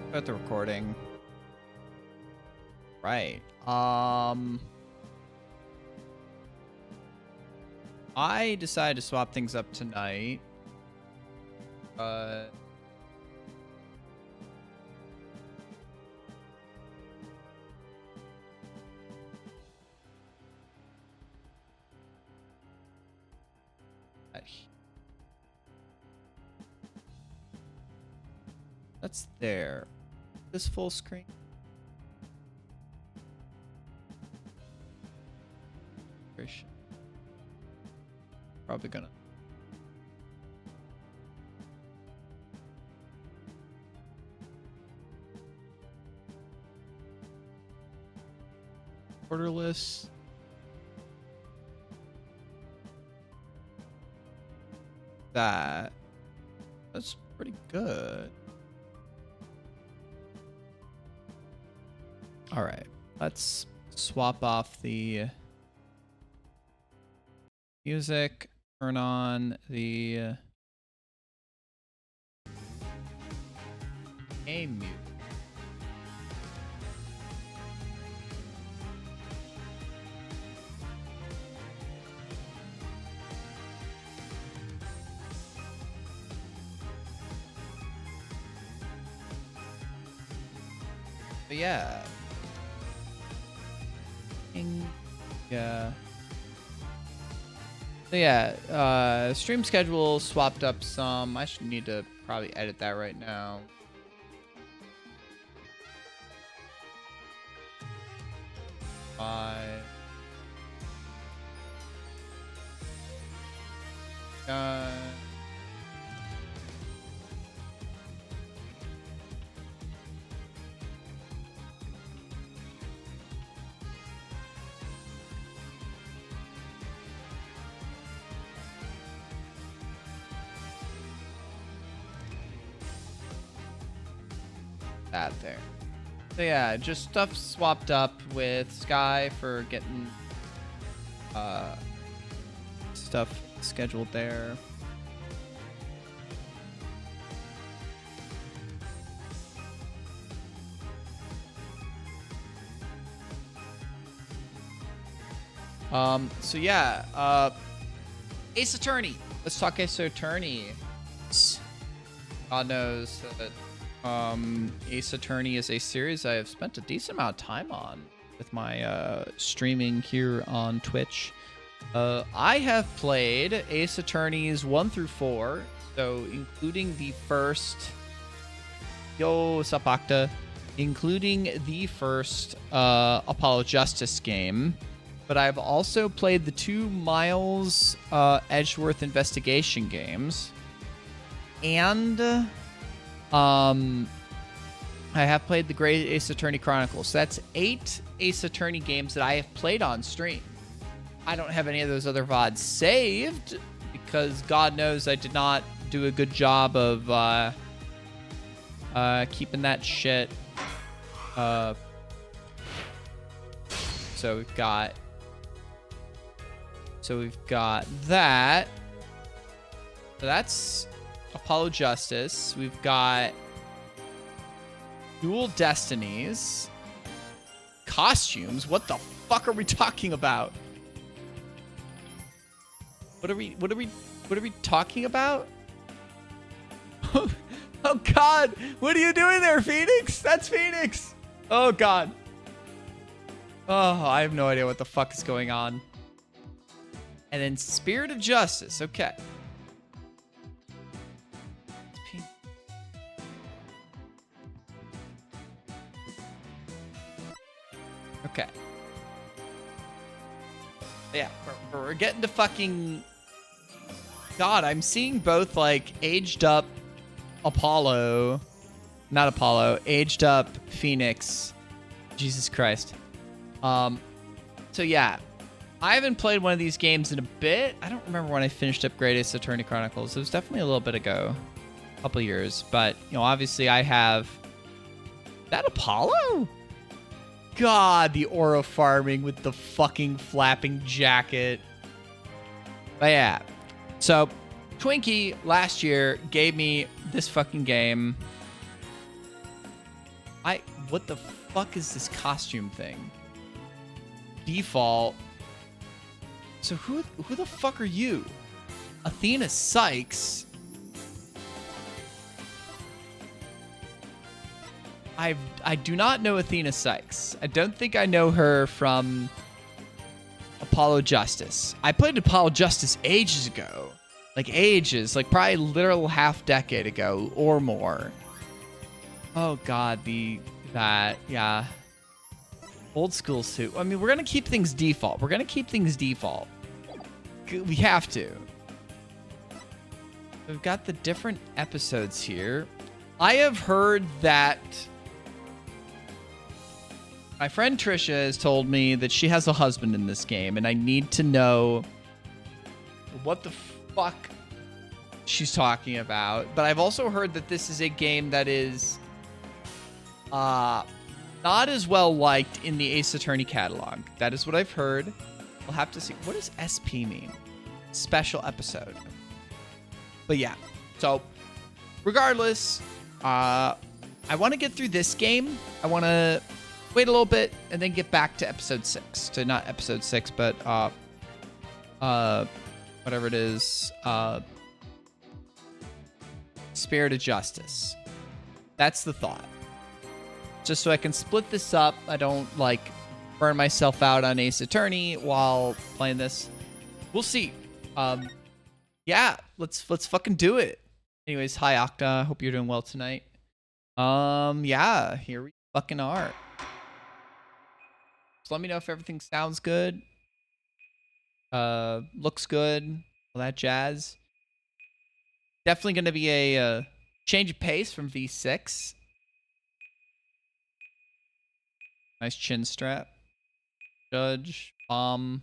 Start the recording. Right. I decided to swap things up tonight. That's there. This full screen. Probably gonna. Borderless. That's pretty good. All right, let's swap off the music, turn on the game music. But yeah. Yeah. So yeah, stream schedule swapped up some. I should need to probably edit that right now. Five. That there. So yeah, just stuff swapped up with Sky for getting stuff scheduled there. So yeah, Ace Attorney. Let's talk Ace Attorney. God knows that Ace Attorney is a series I have spent a decent amount of time on with my streaming here on Twitch. I have played Ace Attorneys 1 through 4, so including the first including the first Apollo Justice game. But I've also played the 2 Miles Edgeworth investigation games. And I have played the Great Ace Attorney Chronicles. That's 8 Ace Attorney games that I have played on stream. I don't have any of those other VODs saved because God knows I did not do a good job of keeping that shit. So we've got that. So that's Apollo Justice. We've got Dual Destinies. Costumes? What the fuck are we talking about? What are we talking about? Oh God, what are you doing there, Phoenix? That's Phoenix. Oh God. Oh, I have no idea what the fuck is going on. And then Spirit of Justice. Okay. Okay. Yeah, we're getting to fucking... God, I'm seeing both, like, aged up Apollo... Not Apollo. Aged up Phoenix. Jesus Christ. So, yeah. I haven't played one of these games in a bit. I don't remember when I finished up Great Ace Attorney Chronicles. It was definitely a little bit ago. A couple years. But, you know, obviously I have... That Apollo? God, the aura farming with the fucking flapping jacket. But yeah. So, Twinkie last year gave me this fucking game. What the fuck is this costume thing? Default. So who the fuck are you? Athena Sykes. I do not know Athena Sykes. I don't think I know her from Apollo Justice. I played Apollo Justice ages ago. Like ages. Like probably literal half decade ago or more. Oh god, yeah. Old school suit. I mean, we're gonna keep things default. We have to. We've got the different episodes here. I have heard that my friend Trisha has told me that she has a husband in this game, and I need to know what the fuck she's talking about. But I've also heard that this is a game that is not as well liked in the Ace Attorney catalog. That is what I've heard. We'll have to see. What does SP mean? Special episode. But yeah. So, regardless, I want to get through this game. I want to wait a little bit and then get back to episode 6. To not episode 6, but whatever it is. Spirit of Justice. That's the thought. Just so I can split this up. I don't like burn myself out on Ace Attorney while playing this. We'll see. Yeah, let's fucking do it. Anyways, hi Octa. Hope you're doing well tonight. Yeah, here we fucking are. Just let me know if everything sounds good. Looks good. All that jazz. Definitely gonna be a change of pace from V6. Nice chin strap. Judge. Bomb.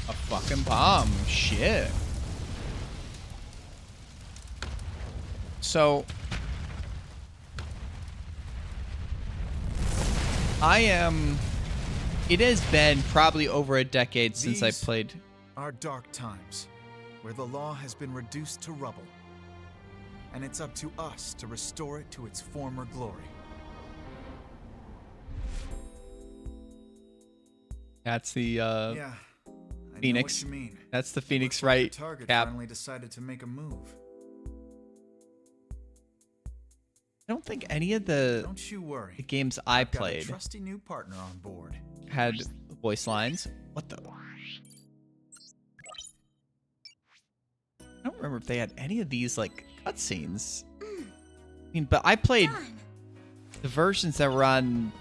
A fucking bomb. Shit. So it has been probably over a decade since I played. Are dark times, where the law has been reduced to rubble, and it's up to us to restore it to its former glory. That's the yeah, I Phoenix. know what you mean. That's the Phoenix Looks like right the target cap. finally decided to make a move. I don't think any of the Don't you worry. the games I I've got a played trusty new partner on board. had voice lines. What the? I don't remember if they had any of these like cutscenes. I mean, but I played the versions that were on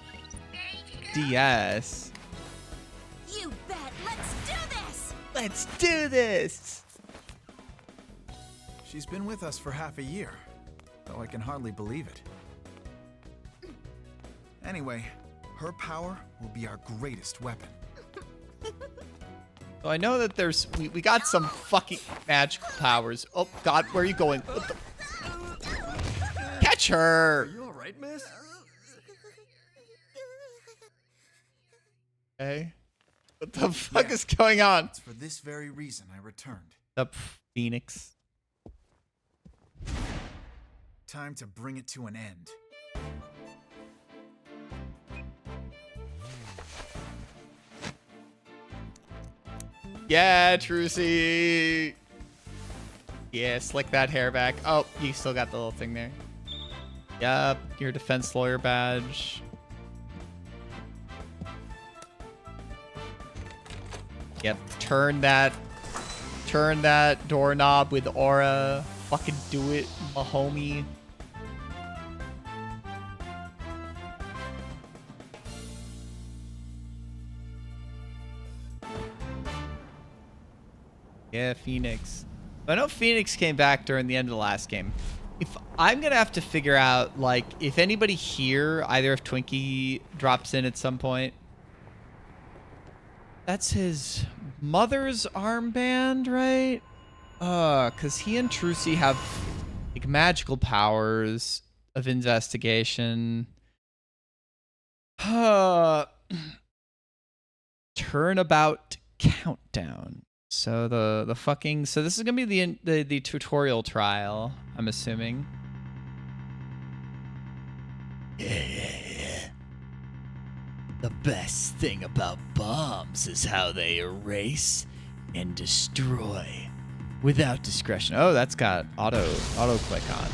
DS. You bet. Let's do this. Let's do this. She's been with us for half a year, though I can hardly believe it. Anyway, her power will be our greatest weapon. So I know that we got some fucking magical powers. Oh God, where are you going? What the? Catch her. Are you all right, miss? Okay. What the fuck is going on? It's for this very reason I returned. The Phoenix. Time to bring it to an end. Yeah, Trucy. Yeah, slick that hair back. Oh, you still got the little thing there. Yep, your defense lawyer badge. Yep, turn that doorknob with aura. Fucking do it, my homie. Yeah, Phoenix. I know Phoenix came back during the end of the last game. If I'm gonna have to figure out, like, if anybody here, either if Twinkie drops in at some point. That's his mother's armband, right? Cause he and Trucy have like magical powers of investigation. turnabout countdown. So the fucking, so this is gonna be the tutorial trial, I'm assuming. Yeah. The best thing about bombs is how they erase and destroy without discretion. Oh, that's got auto click on.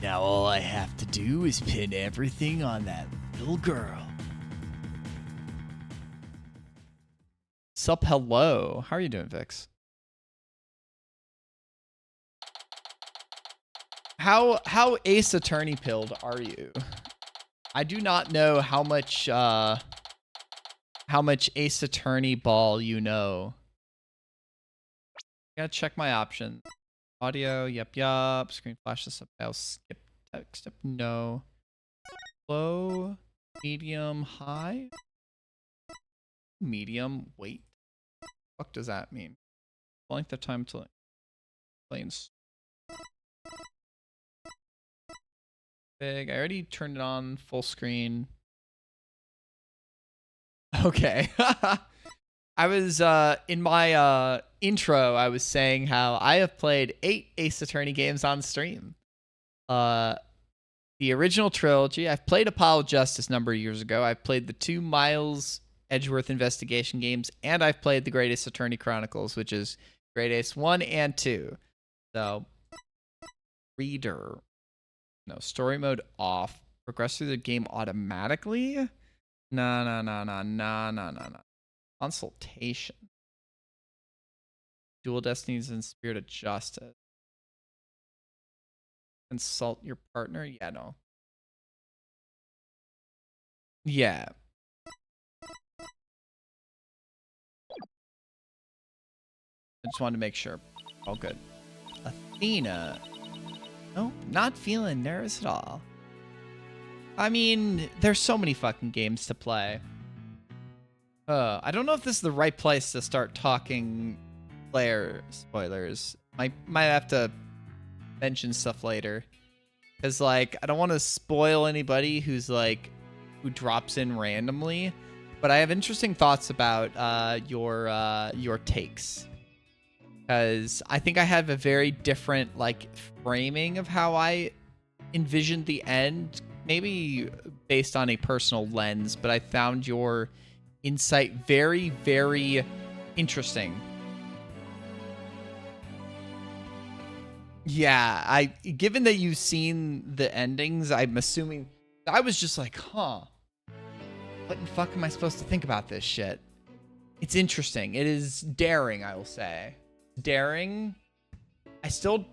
Now all I have to do is pin everything on that little girl. Sup, hello. How are you doing, Vix? How Ace Attorney pilled are you? I do not know how much Ace Attorney ball you know. Gotta check my options. Audio, yep. Screen flash, the subtitle, skip text, no. Low, medium, high. Medium, wait. What does that mean? Length of time to planes. Big. I already turned it on full screen. Okay. I was in my intro, I was saying how I have played 8 Ace Attorney games on stream. The original trilogy, I've played Apollo Justice a number of years ago. I've played the 2 Miles Edgeworth investigation games, and I've played the Great Ace Attorney Chronicles, which is Great Ace 1 and 2. So, reader. No, story mode off. Progress through the game automatically? No. Consultation. Dual Destinies and Spirit of Justice. Consult your partner? Yeah, no. Yeah. I just wanted to make sure. All good. Athena. Nope, not feeling nervous at all. I mean, there's so many fucking games to play. I don't know if this is the right place to start talking player spoilers. Might have to mention stuff later. Because, like, I don't want to spoil anybody who's, like, who drops in randomly. But I have interesting thoughts about your takes. Because I think I have a very different, like, framing of how I envisioned the end. Maybe based on a personal lens, but I found your insight very, very interesting. Yeah, given that you've seen the endings, I'm assuming I was just like, huh, what in fuck am I supposed to think about this shit? It's interesting. It is daring, I will say. Daring. I still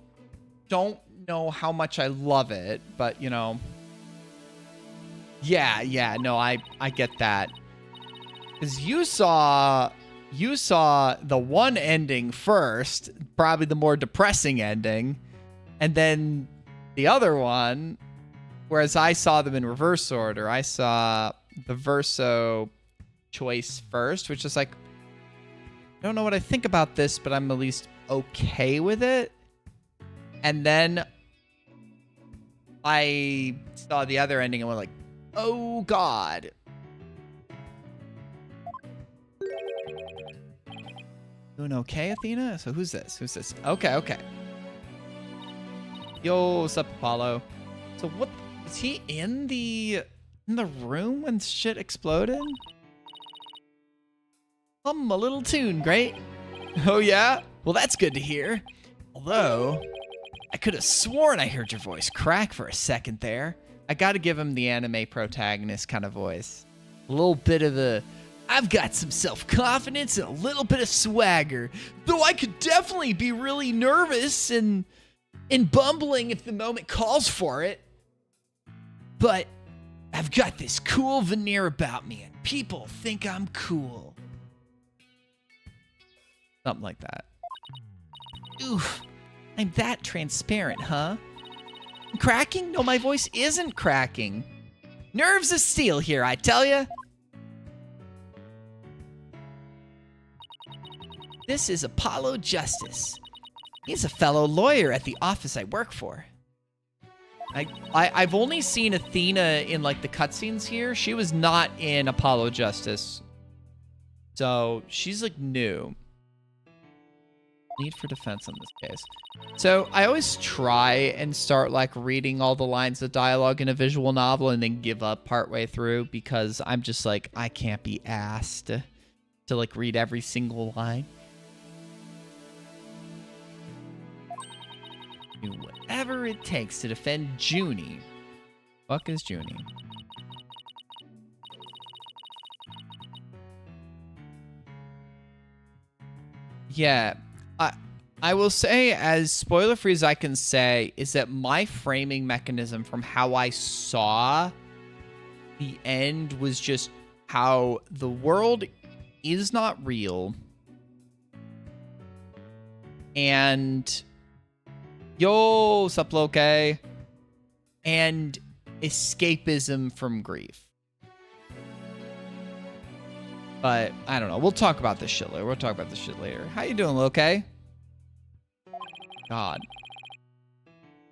don't know how much I love it, but you know. Yeah, no, I get that. Because you saw the one ending first, probably the more depressing ending, and then the other one, whereas I saw them in reverse order. I saw the Verso choice first, which is like, I don't know what I think about this, but I'm at least okay with it. And then I saw the other ending and went like, oh God. Doing okay, Athena? So who's this? Okay. Yo, what's up, Apollo? So what, is he in the room when shit exploded? A little tune, great. Oh yeah? Well, that's good to hear. Although, I could have sworn I heard your voice crack for a second there. I gotta give him the anime protagonist kind of voice. A little bit of the, I've got some self-confidence and a little bit of swagger. Though I could definitely be really nervous and bumbling if the moment calls for it. But I've got this cool veneer about me and people think I'm cool. Something like that. Oof, I'm that transparent, huh? Cracking? No, my voice isn't cracking. Nerves of steel here, I tell ya. This is Apollo Justice. He's a fellow lawyer at the office I work for. I've only seen Athena in like the cutscenes here. She was not in Apollo Justice. So she's like new. Need for defense in this case. So I always try and start like reading all the lines of dialogue in a visual novel and then give up partway through because I'm just like, I can't be asked to like read every single line. Do whatever it takes to defend Junie. Fuck is Junie? Yeah. I will say, as spoiler-free as I can say, is that my framing mechanism from how I saw the end was just how the world is not real. And yo, sup, Loke? And escapism from grief. But I don't know. We'll talk about this shit later. How you doing, Loke? God.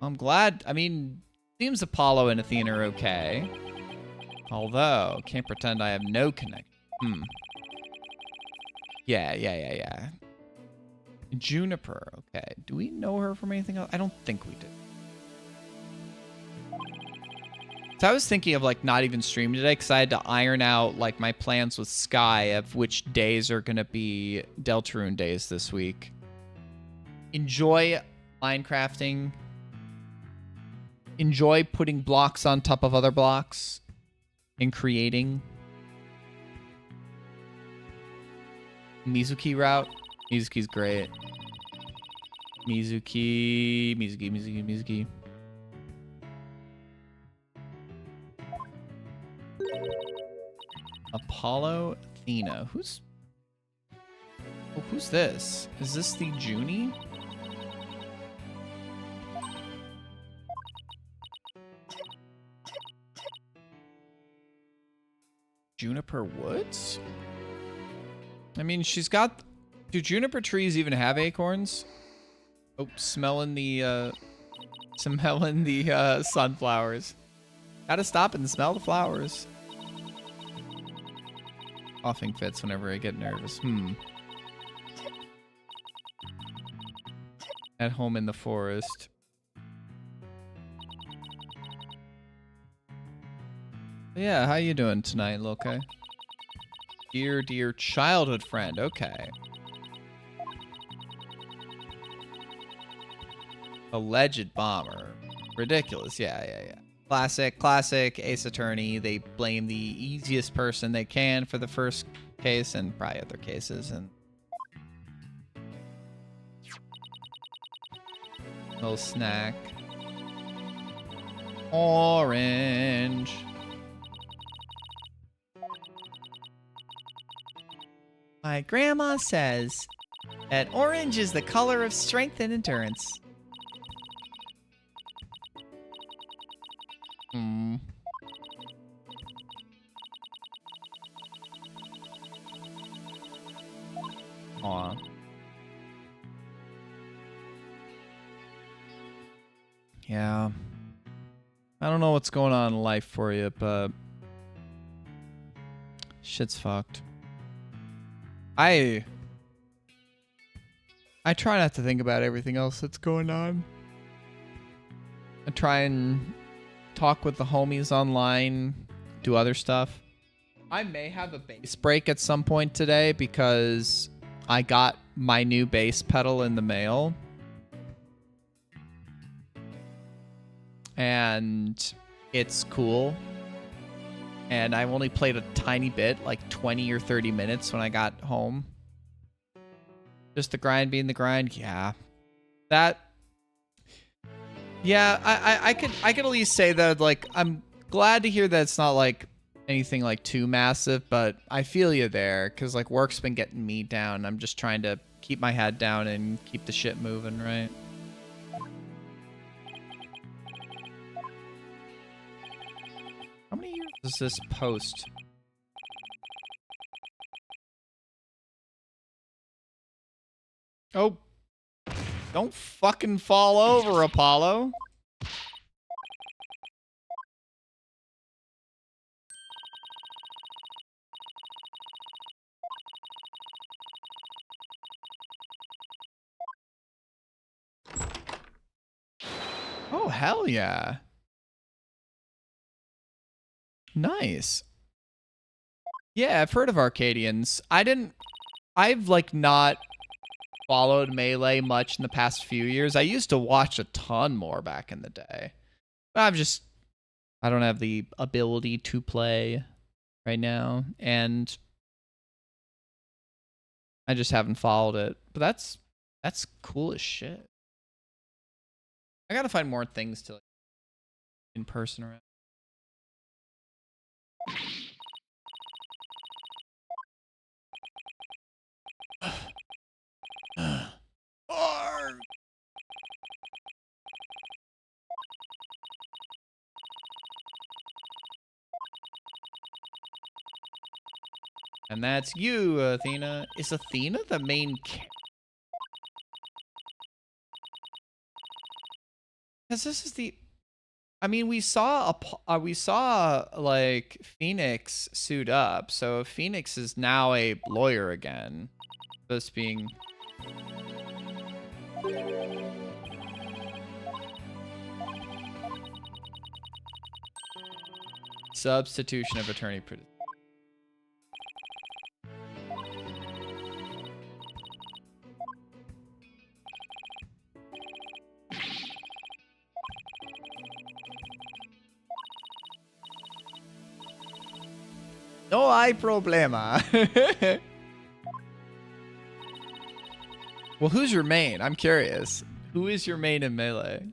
I'm glad. I mean, seems Apollo and Athena are okay. Although, can't pretend I have no connection. Yeah. Juniper, okay. Do we know her from anything else? I don't think we do. So I was thinking of like not even streaming today because I had to iron out like my plans with Sky of which days are gonna be Deltarune days this week. Enjoy Minecrafting. Enjoy putting blocks on top of other blocks and creating. Mizuki route. Mizuki's great. Mizuki. Apollo, Athena. Who's this? Is this the Junie? Juniper Woods? I mean, she's got... Do juniper trees even have acorns? Oh, smelling the sunflowers. Gotta stop and smell the flowers. Coughing fits whenever I get nervous. At home in the forest. Yeah, how you doing tonight, Loke? Dear childhood friend. Okay. Alleged bomber. Ridiculous. Yeah. Classic Ace Attorney. They blame the easiest person they can for the first case and probably other cases. And little snack. Orange. My grandma says that orange is the color of strength and endurance. Aw. Yeah. I don't know what's going on in life for you, but shit's fucked. I try not to think about everything else that's going on. I try and talk with the homies online, do other stuff. I may have a bass break at some point today because I got my new bass pedal in the mail. And it's cool. And I only played a tiny bit, like 20 or 30 minutes when I got home. Just the grind being the grind. Yeah. Yeah, I could at least say that, like, I'm glad to hear that it's not like anything like too massive, but I feel you there because like work's been getting me down. I'm just trying to keep my head down and keep the shit moving, right? How many years is this post? Oh, don't fucking fall over, Apollo. Oh, hell yeah. Nice. Yeah, I've heard of Arcadians. I've like not followed Melee much in the past few years. I used to watch a ton more back in the day. But I don't have the ability to play right now, and I just haven't followed it. But that's cool as shit. I gotta find more things to like, in person around. And that's you, Athena. Is Athena the main character? Because this is the... I mean, we saw like Phoenix suit up, so Phoenix is now a lawyer again. This being substitution of attorney. No hay problema. Well, who's your main? I'm curious. Who is your main in Melee?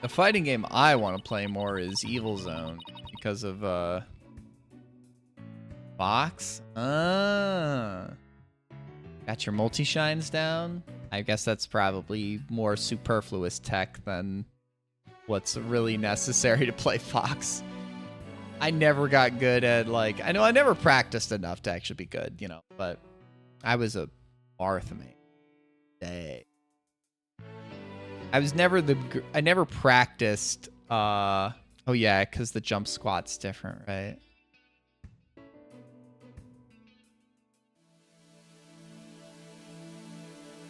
The fighting game I want to play more is Evil Zone because of Fox. Got your multi-shines down? I guess that's probably more superfluous tech than what's really necessary to play Fox. I never got good at, like, I know I never practiced enough to actually be good, you know, but I was a Martha main. Day. I never practiced, oh yeah, because the jump squat's different, right?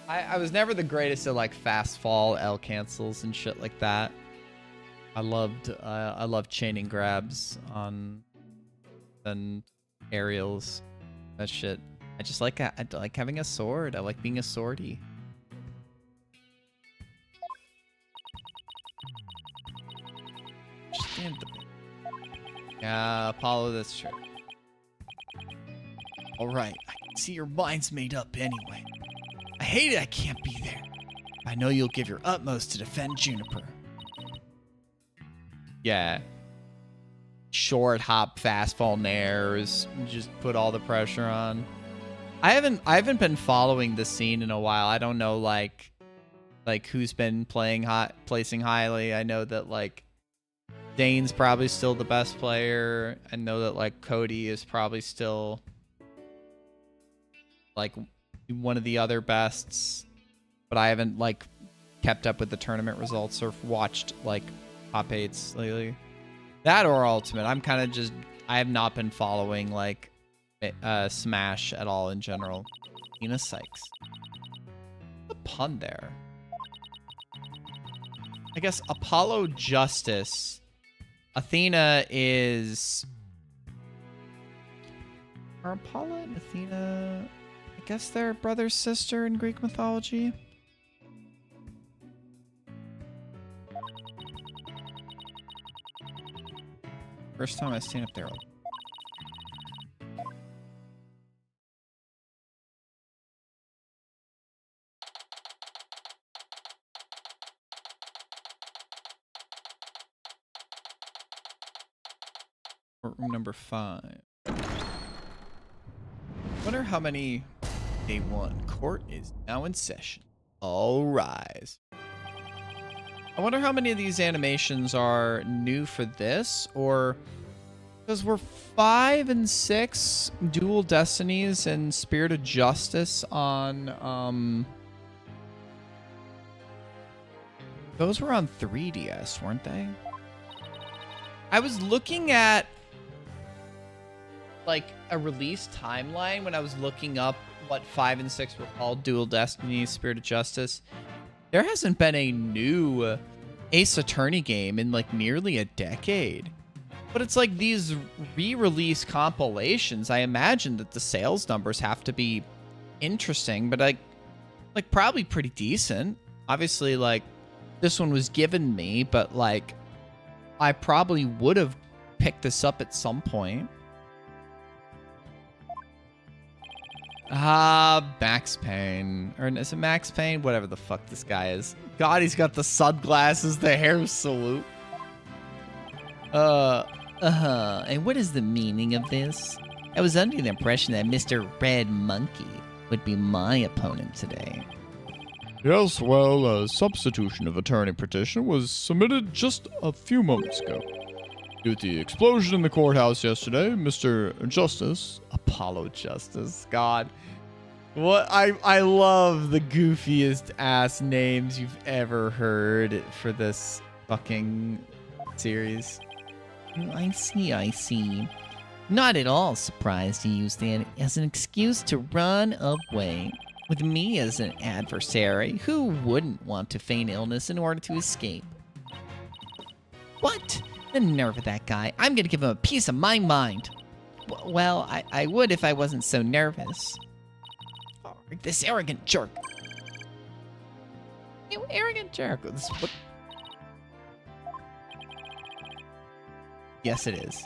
I was never the greatest at like fast fall, L cancels and shit like that. I loved chaining grabs on and aerials. That shit. I like having a sword. I like being a swordie. Yeah, Apollo, that's true. Alright, I can see your mind's made up anyway. I hate it I can't be there. I know you'll give your utmost to defend Juniper. Yeah. Short hop, fast fall nairs. Just put all the pressure on. I haven't been following the scene in a while. I don't know like who's been placing highly. I know that like Dane's probably still the best player. I know that like Cody is probably still like one of the other bests, but I haven't like kept up with the tournament results or watched like top 8s lately. That or Ultimate. I'm kind of just, I have not been following like Smash at all in general. Ina Sykes. The pun there. I guess Apollo Justice. Athena is... Are Apollo and Athena... I guess they're brother sister in Greek mythology. First time I stand up there. Courtroom number 5. Wonder how many day 1. Court is now in session. All rise. I wonder how many of these animations are new for this, or because we're 5 and 6 dual Destinies and Spirit of Justice on those were on 3DS, weren't they? I was looking at like a release timeline when I was looking up what 5 and 6 were called, Dual Destinies, Spirit of Justice. There hasn't been a new Ace Attorney game in like nearly a decade. But it's like these re-release compilations, I imagine that the sales numbers have to be interesting, but like probably pretty decent. Obviously, like this one was given me, but like I probably would have picked this up at some point. Max Payne. Or is it Max Payne? Whatever the fuck this guy is. God, he's got the sunglasses, the hair salute. And what is the meaning of this? I was under the impression that Mr. Red Monkey would be my opponent today. Yes, well, a substitution of attorney petition was submitted just a few moments ago. Due to the explosion in the courthouse yesterday, Mr. Justice... Apollo Justice. God. What? I love the goofiest ass names you've ever heard for this fucking series. I see. Not at all surprised he used that as an excuse to run away. With me as an adversary, who wouldn't want to feign illness in order to escape? What? The nerve of that guy. I'm gonna give him a piece of my mind. Well, I would if I wasn't so nervous. Oh, this arrogant jerk. You arrogant jerk. Yes, it is.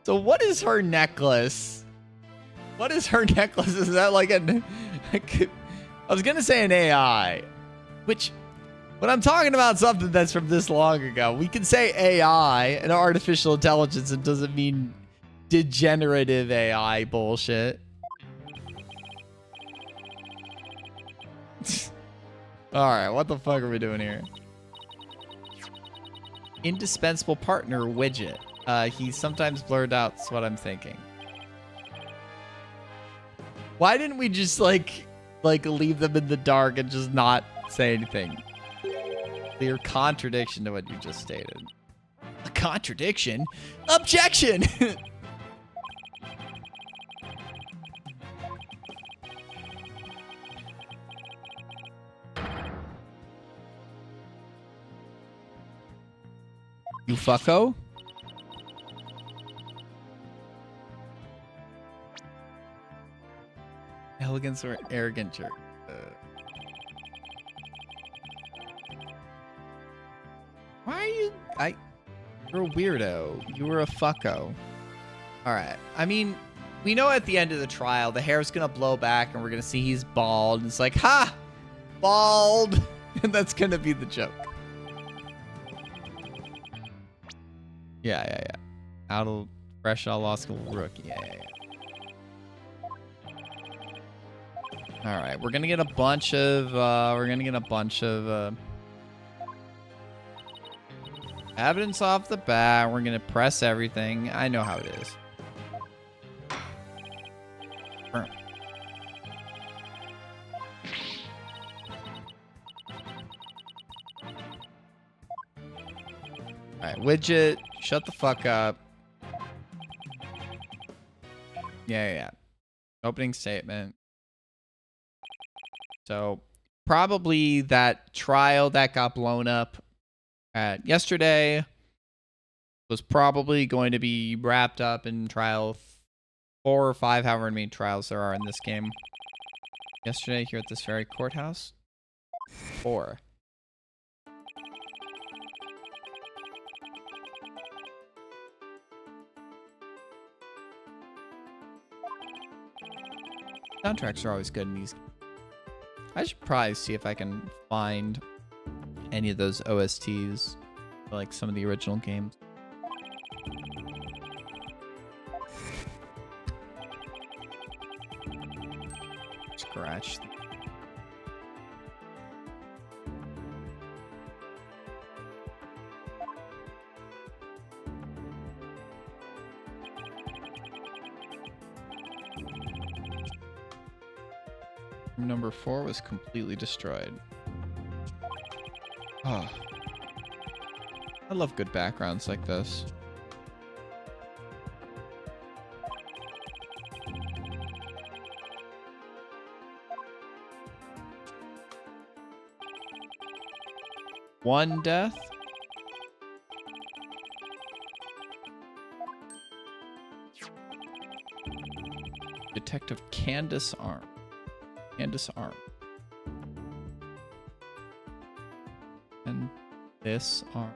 So what is her necklace? What is her necklace? Is that like a... I was going to say an AI. Which, when I'm talking about something that's from this long ago, we can say AI, an artificial intelligence, and doesn't mean degenerative AI bullshit. Alright, what the fuck are we doing here? Indispensable partner widget. He's sometimes blurred out, is what I'm thinking. Why didn't we just like leave them in the dark and just not say anything? Clear contradiction to what you just stated. A contradiction? Objection! You fucko? Elegance or arrogant jerk? Why are you... You're a weirdo. You were a fucko. Alright. I mean, we know at the end of the trial, the hair's gonna blow back and we're gonna see he's bald. And it's like, ha! Bald! And that's gonna be the joke. Yeah. Fresh out of law school rookie. Yeah. All right, we're gonna get a bunch of evidence off the bat. We're gonna press everything. I know how it is. All right, widget, shut the fuck up. Yeah. Opening statement. So probably that trial that got blown up yesterday was probably going to be wrapped up in trial 4 or 5, however many trials there are in this game. Yesterday here at this very courthouse. 4. Soundtracks are always good in these. I should probably see if I can find any of those OSTs, like some of the original games. Scratch. Number 4 was completely destroyed. Oh. I love good backgrounds like this. One death. Detective Candace Arm. Candace Arm. And this arm.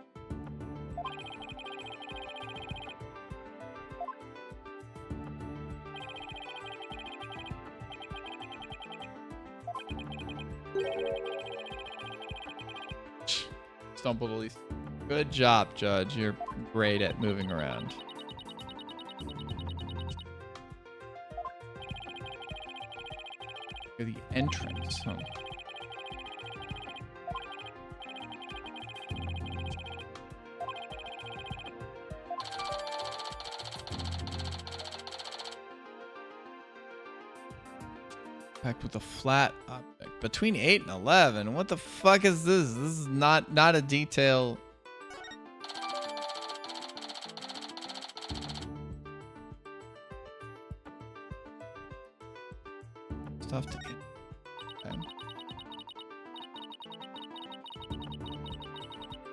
Stumbled at least. Good job, Judge. You're great at moving around. The entrance, huh? Packed with a flat object. Between 8 and 11. What the fuck is this? This is not a detail. Stuff to get. Okay.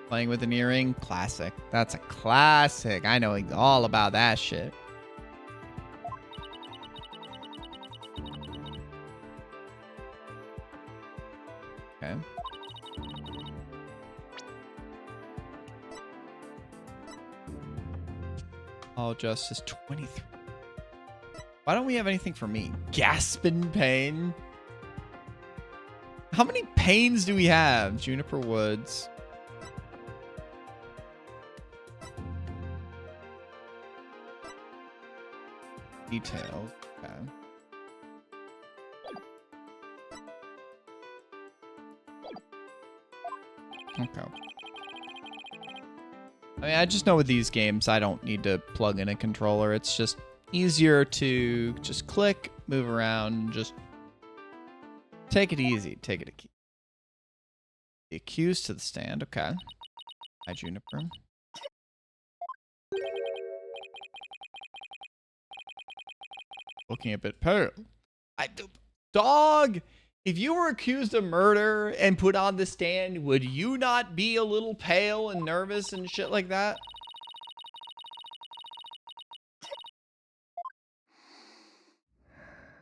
Playing with an earring. Classic. That's a classic. I know all about that shit. Okay. All justice 23. Why don't we have anything for me? Gaspin pain. How many pains do we have? Juniper Woods. Details. Okay. Okay. I mean, I just know with these games, I don't need to plug in a controller. It's just easier to just click, move around, just take it easy. Take it easy. The accused to the stand. Okay. Hi, Juniper. Looking a bit pale. Dog! If you were accused of murder and put on the stand, would you not be a little pale and nervous and shit like that?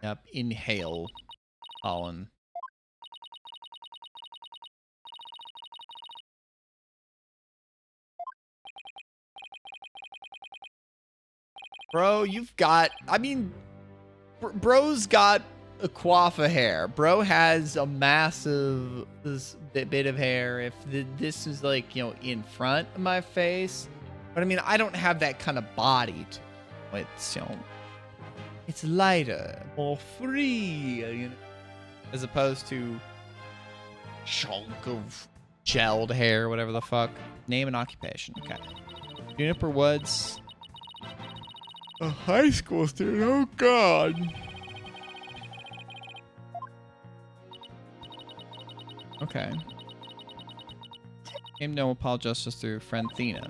Yep, inhale, Colin. Bro, you've got, I mean, bro's got a coif of hair. Bro has a massive bit of hair. If this is like, you know, in front of my face. But I mean, I don't have that kind of body to it's, you know, it's lighter, more free, you know, as opposed to chunk of gelled hair, whatever the fuck. Name and occupation. Okay. Juniper Woods. A high school student. Oh, God. Okay. Came to Nepal justice through friend Thena.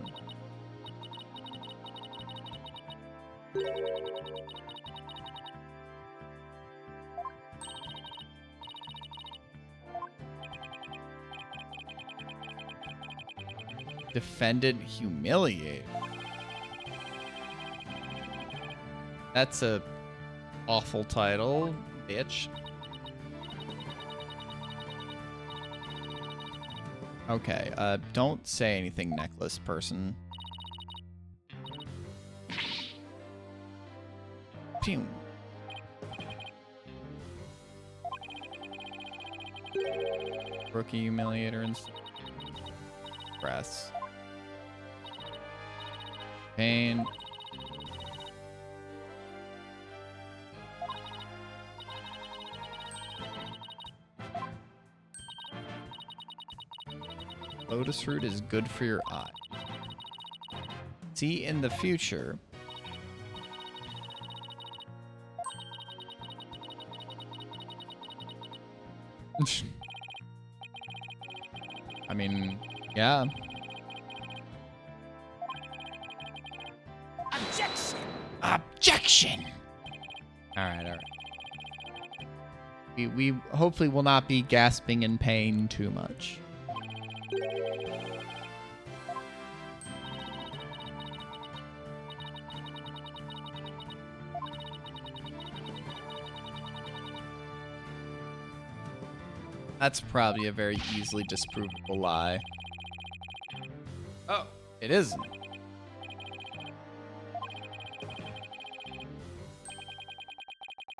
Defendant humiliated. That's a awful title, bitch. Okay, don't say anything, necklace person. Pew. Rookie humiliator and press. Pain. Lotus fruit is good for your eye. See in the future. I mean, Yeah. Objection! Objection! Alright. We hopefully will not be gasping in pain too much. That's probably a very easily disprovable lie. Oh, it isn't.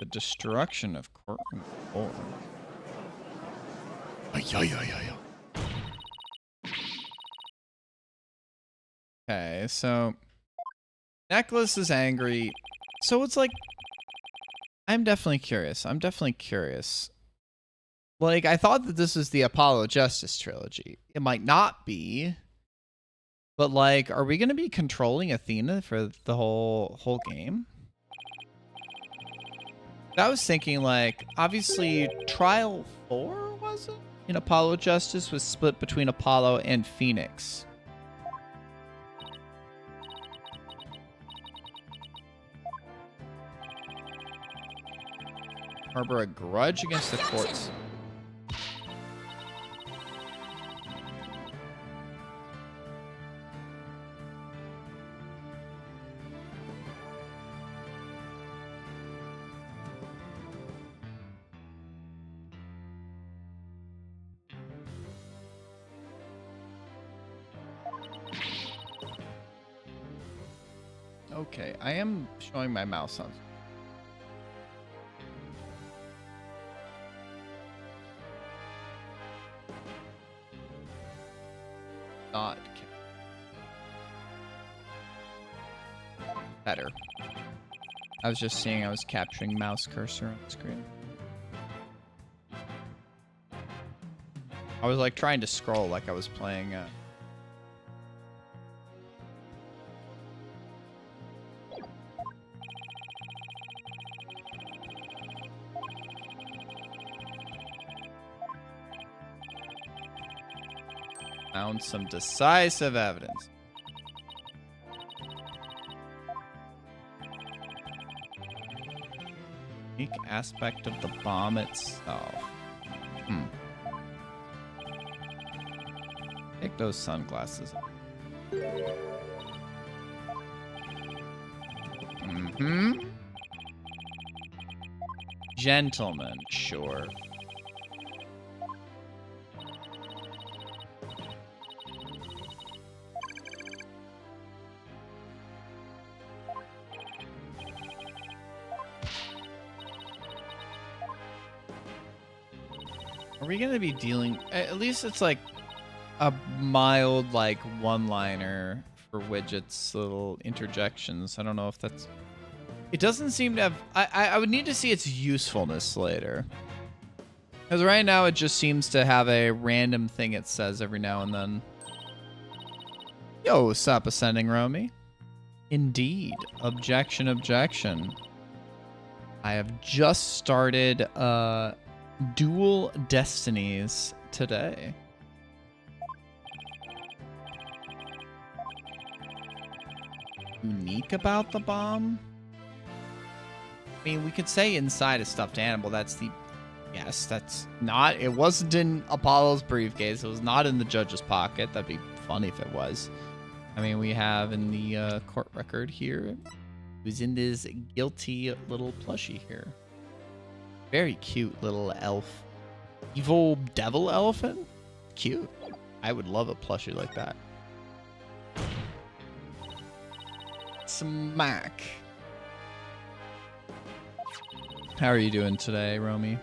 The destruction of courtroom 4. Okay, so Necklace is angry. So it's like, I'm definitely curious. Like, I thought that this was the Apollo Justice trilogy. It might not be, but like, are we gonna be controlling Athena for the whole game? I was thinking, like, obviously Trial 4, was it? In Apollo Justice was split between Apollo and Phoenix. Harbor a grudge against the courts. Okay, I am showing my mouse on. Not better. I was just seeing I was capturing mouse cursor on the screen. I was like trying to scroll like I was playing found some decisive evidence. Unique aspect of the bomb itself. Take those sunglasses off. Gentlemen, sure. Are we gonna be dealing? At least it's like a mild, like, one-liner for Widget's little interjections. I don't know if that's. It doesn't seem to have. I would need to see its usefulness later. Because right now it just seems to have a random thing it says every now and then. Yo, sup, Ascending Romy? Indeed. Objection, objection. I have just started dual Destinies today. Unique about the bomb? I mean, we could say inside a stuffed animal. That's the... Yes, that's not... It wasn't in Apollo's briefcase. It was not in the judge's pocket. That'd be funny if it was. I mean, we have in the court record here, who's in this guilty little plushie here. Very cute little elf. Evil devil elephant? Cute. I would love a plushie like that. Smack. How are you doing today, Romy?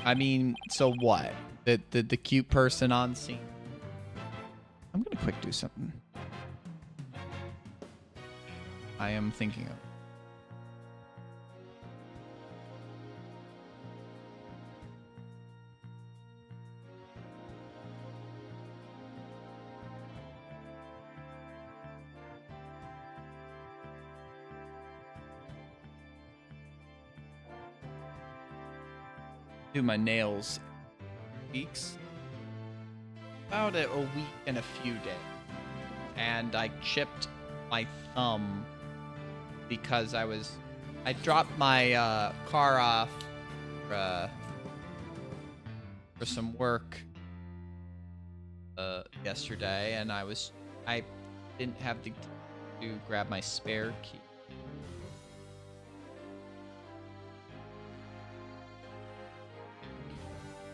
I mean, so what? The cute person on scene? I'm gonna quick do something. I am thinking of. do my nails weeks. About a week and a few days. And I chipped my thumb because I dropped my car off for some work yesterday, and I didn't have to grab my spare key.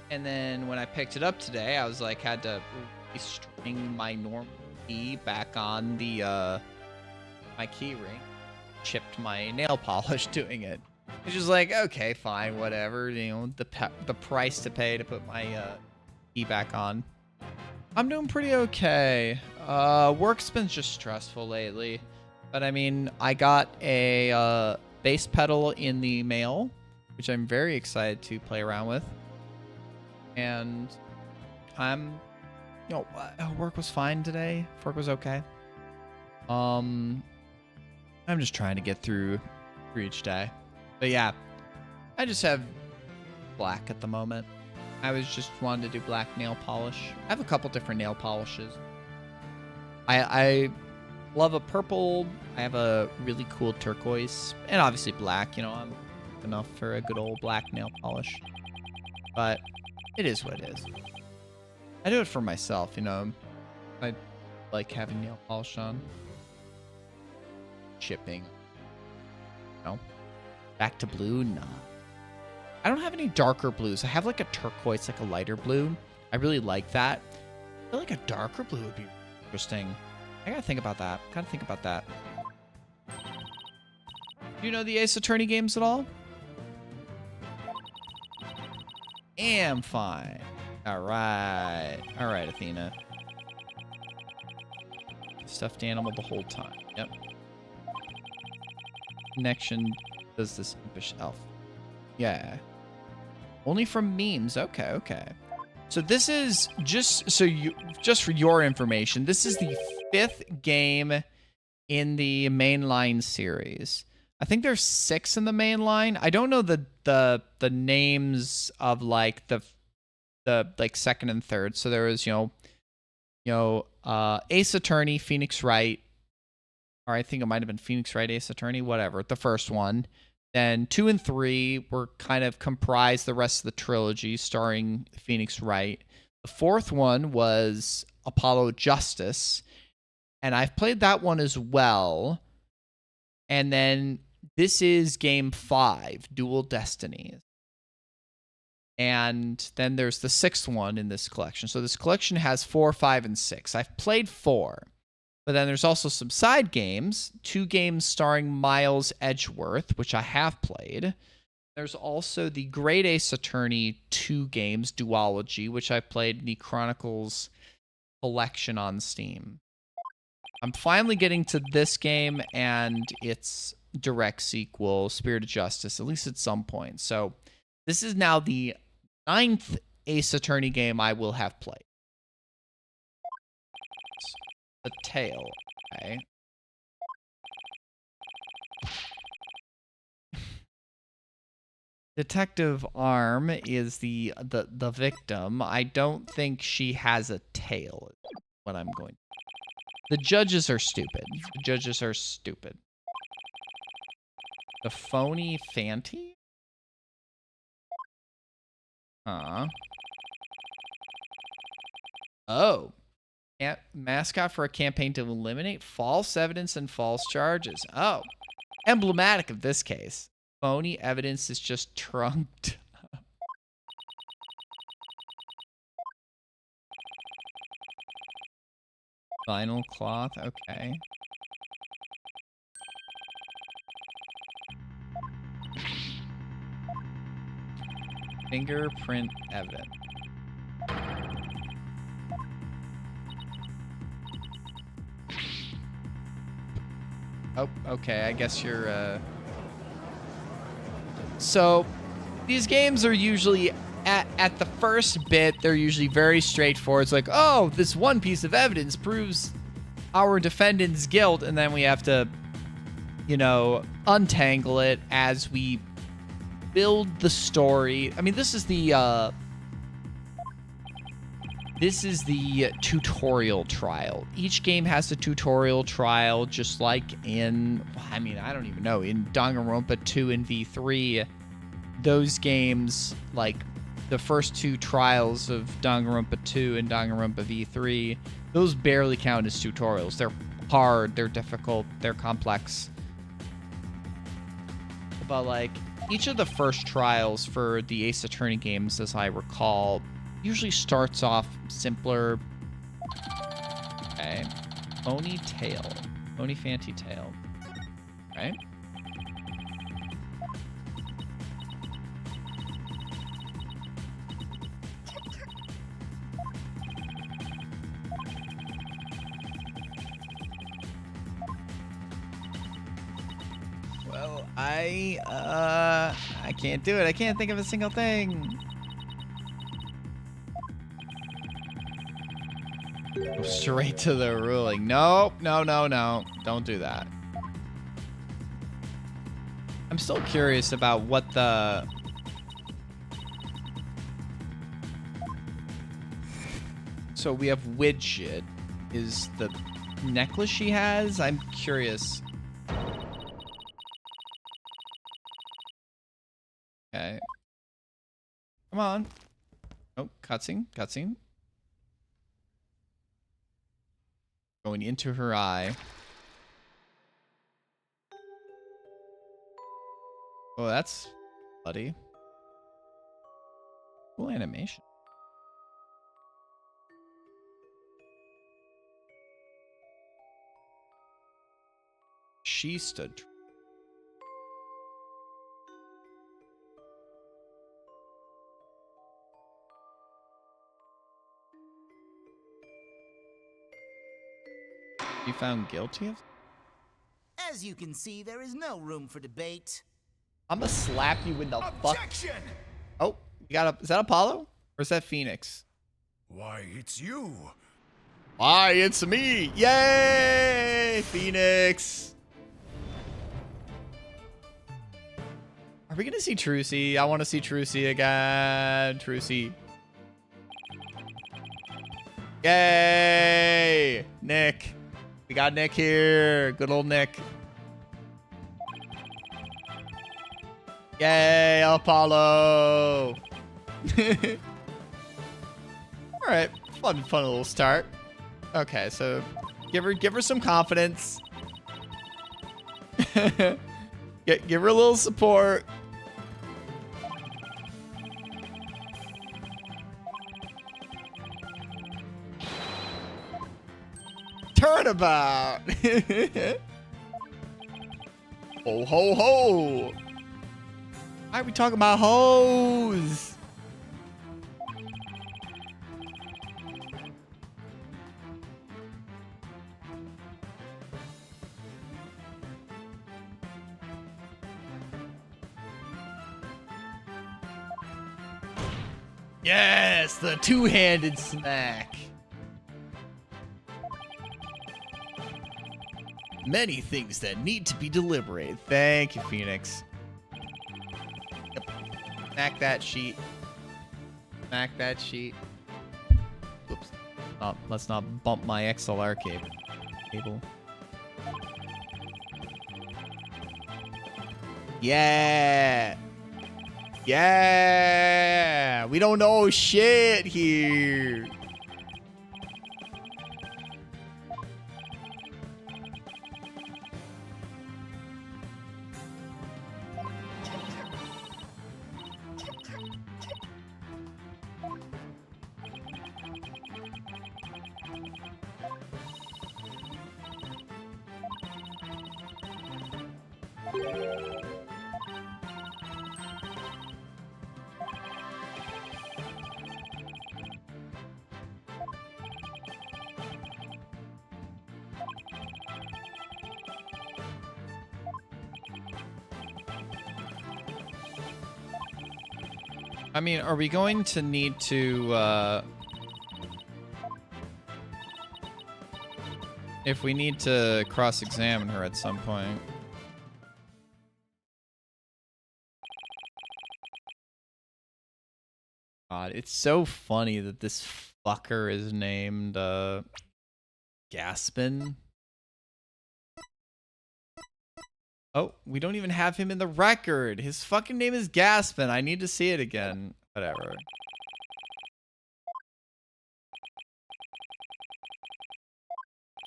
And then when I picked it up today, I was like, had to string my normal key back on the my key ring. Chipped my nail polish doing it. It's just like, okay, fine, whatever. You know, the price to pay to put my key back on. I'm doing pretty okay. Work's been just stressful lately, but I mean, I got a bass pedal in the mail, which I'm very excited to play around with. And work was fine today. Work was okay. I'm just trying to get through each day. But yeah, I just have black at the moment. I was just wanting to do black nail polish. I have a couple different nail polishes. I love a purple. I have a really cool turquoise, and obviously black. You know, I'm enough for a good old black nail polish. But it is what it is. I do it for myself, you know. I like having nail polish on. Chipping. No. Back to blue? Nah. I don't have any darker blues. I have like a turquoise, like a lighter blue. I really like that. I feel like a darker blue would be interesting. I gotta think about that. Do you know the Ace Attorney games at all? Am fine. Alright. Alright, Athena. Stuffed animal the whole time. Yep. Connection does this impish elf. Yeah. Only from memes. Okay. So this is just for your information, this is the 5th game in the mainline series. I think there's 6 in the main line. I don't know the names of like the like 2nd and 3rd. So there was Ace Attorney, Phoenix Wright, or I think it might have been Phoenix Wright, Ace Attorney, whatever. The first one. Then 2 and 3 were kind of comprised the rest of the trilogy, starring Phoenix Wright. The 4th one was Apollo Justice, and I've played that one as well. And then this is game 5, Dual Destinies. And then there's the 6th one in this collection. So this collection has 4, 5, and 6. I've played 4. But then there's also some side games, 2 games starring Miles Edgeworth, which I have played. There's also the Great Ace Attorney 2 games, Duology, which I played in the Chronicles collection on Steam. I'm finally getting to this game and its direct sequel, Spirit of Justice, at least at some point. So this is now the 9th Ace Attorney game I will have played. The tail. Okay. Detective Arm is the victim. I don't think she has a tail. Is what I'm going. The judges are stupid. The phony Fanty? Huh. Oh. Mascot for a campaign to eliminate false evidence and false charges. Oh. Emblematic of this case. Phony evidence is just trunked. Vinyl cloth. Okay. Fingerprint evidence. Oh, okay. I guess you're, So, these games are usually, at the first bit, they're usually very straightforward. It's like, oh, this one piece of evidence proves our defendant's guilt, and then we have to, untangle it as we build the story. I mean, this is the tutorial trial. Each game has a tutorial trial, just like in, I mean, I don't even know, in Danganronpa 2 and V3, those games, like the first two trials of Danganronpa 2 and Danganronpa V3, those barely count as tutorials. They're hard, they're difficult, they're complex. But like, each of the first trials for the Ace Attorney games, as I recall, usually starts off simpler. Okay. Oni tail. Oni Fanty tail. Right? Well, I can't do it. I can't think of a single thing. Go straight to the ruling. Nope. No. Don't do that. I'm still curious about what the... So we have Widget. Is the necklace she has? I'm curious. Okay. Come on. Oh, cutscene. Going into her eye. Oh, that's bloody. Cool animation. She stood. You found guilty of? As you can see, there is no room for debate. I'm gonna slap you in the fuck. Objection! Oh, you got a. Is that Apollo or is that Phoenix? Why, it's you. Why, it's me! Yay, Phoenix! Are we gonna see Trucy? I want to see Trucy again. Trucy. Yay! Nick. We got Nick here. Good old Nick. Yay, Apollo! Alright, fun little start. Okay, so give her some confidence. Give her a little support. Turnabout. Ho ho ho. Why are we talking about hoes? Yes, the two-handed smack. Many things that need to be deliberated. Thank you, Phoenix. Yep. Smack that sheet. Smack that sheet. Oops. Oh, let's not bump my XLR cable. Yeah. Yeah. We don't know shit here. I mean, are we going to need to, if we need to cross-examine her at some point? God, it's so funny that this fucker is named Gaspin. Oh, we don't even have him in the record. His fucking name is Gaspin. I need to see it again. Whatever.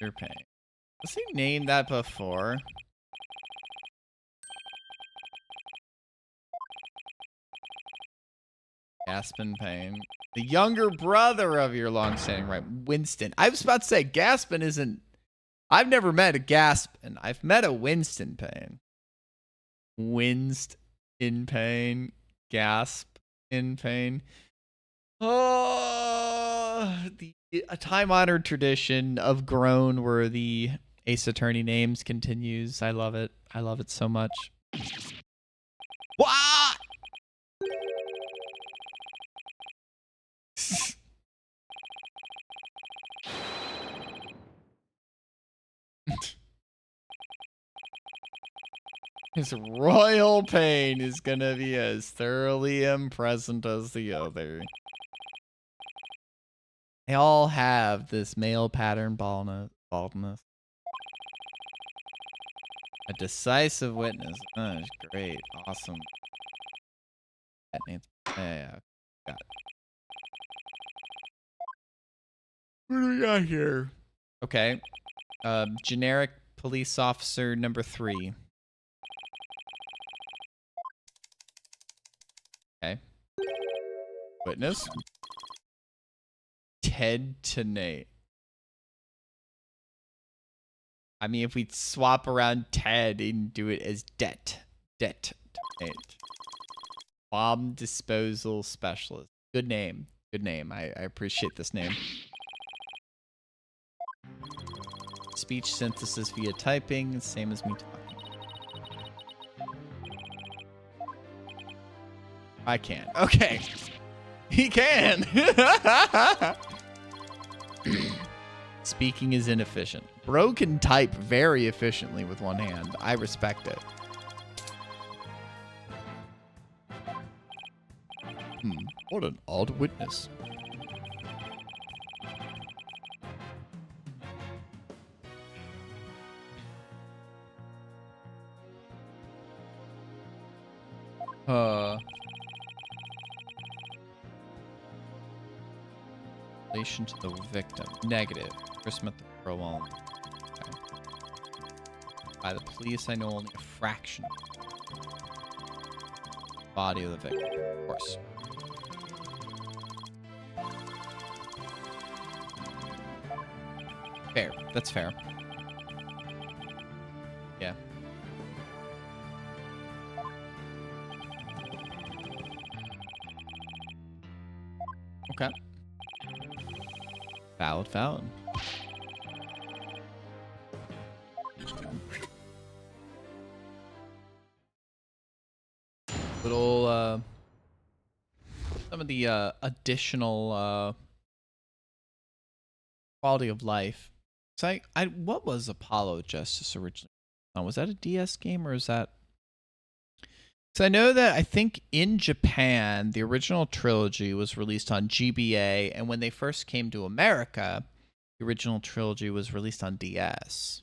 Your pain. Was he named that before? Gaspin Payne. The younger brother of your long-standing right, Winston. I was about to say, Gaspin isn't... I've never met a Gaspin. I've met a Winston Payne. Winston in pain. Gasp in pain. Oh, a time-honored tradition of Groan where the Ace Attorney names continues. I love it. I love it so much. What? His royal pain is gonna be as thoroughly present as the other. They all have this male pattern baldness. A decisive witness. Oh, that's great. Awesome. That name's... Yeah. Got it. What do we got here? Okay. Generic police officer number 3. Okay. Witness. Ted to Nate. I mean, if we swap around Ted and do it as Det to Nate. Bomb disposal specialist. Good name. Good name. I appreciate this name. Speech synthesis via typing, same as me talking. I can. Okay. He can. Speaking is inefficient. Bro can type very efficiently with one hand. I respect it. What an odd witness. Relation to the victim. Negative. Chris met the girl alone. Okay. By the police, I know only a fraction. Body of the victim. Of course. Fair. That's fair. Yeah. Okay. Valid. Little, some of the, additional, quality of life. So what was Apollo Justice originally? Was that a DS game or is that? So I know that I think in Japan, the original trilogy was released on GBA, and when they first came to America, the original trilogy was released on DS.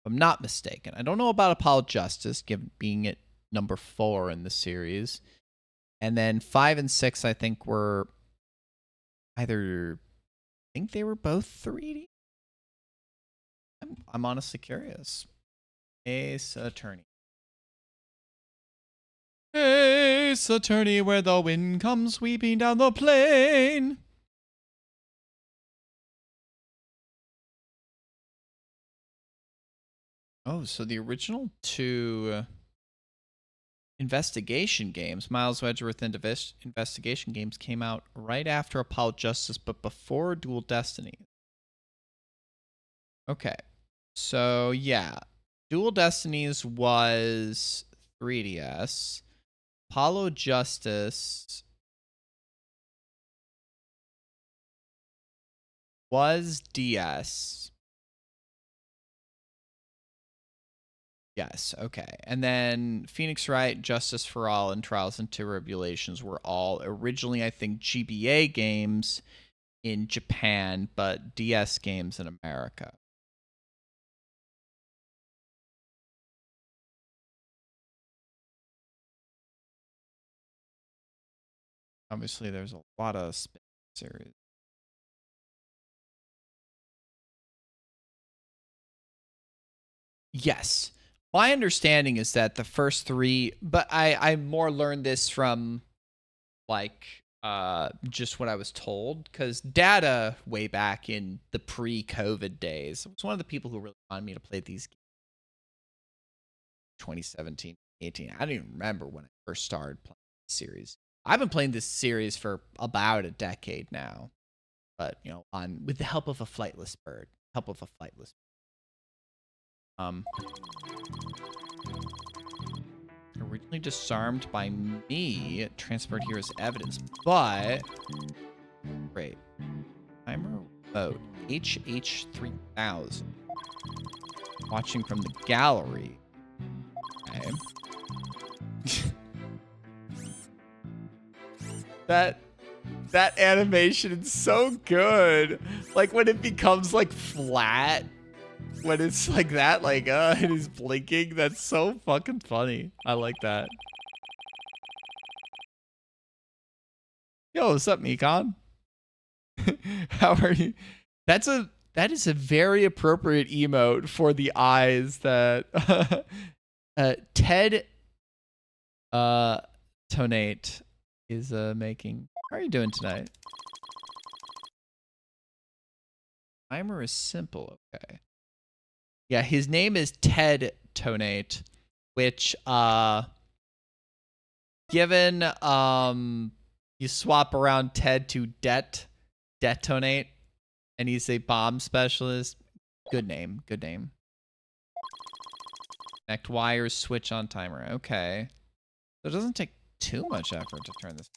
If I'm not mistaken. I don't know about Apollo Justice, given being it number 4 in the series. And then 5 and 6, I think, were either... I think they were both 3D. I'm honestly curious. Ace Attorney. Ace Attorney, where the wind comes sweeping down the plain. Oh, so the original 2 investigation games, Miles Wedgeworth investigation games, came out right after Apollo Justice, but before Dual Destinies. Okay. So, yeah. Dual Destinies was 3DS. Apollo Justice was DS. Yes, okay. And then Phoenix Wright, Justice for All, and Trials and Tribulations were all originally, I think, GBA games in Japan, but DS games in America. Obviously, there's a lot of spin series. Yes. My understanding is that the first three, but I more learned this from like just what I was told, because Data way back in the pre-COVID days was one of the people who really wanted me to play these games. 2017, 18. I don't even remember when I first started playing this series. I've been playing this series for about a decade now, but you know, with the help of a flightless bird. Originally disarmed by me, transferred here as evidence, but great. Timer mode HH3000. Watching from the gallery. Okay. That animation is so good. Like when it becomes like flat. When it's like that, like, it is blinking. That's so fucking funny. I like that. Yo, what's up, Mikon? How are you? That is a very appropriate emote for the eyes that Ted Tonate is making. How are you doing tonight? Timer is simple, okay. Yeah, his name is Ted Tonate, which given you swap around Ted to Detonate, and he's a bomb specialist. Good name. Connect wires, switch on timer. Okay. So it doesn't take too much effort to turn this.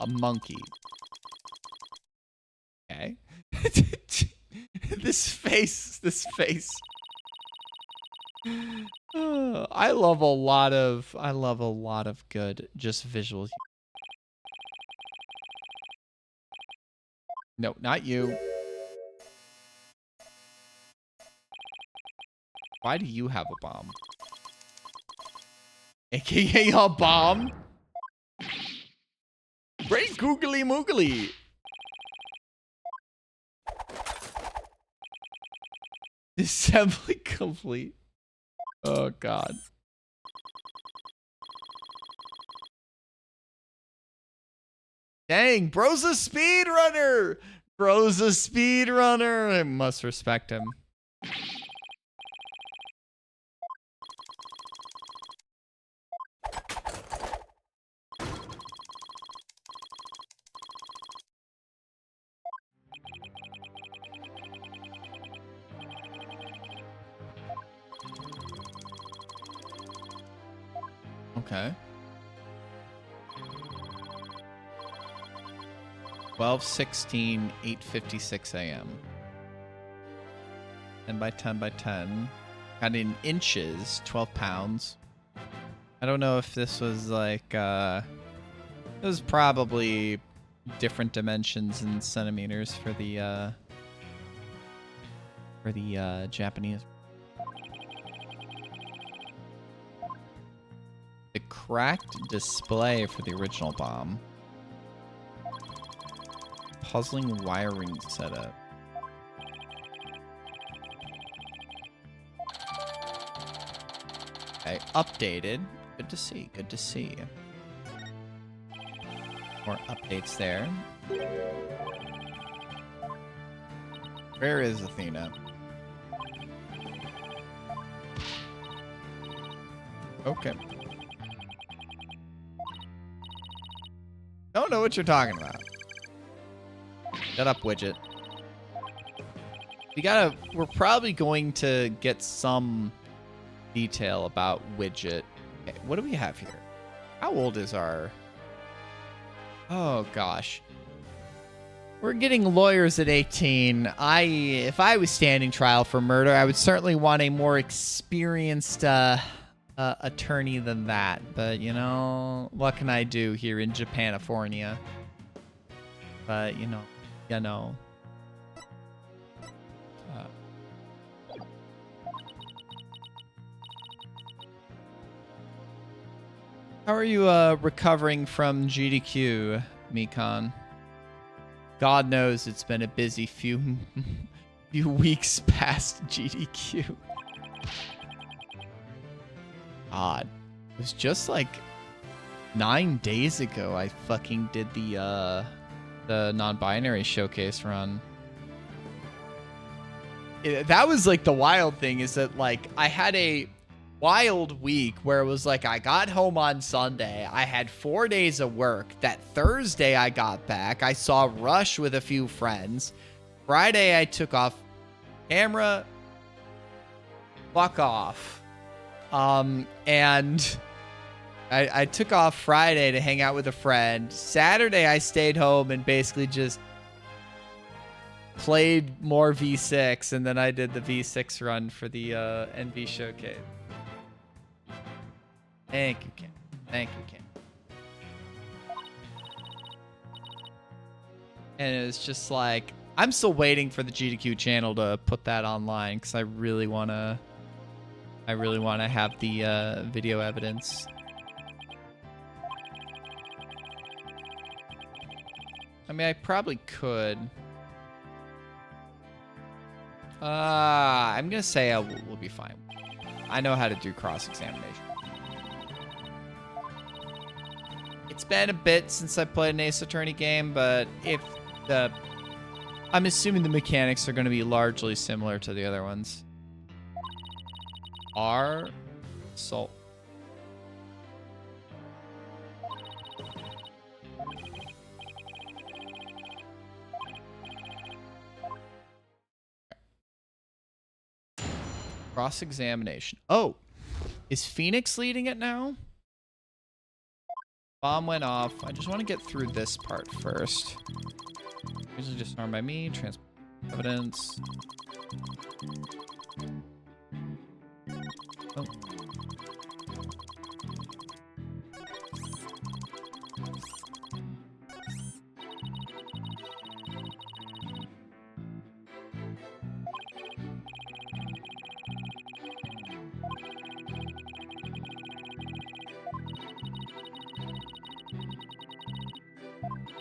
A monkey. Okay. This face. Oh, I love a lot of good just visuals. No, not you. Why do you have a bomb? AKA a bomb? Great googly moogly. Assembly complete. Oh, God. Dang, bro's a speedrunner. I must respect him. Okay. 12/16, 8:56 a.m. 10 by 10 by 10. Got in inches, 12 pounds. I don't know if this was like, it was probably different dimensions in centimeters for the Japanese. The cracked display for the original bomb. Puzzling wiring setup. Okay, updated. Good to see. More updates there. Where is Athena? Okay. Don't know what you're talking about. Shut up, widget. We're probably going to get some detail about widget. Okay, what do we have here? How old is our... Oh, gosh. We're getting lawyers at 18. If I was standing trial for murder, I would certainly want a more experienced attorney than that, but you know, what can I do here in Japanifornia? But you know. How are you recovering from GDQ, Mikan? God knows it's been a busy few weeks past GDQ. God, it was just like 9 days ago I fucking did the non-binary showcase run. That was like the wild thing, is that like I had a wild week where it was like I got home on Sunday, I had 4 days of work. That Thursday I got back, I saw Rush with a few friends. Friday I took off camera, fuck off. And I took off Friday to hang out with a friend. Saturday I stayed home and basically just played more V6, and then I did the V6 run for the NV showcase. Thank you, Kim. Thank you, Kim. And it was just like, I'm still waiting for the GDQ channel to put that online because I really want to have the video evidence. I mean, I probably could. I'm going to say we'll be fine. I know how to do cross-examination. It's been a bit since I played an Ace Attorney game, but I'm assuming the mechanics are going to be largely similar to the other ones. Salt. Cross-examination. Oh, is Phoenix leading it now? Bomb went off. I just want to get through this part first. Usually disarmed by me. Transport evidence. Oh.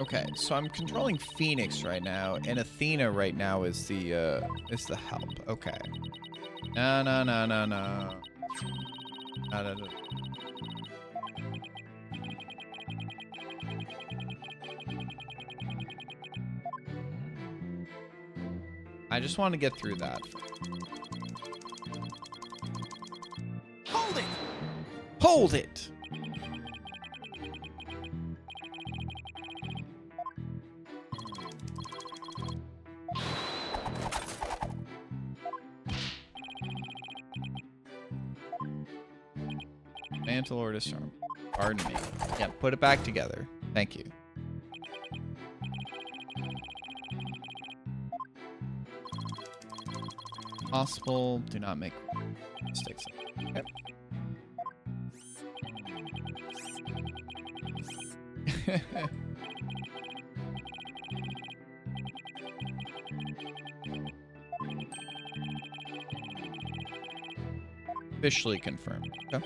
Okay, so I'm controlling Phoenix right now, and Athena right now is the help. Okay. No. No. I just want to get through that. Hold it! Hold it! Mantle or disarm. Pardon me. Yeah, put it back together. Thank you. Possible. Do not make mistakes. Okay. Officially confirmed. Okay.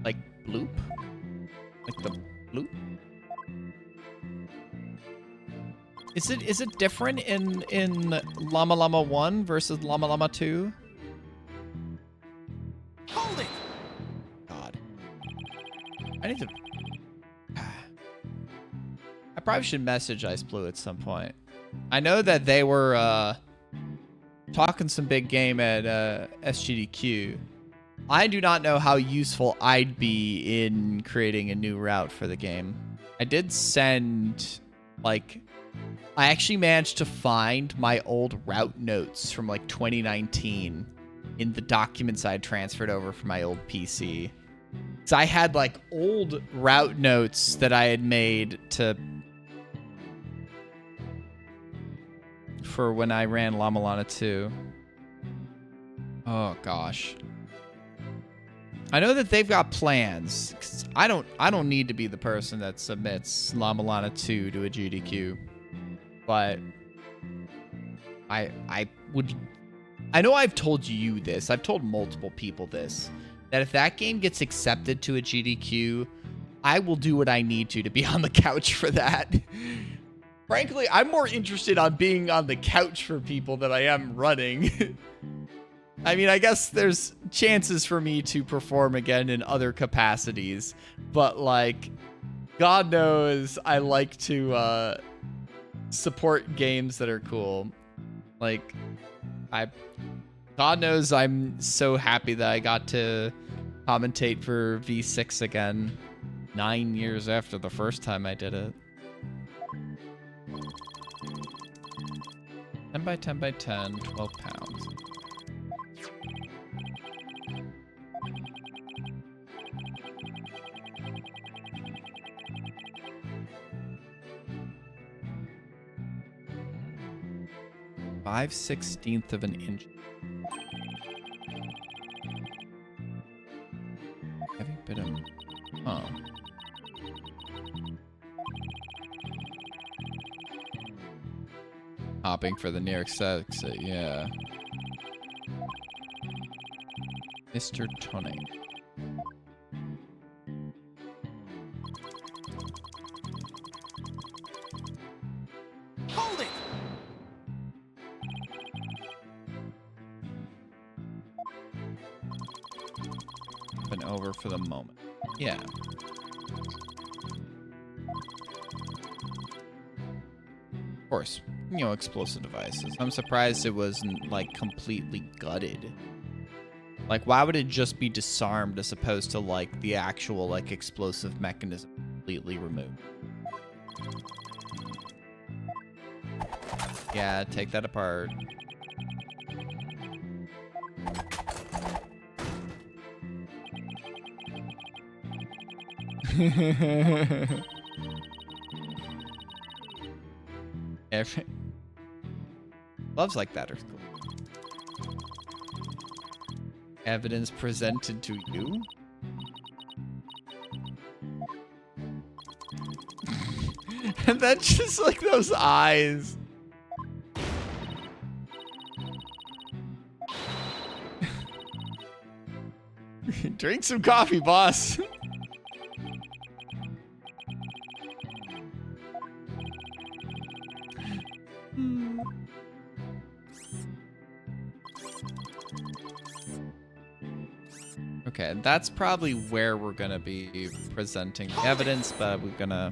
Like bloop? Like the bloop? Is it different in Llama Llama 1 versus Llama Llama 2? Hold it! God. I need to... I probably should message Ice Blue at some point. I know that they were talking some big game at SGDQ. I do not know how useful I'd be in creating a new route for the game. I did send, like... I actually managed to find my old route notes from, like, 2019 in the documents I had transferred over from my old PC. So I had, like, old route notes that I had made to for when I ran Lamalana 2. Oh gosh. I know that they've got plans. 'Cause I don't need to be the person that submits Lamalana 2 to a GDQ. But I know I've told you this. I've told multiple people this. That if that game gets accepted to a GDQ, I will do what I need to be on the couch for that. Frankly, I'm more interested on being on the couch for people than I am running. I mean, I guess there's chances for me to perform again in other capacities, but like, God knows I like to support games that are cool. Like, God knows I'm so happy that I got to commentate for V6 again 9 years after the first time I did it. 10 by 10 by 10, 12 pounds. (5/16 of an inch). Heavy bit of... Oh. Hopping for the nearest exit, yeah. Mr. Tony. Hold it! Been over for the moment. Yeah. Of course, you know, explosive devices. I'm surprised it wasn't like completely gutted. Like, why would it just be disarmed as opposed to like the actual like explosive mechanism completely removed? Yeah, take that apart. Loves like that are cool. Evidence presented to you? And that's just like those eyes. Drink some coffee, boss. Okay, that's probably where we're gonna be presenting evidence, but we're gonna...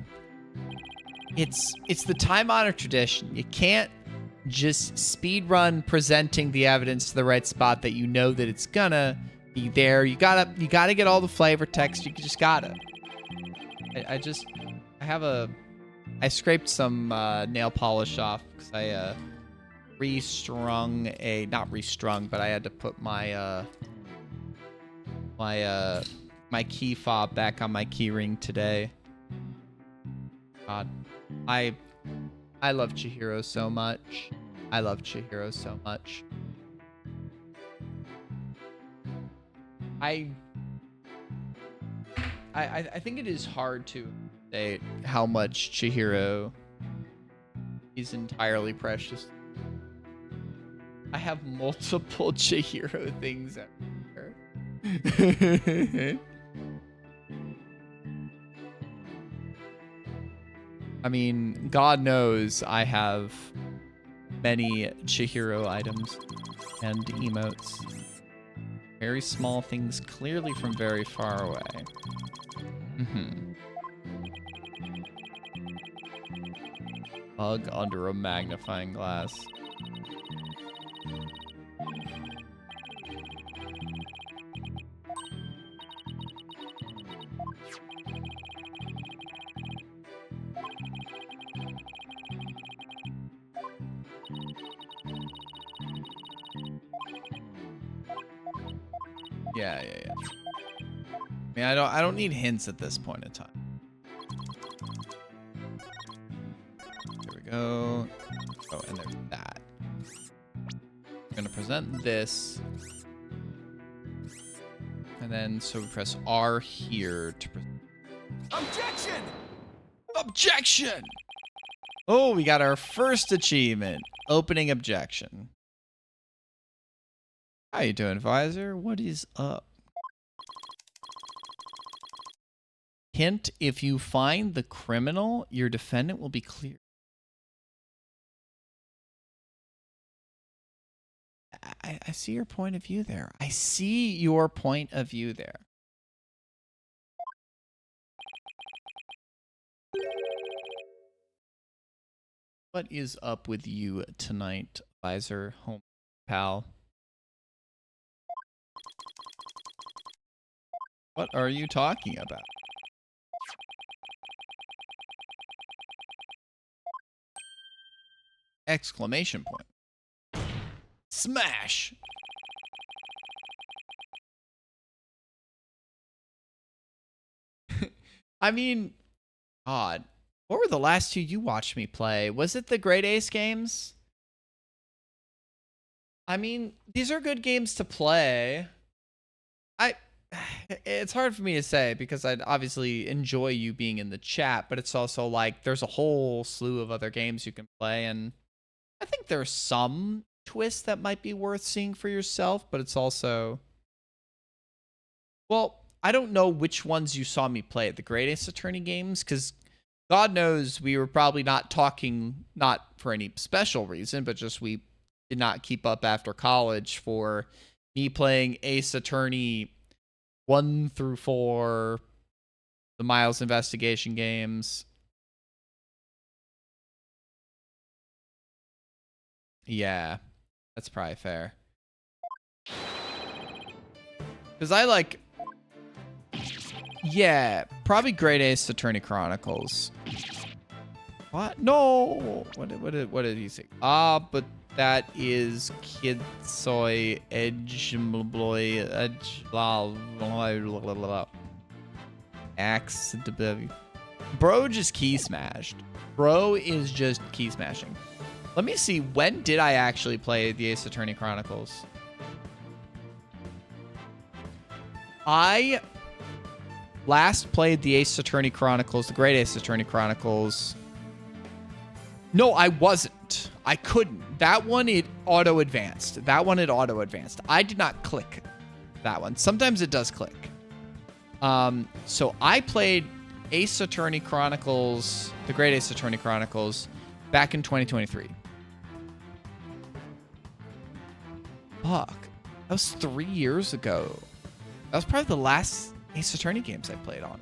It's the time-honored tradition. You can't just speedrun presenting the evidence to the right spot that you know that it's gonna be there. You gotta get all the flavor text. You just gotta. I scraped some nail polish off because I not restrung, but I had to put my my key fob back on my key ring today. God, I love Chihiro so much. I love Chihiro so much. I think it is hard to say how much Chihiro is entirely precious. I have multiple Chihiro things everywhere. I mean, God knows I have many Chihiro items and emotes. Very small things, clearly from very far away. Bug under a magnifying glass. Yeah. I mean, I don't need hints at this point in time. There we go. Oh, and there's that. We're going to present this. And then, so we press R here to present. Objection! Objection! Oh, we got our first achievement. Opening objection. How you doing, Visor? What is up? Hint, if you find the criminal, your defendant will be cleared. I see your point of view there. I see your point of view there. What is up with you tonight, Visor, home pal? What are you talking about? Exclamation point. Smash! I mean, God. What were the last two you watched me play? Was it the Great Ace games? I mean, these are good games to play. It's hard for me to say because I'd obviously enjoy you being in the chat, but it's also like there's a whole slew of other games you can play, and I think there's some twists that might be worth seeing for yourself, but it's also, well, I don't know which ones you saw me play at the Great Ace Attorney games, because God knows we were probably not talking, not for any special reason, but just we did not keep up after college for me playing Ace Attorney 1 through 4, the Miles investigation games. Yeah, that's probably fair. Because I like... Yeah, probably Great Ace Attorney Chronicles. What? No! What did he say? But that is Kidsoy Edge Axe. Bro just key smashed. Bro is just key smashing. Let me see, when did I actually play the Ace Attorney Chronicles? I last played the Ace Attorney Chronicles, the Great Ace Attorney Chronicles. No, I wasn't. I couldn't. That one, it auto-advanced. I did not click that one. Sometimes it does click. So I played Ace Attorney Chronicles, the Great Ace Attorney Chronicles, back in 2023. Fuck. That was 3 years ago. That was probably the last Ace Attorney games I played on.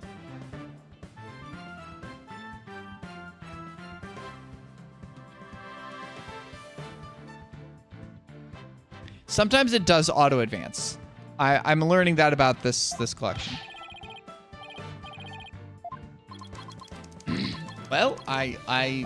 Sometimes it does auto advance. I'm learning that about this collection. Well, I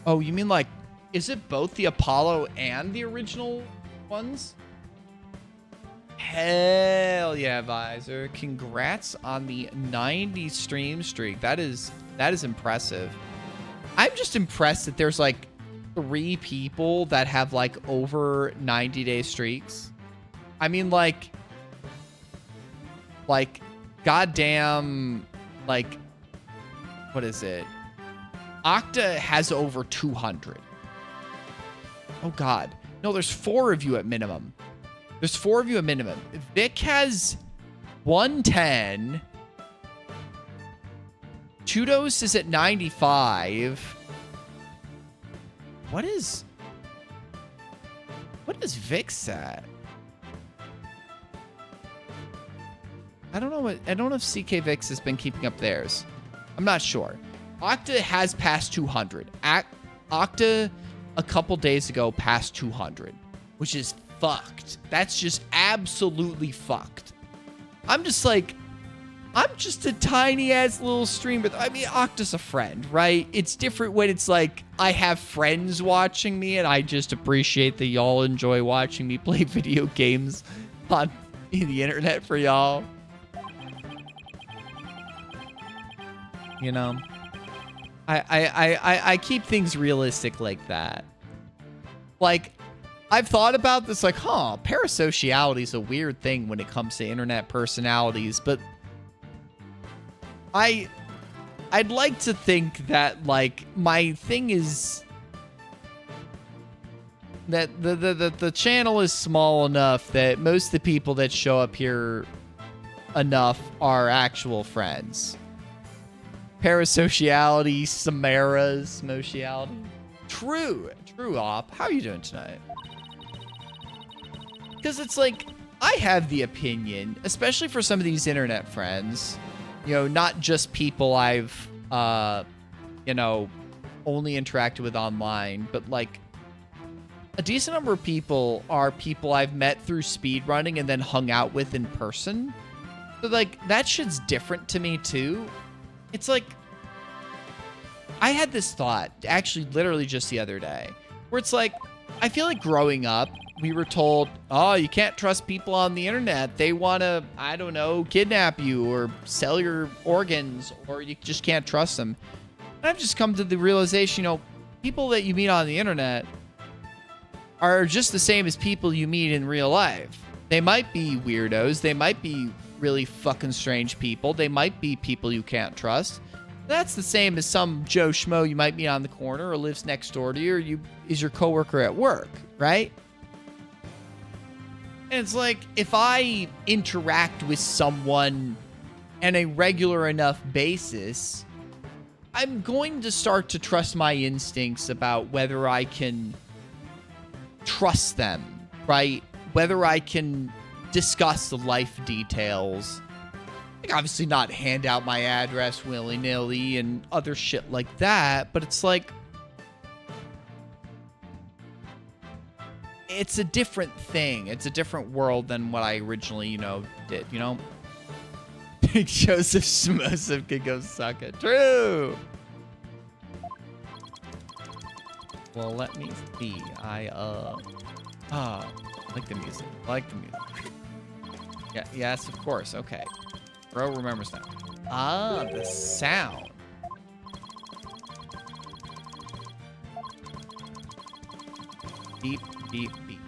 Oh, you mean like, is it both the Apollo and the original ones? Hell yeah, Visor. Congrats on the 90 stream streak. That is impressive. I'm just impressed that there's like 3 people that have like over 90-day streaks. I mean, like goddamn, like, what is it? Octa has over 200. Oh God. No, there's 4 of you at minimum. There's 4 of you at minimum. Vic has 110. Chudos is at 95. What is Vic's at? I don't know if CK Vix has been keeping up theirs. I'm not sure. Octa has passed 200. Octa a couple days ago passed 200, which is fucked. That's just absolutely fucked. I'm just a tiny ass little streamer. I mean, Octa's a friend, right? It's different when it's like I have friends watching me and I just appreciate that y'all enjoy watching me play video games. on the internet for y'all. You know, I keep things realistic like that. Like, I've thought about this, like, parasociality is a weird thing when it comes to internet personalities, but I'd like to think that, like, my thing is that the channel is small enough that most of the people that show up here enough are actual friends. Parasociality, Smotiality. True, Op. How are you doing tonight? Because it's like, I have the opinion, especially for some of these internet friends, you know, not just people I've, you know, only interacted with online, but like a decent number of people are people I've met through speedrunning and then hung out with in person. So like, that shit's different to me too. It's like, I had this thought, actually literally just the other day, where it's like, I feel like growing up, we were told, oh, you can't trust people on the internet. They want to, I don't know, kidnap you or sell your organs, or you just can't trust them. And I've just come to the realization, you know, people that you meet on the internet are just the same as people you meet in real life. They might be weirdos. They might be really fucking strange people. They might be people you can't trust. That's the same as some Joe Schmo you might meet on the corner or lives next door to you, or is your coworker at work, right? And it's like, if I interact with someone on a regular enough basis, I'm going to start to trust my instincts about whether I can trust them, right? Whether I can discuss the life details. Like, obviously not hand out my address willy-nilly and other shit like that, but it's like, it's a different thing. It's a different world than what I originally, you know, did, you know? Joseph Smoseph could go suck it. True! Well, let me see. I like the music. I like the music. Yeah, yes, of course. Okay. Bro remembers that. Ah, the sound. Beep, beep, beep.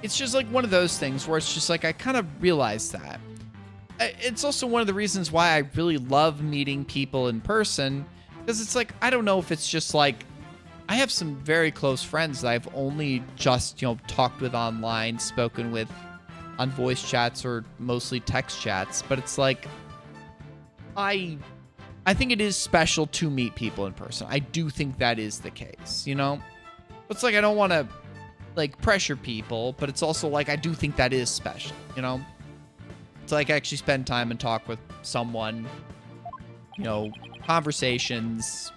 It's just like one of those things where it's just like, I kind of realized that. It's also one of the reasons why I really love meeting people in person, because it's like, I don't know if it's just like, I have some very close friends that I've only just, you know, talked with online, spoken with on voice chats or mostly text chats, but it's like, I think it is special to meet people in person. I do think that is the case, you know? It's like, I don't want to like pressure people, but it's also like, I do think that is special, you know? It's like, I actually spend time and talk with someone, you know, conversations,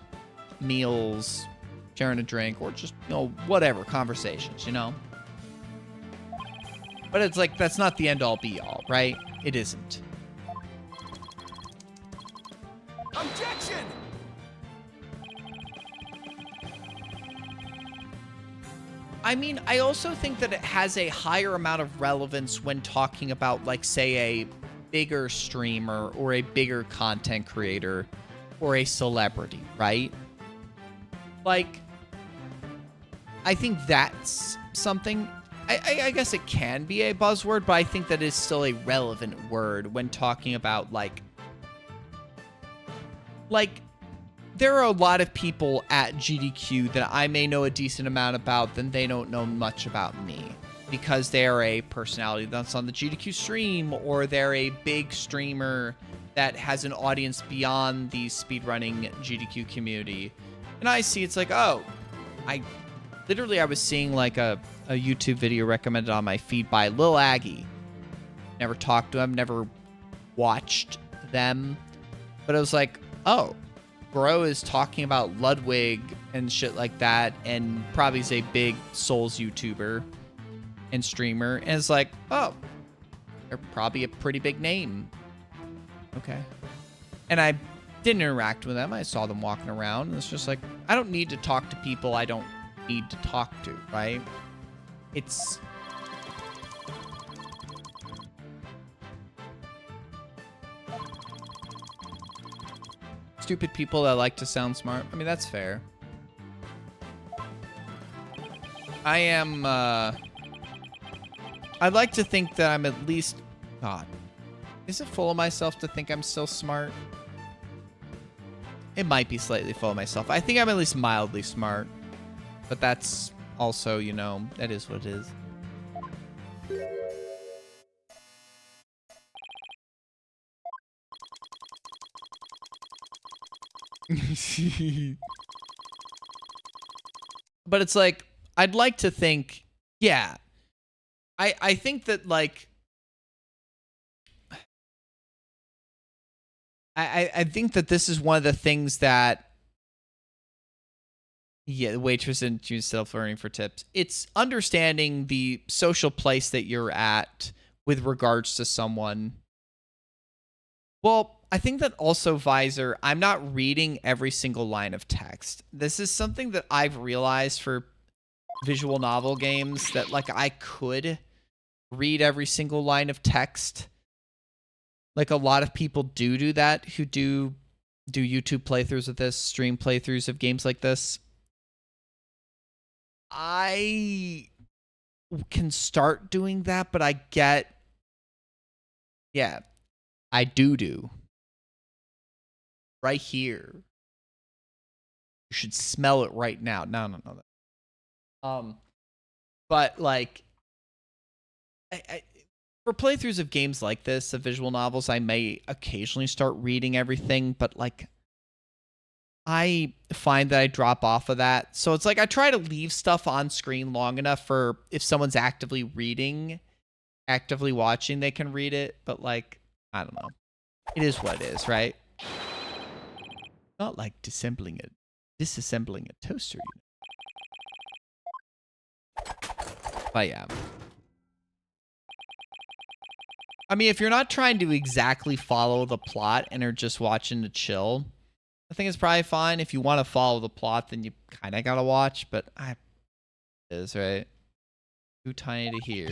meals, sharing a drink, or just, you know, whatever, conversations, you know? But it's like, that's not the end-all be-all, right? It isn't. Objection! I mean, I also think that it has a higher amount of relevance when talking about, like, say, a bigger streamer or a bigger content creator or a celebrity, right? Like, I think that's something... I guess it can be a buzzword, but I think that is still a relevant word when talking about, like, there are a lot of people at GDQ that I may know a decent amount about, then they don't know much about me because they're a personality that's on the GDQ stream, or they're a big streamer that has an audience beyond the speedrunning GDQ community. And I see, it's like, oh, I was seeing like a YouTube video recommended on my feed by Lil Aggie. Never talked to him, never watched them, but I was like, oh, bro is talking about Ludwig and shit like that, and probably is a big Souls YouTuber and streamer, and it's like, oh, they're probably a pretty big name. Okay. And I didn't interact with them. I saw them walking around, and it's just like, I don't need to talk to people I don't need to talk to, right? It's stupid people that like to sound smart. I mean, that's fair. I am, I'd like to think that I'm at least... God. Is it full of myself to think I'm still smart? It might be slightly full of myself. I think I'm at least mildly smart. But that's also, you know, that is what it is. But it's like, I'd like to think, yeah. I think that, like, I think that this is one of the things that, yeah, the waitress and choose self-learning for tips. It's understanding the social place that you're at with regards to someone. Well, I think that also, Visor, I'm not reading every single line of text. This is something that I've realized for visual novel games, that, like, I could read every single line of text. Like, a lot of people do that who do YouTube playthroughs of this, stream playthroughs of games like this. I can start doing that, but I get... Yeah, I do. Right here. You should smell it right now. No. But, like... for playthroughs of games like this, of visual novels, I may occasionally start reading everything, but, like, I find that I drop off of that. So it's like I try to leave stuff on screen long enough for if someone's actively reading, actively watching, they can read it. But, like, I don't know. It is what it is, right? Not like disassembling a toaster. But yeah. I mean, if you're not trying to exactly follow the plot and are just watching to chill, I think it's probably fine. If you want to follow the plot, then you kind of gotta watch, but it is, right? Too tiny to hear.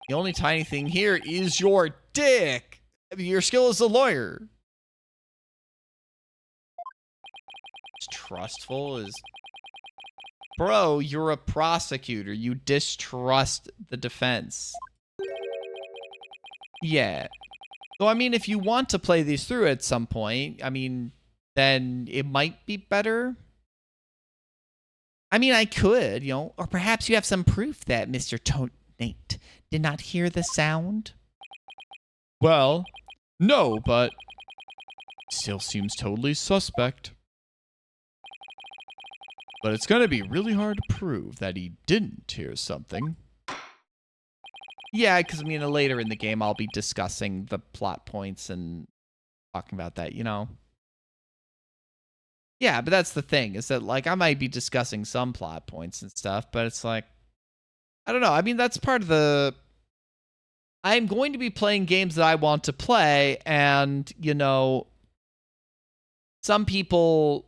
The only tiny thing here is your dick. I mean, your skill as a lawyer. Distrustful is... Bro, you're a prosecutor. You distrust the defense. Yeah. So, I mean, if you want to play these through at some point, I mean, then it might be better. I mean, I could, you know, or perhaps you have some proof that Mr. Nate did not hear the sound. Well, no, but still seems totally suspect. But it's gonna be really hard to prove that he didn't hear something. Yeah, because, I mean, later in the game, I'll be discussing the plot points and talking about that, you know? Yeah, but that's the thing, is that, like, I might be discussing some plot points and stuff, but it's like, I don't know. I mean, that's part of the... I'm going to be playing games that I want to play, and, you know, some people,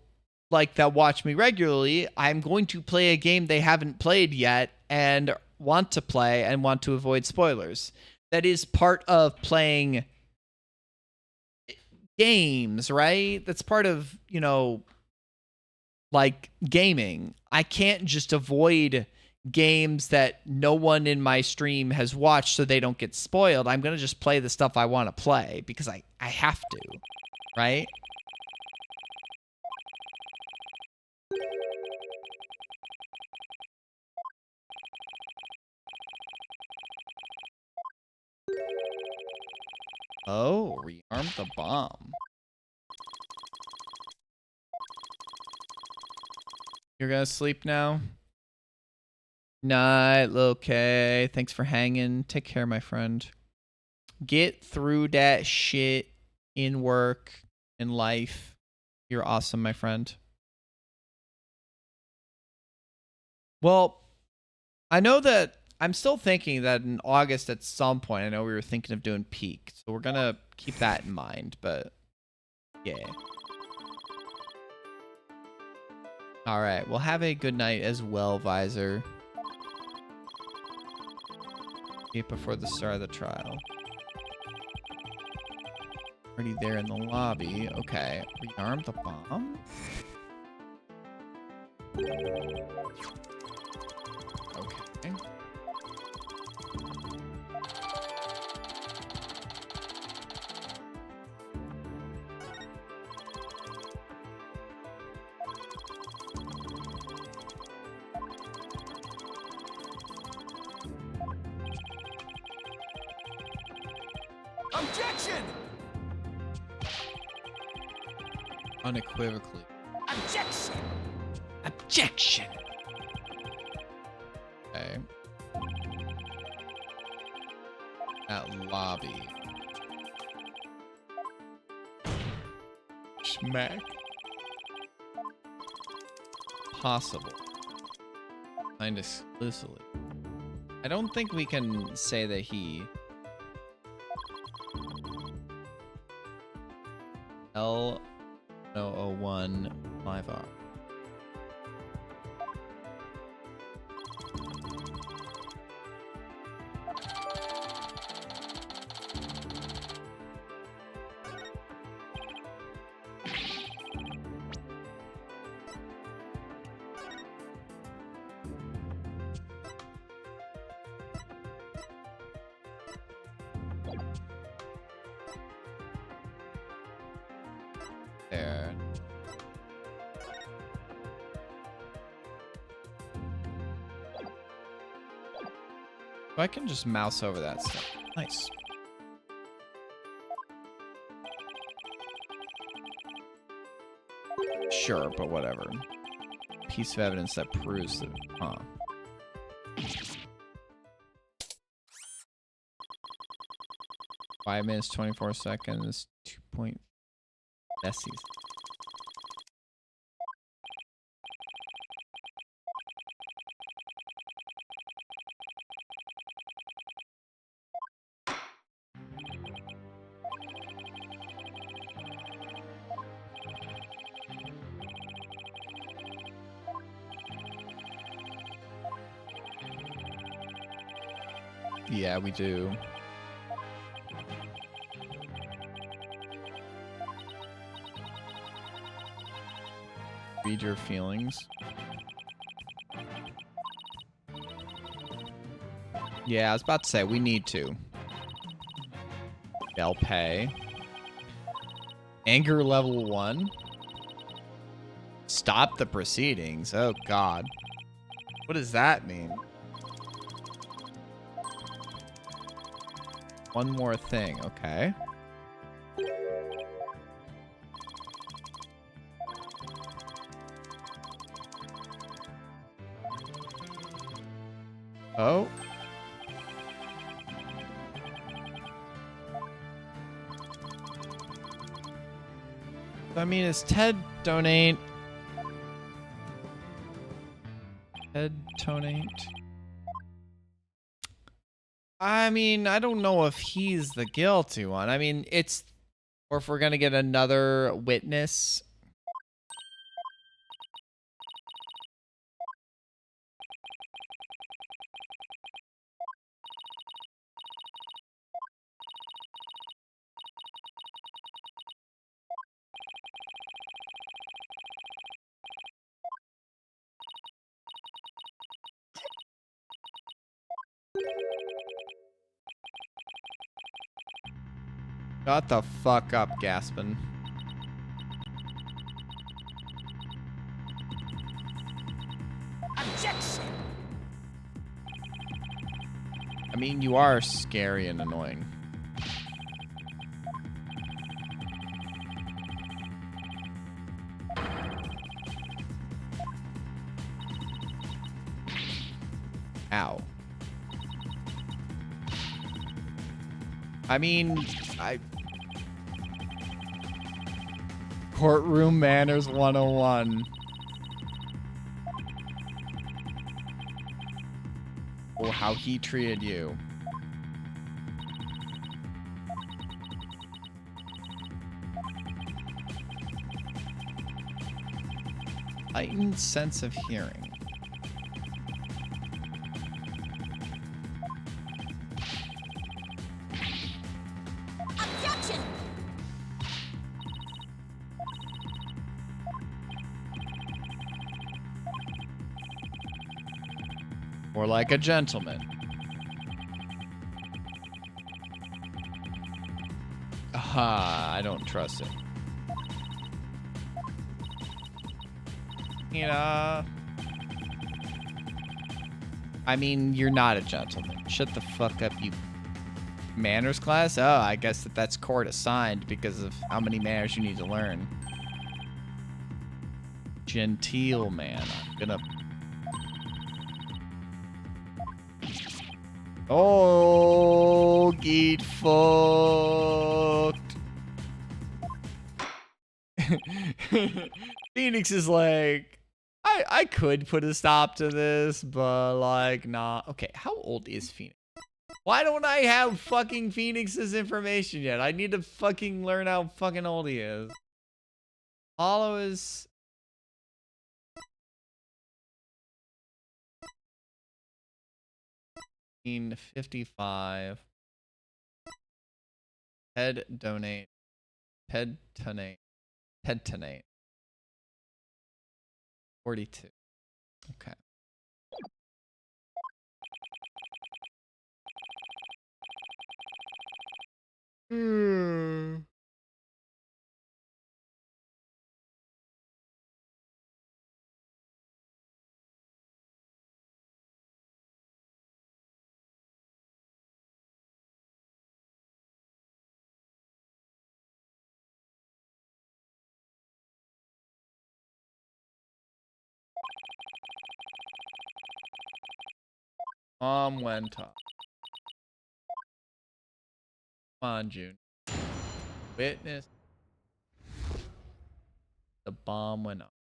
like, that watch me regularly, I'm going to play a game they haven't played yet, and want to play and want to avoid spoilers. That is part of playing games, right? That's part of, you know, like, gaming. I can't just avoid games that no one in my stream has watched so they don't get spoiled. I'm going to just play the stuff I want to play because I have to, right? Oh, rearm the bomb. You're gonna sleep now? Night, Lil K. Thanks for hanging. Take care, my friend. Get through that shit in work, in life. You're awesome, my friend. Well, I know that I'm still thinking that in August at some point, I know we were thinking of doing Peak, so we're gonna keep that in mind, but yeah. Alright, well, have a good night as well, Visor. Before the start of the trial. Already there in the lobby. Okay. Rearm the bomb. Okay. Objection! Unequivocally. Objection! Objection! Okay. That lobby. Smack. Possible. Signed exclusively. I don't think we can say that he... L001 5R. There. So I can just mouse over that stuff. Nice. Sure, but whatever. Piece of evidence that proves that, huh. 5 minutes, 24 seconds, 2 point Bessies. Yeah, we do. Read your feelings. Yeah, I was about to say, we need to. They'll pay. Anger level 1. Stop the proceedings. Oh, God. What does that mean? One more thing, okay. Oh. I mean, is Ted donate? Ted donate? I mean, I don't know if he's the guilty one. I mean, it's... Or if we're gonna get another witness. Shut the fuck up, Gaspin. Objection! I mean, you are scary and annoying. Ow. I mean, Courtroom Manners 101. Oh, how he treated you. Heightened sense of hearing. Objection! More like a gentleman. Aha, I don't trust it. I mean, you're not a gentleman. Shut the fuck up, you manners class? Oh, I guess that's court assigned because of how many manners you need to learn. Genteel man. I'm gonna... Oh, get fucked. Phoenix is like, I could put a stop to this, but like, nah. Okay, how old is Phoenix? Why don't I have fucking Phoenix's information yet? I need to fucking learn how fucking old he is. Hollow is... in 55. Head donate. Head tonate. Head tonate. 42. Okay. Went up. Come on, June. Witness. The bomb went up.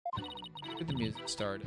Get the music started.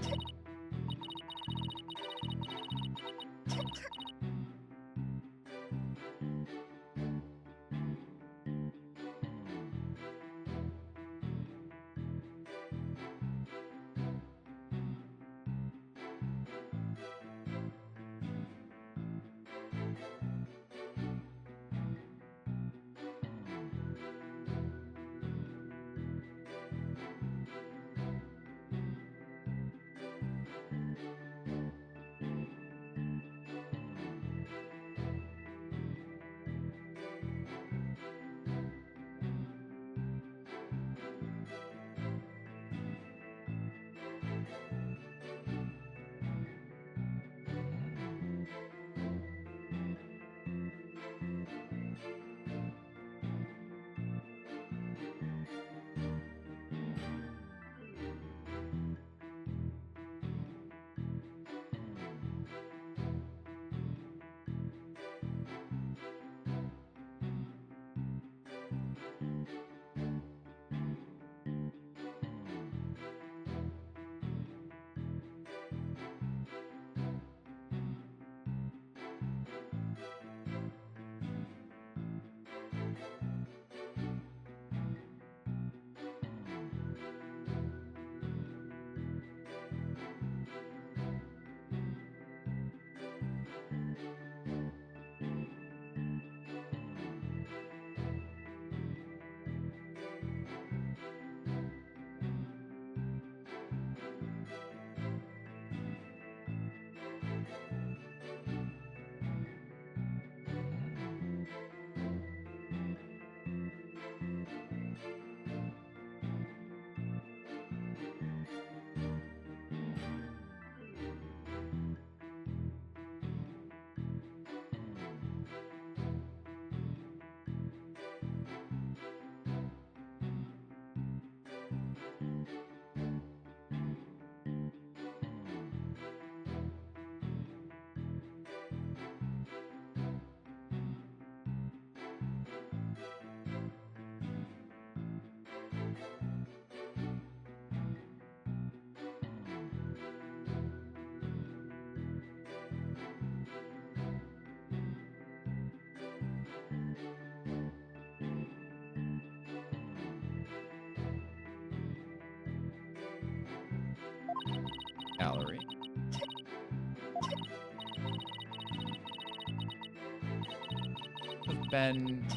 Gallery. Have been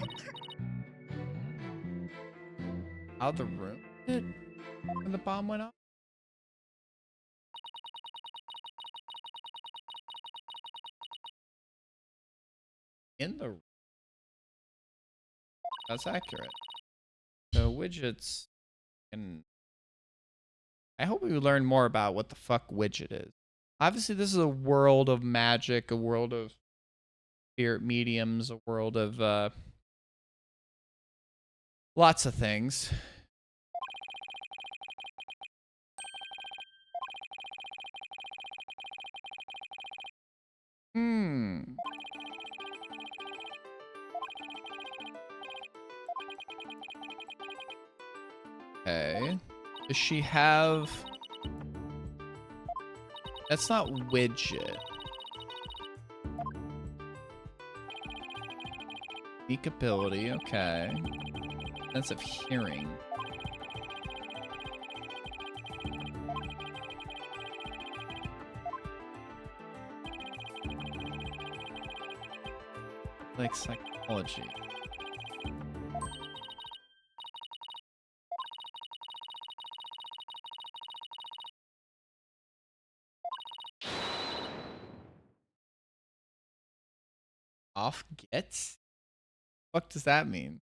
out of the room when the bomb went off. in the... That's accurate. So widgets can... I hope we learn more about what the fuck widget is. Obviously, this is a world of magic, a world of spirit mediums, a world of lots of things. Okay. Does she have... That's not widget. Unique ability, okay. Sense of hearing. Like psychology. Off gets? What does that mean?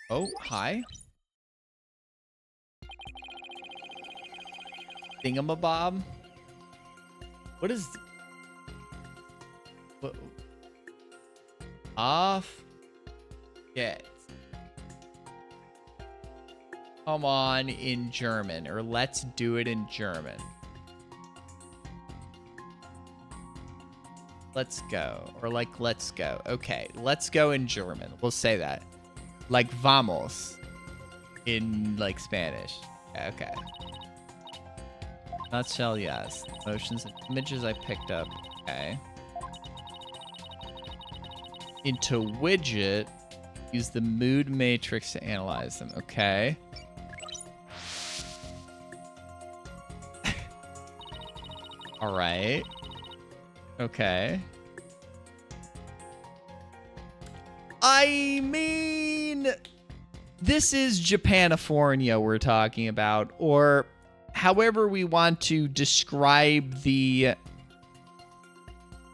Oh, hi. Thingamabob? What is... What? Off gets. Come on in German, or let's do it in German. Let's go. Or like, let's go. Okay, let's go in German. We'll say that. Like, vamos. In, like, Spanish. Okay. Nutshell, yes. Motions and images I picked up. Okay. Into widget. Use the mood matrix to analyze them. Okay. All right. Okay. I mean, this is Japanifornia we're talking about, or however we want to describe the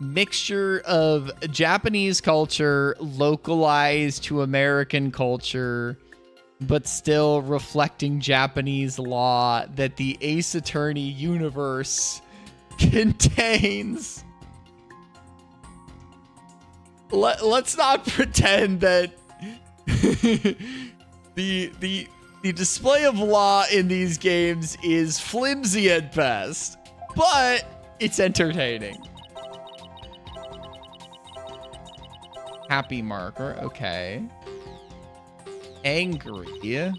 mixture of Japanese culture localized to American culture, but still reflecting Japanese law that the Ace Attorney universe contains. Let's not pretend that the display of law in these games is flimsy at best, but it's entertaining. Happy marker, okay. Angry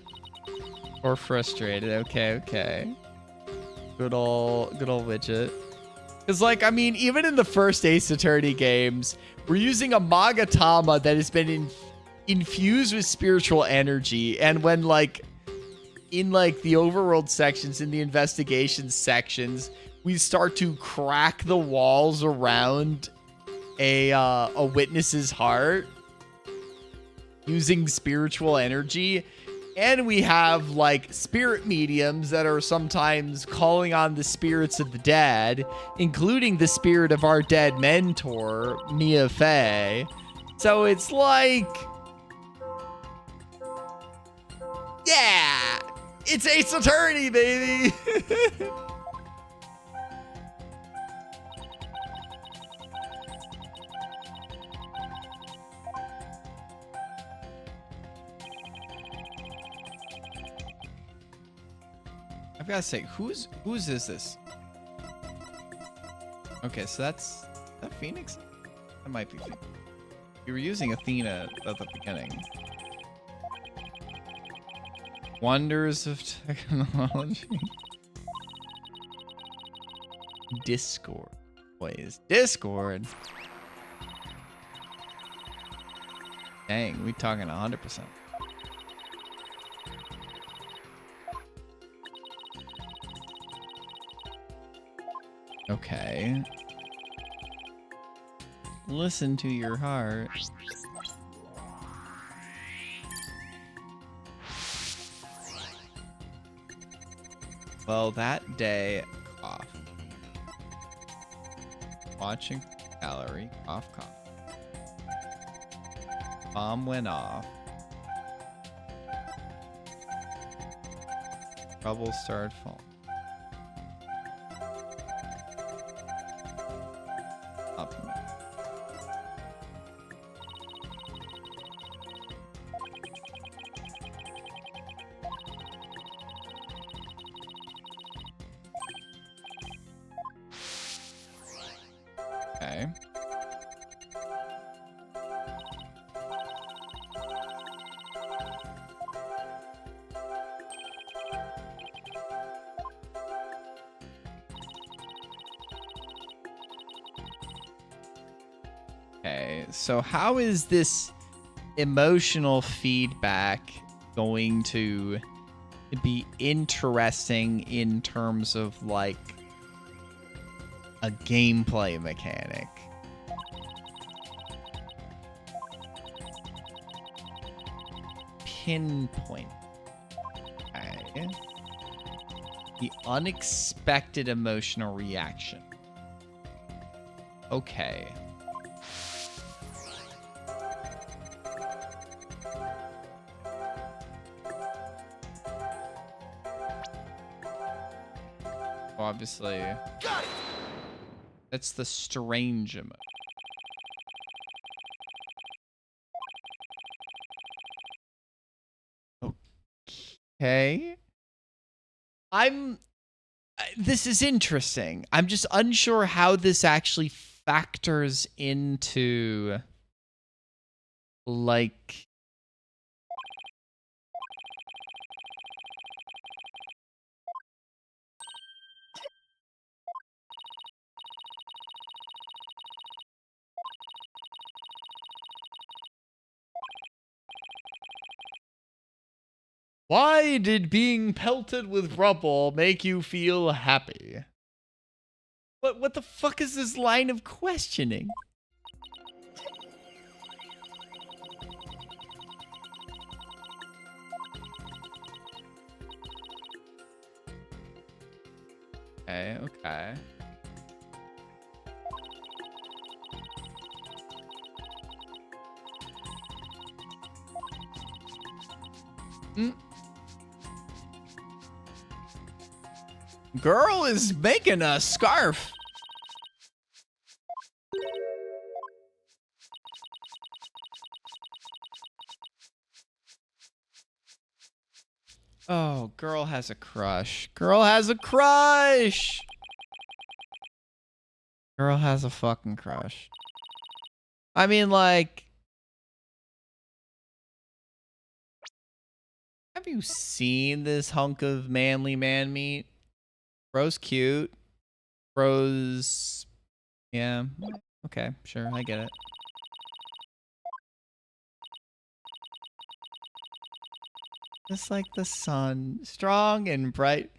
or frustrated, okay. Good old widget. Because, like, I mean, even in the first Ace Attorney games, we're using a Magatama that has been infused with spiritual energy. And when, like, in, like, the overworld sections, in the investigation sections, we start to crack the walls around a witness's heart using spiritual energy. And we have, like, spirit mediums that are sometimes calling on the spirits of the dead, including the spirit of our dead mentor, Mia Fey. So it's like... Yeah! It's Ace Attorney, baby! I've got to say, whose is this? Okay, so that's... Is that Phoenix? That might be Phoenix. You were using Athena at the beginning. Wonders of technology. Discord. Plays Discord. Dang, we talking 100%. Okay. Listen to your heart. Well, that day off. Watching gallery. Off. Bomb went off. Rubble started falling. Up. Okay. Okay, so how is this emotional feedback going to be interesting in terms of like a gameplay mechanic? Pinpoint. Okay. The unexpected emotional reaction. Okay. Obviously. That's the strange emotion. Okay. This is interesting. I'm just unsure how this actually factors into like why did being pelted with rubble make you feel happy? What the fuck is this line of questioning? Okay. Girl is making a scarf. Oh, girl has a crush. Girl has a crush. Girl has a fucking crush. I mean, like, have you seen this hunk of manly man meat? Bro's cute. Bro's, yeah. Okay, sure, I get it. Just like the sun, strong and bright.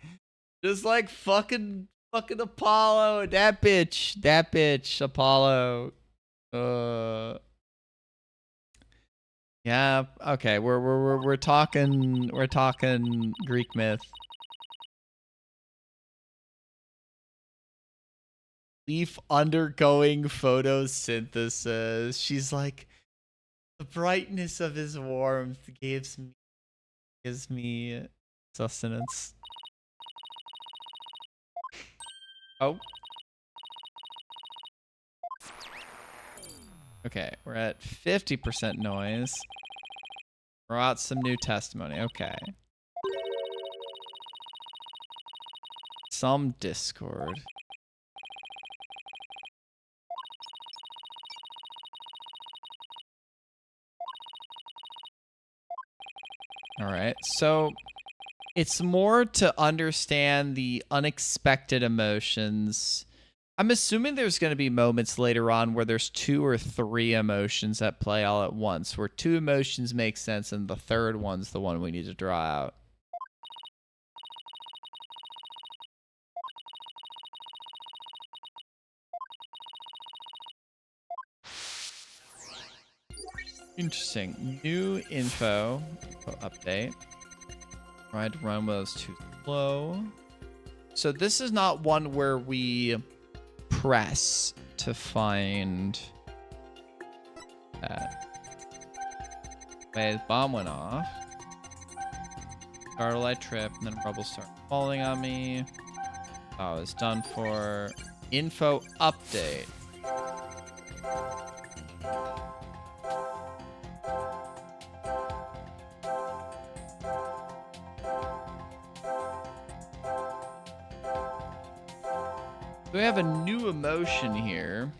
Just like fucking Apollo. That bitch, Apollo. Yeah, okay, we're talking Greek myth. Leaf undergoing photosynthesis. She's like, the brightness of his warmth gives me sustenance. Oh. Okay, we're at 50% noise. Brought some new testimony. Okay. Some Discord. All right, so it's more to understand the unexpected emotions. I'm assuming there's going to be moments later on where there's 2 or 3 emotions at play all at once, where 2 emotions make sense and the third one's the one we need to draw out. Interesting. New info update. Tried to run was too slow. So this is not one where we press to find that. Wait, bomb went off. Starlight trip, and then rubble started falling on me. Oh, it's done for. Info update. So we have a new emotion here.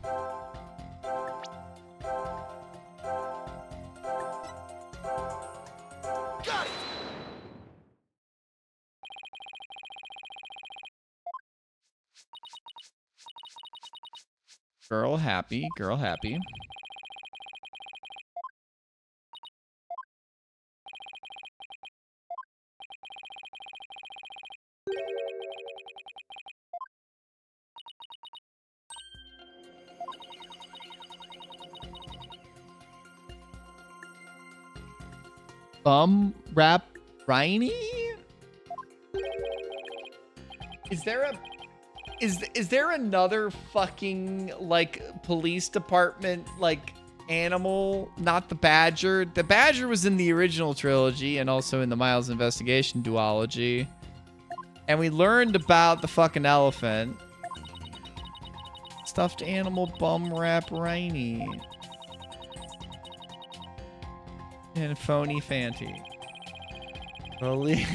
Got it! Girl happy, girl happy. Bum rap Rhiney? Is there a is there another fucking like police department like animal? Not the badger. The badger was in the original trilogy and also in the Miles Investigation duology. And we learned about the fucking elephant. Stuffed animal bum rap Rhiney. And phony Fanty. Holy.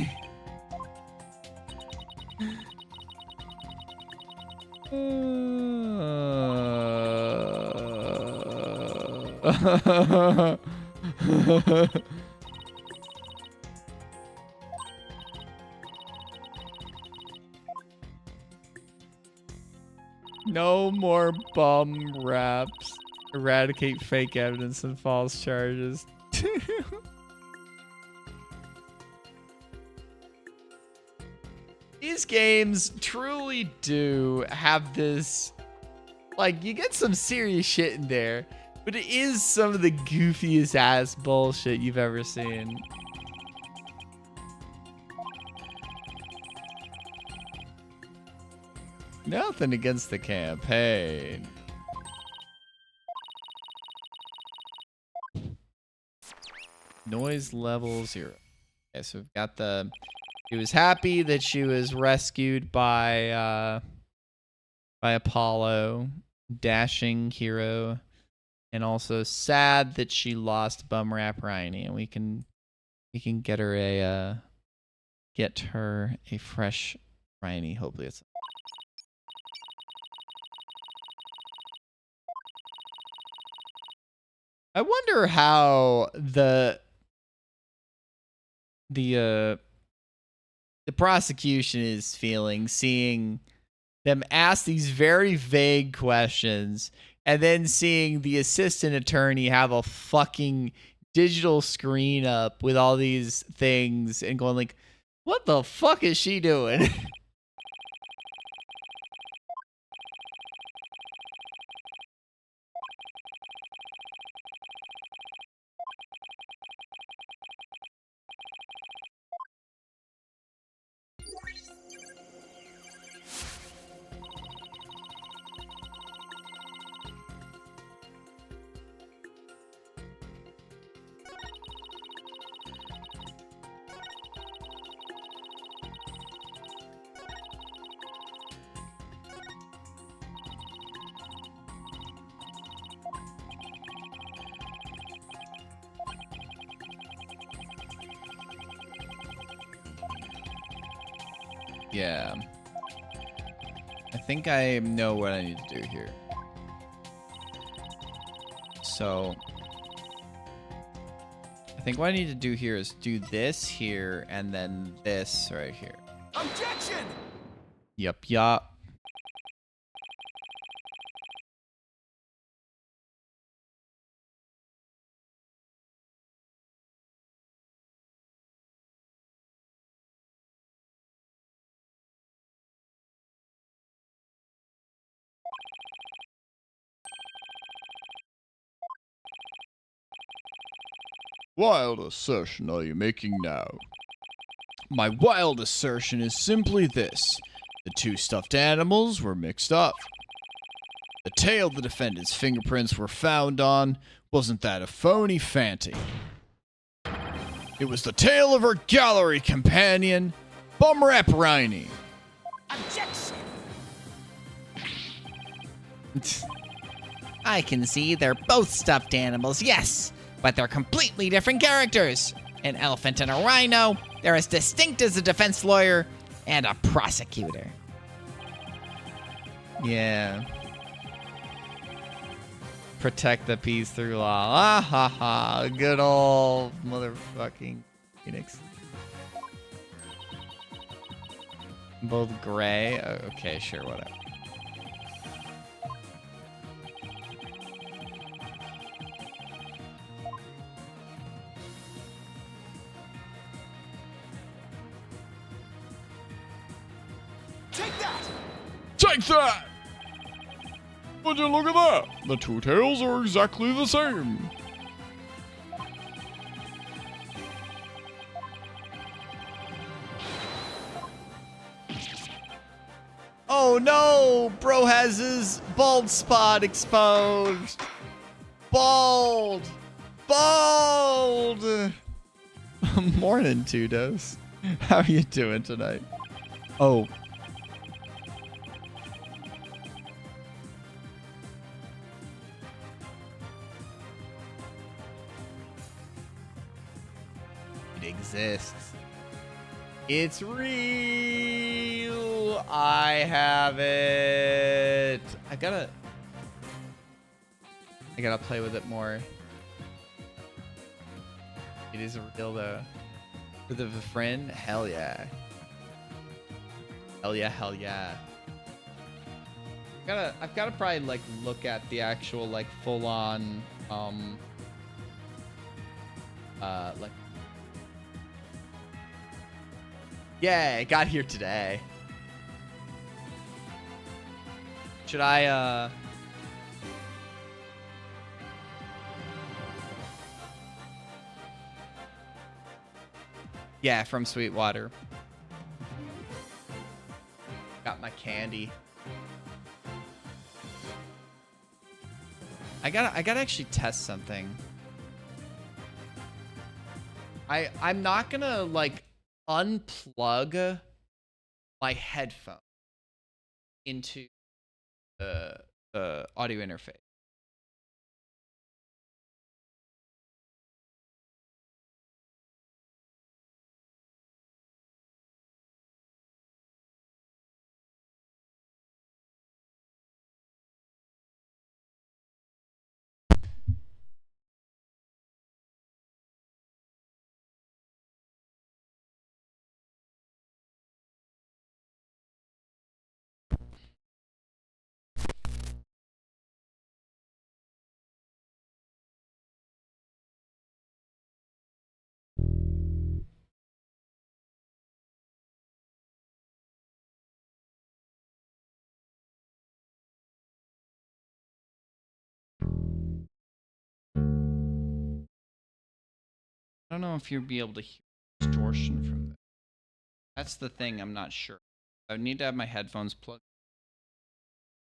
No more bum raps. Eradicate fake evidence and false charges. These games truly do have this, like, you get some serious shit in there, but it is some of the goofiest ass bullshit you've ever seen. Nothing against the campaign. Noise level 0. Okay, so we've got the... She was happy that she was rescued by Apollo, dashing hero, and also sad that she lost Bum Rap Rhiney, and we can get her a fresh Rhiney. Hopefully it's. I wonder how the prosecution is feeling, seeing them ask these very vague questions and then seeing the assistant attorney have a fucking digital screen up with all these things and going like, what the fuck is she doing? Yeah. I think I know what I need to do here. So, I think what I need to do here is do this here and then this right here. Objection! Yup, yup. Wild assertion are you making now? My wild assertion is simply this. The two stuffed animals were mixed up. The tail the defendant's fingerprints were found on, wasn't that a phony Fanty? It was the tail of her gallery companion, Bumrap Riney. Objection! I can see they're both stuffed animals, yes, but they're completely different characters. An elephant and a rhino, they're as distinct as a defense lawyer and a prosecutor. Yeah. Protect the peace through law. Ah ha ha. Good old motherfucking Phoenix. Both gray. Okay, sure, whatever. Take that! Take that! Would you look at that? The two tails are exactly the same. Oh no! Bro has his bald spot exposed. Bald! Bald! Morning, Tudos. How are you doing tonight? Oh. It exists. It's real. I have it. I gotta play with it more. It is real though. With a friend? Hell yeah. Hell yeah, hell yeah. I've gotta probably like look at the actual like full on like, yeah, it got here today. Should I yeah, from Sweetwater. Got my candy. I gotta actually test something. I'm not gonna like unplug my headphone into the audio interface. I don't know if you'll be able to hear distortion from that. That's the thing, I'm not sure. I would need to have my headphones plugged.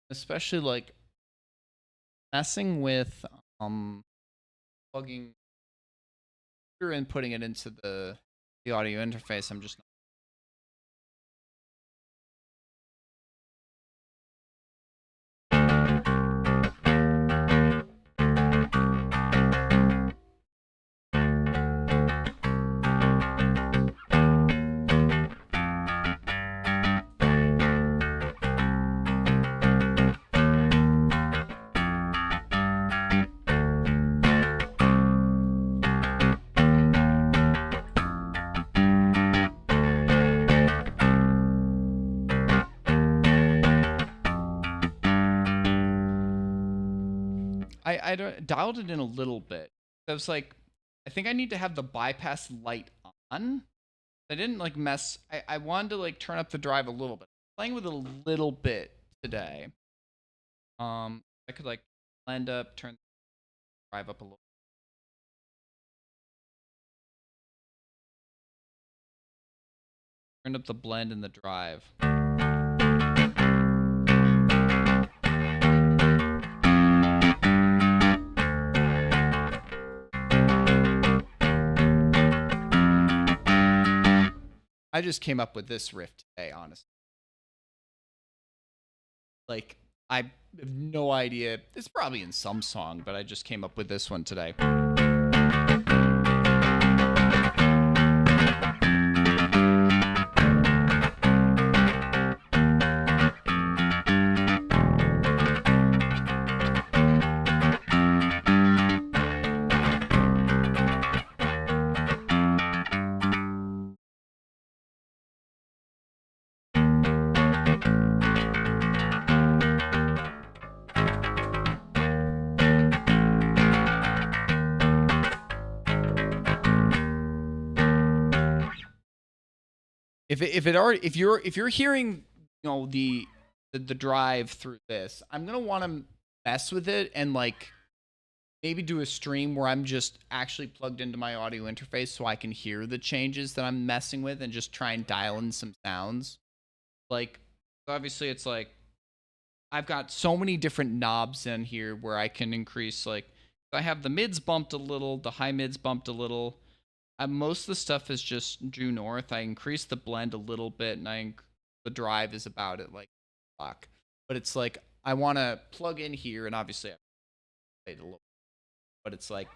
Especially like messing with plugging and putting it into the audio interface. I'm just not. I dialed it in a little bit. I was like, I think I need to have the bypass light on. I didn't like mess. I wanted to like turn up the drive a little bit. Playing with it a little bit today. I could like blend up, turn the drive up a little. Turned up the blend in the drive. I just came up with this riff today, honestly. Like, I have no idea. It's probably in some song, but I just came up with this one today. If you're hearing, you know, the drive through this, I'm gonna want to mess with it and like maybe do a stream where I'm just actually plugged into my audio interface so I can hear the changes that I'm messing with and just try and dial in some sounds. Like, obviously it's like I've got so many different knobs in here where I can increase, like I have the mids bumped a little, the high mids bumped a little. Most of the stuff is just due north. I increase the blend a little bit, and the drive is about it like fuck. But it's like I want to plug in here, and obviously I played a little, but it's like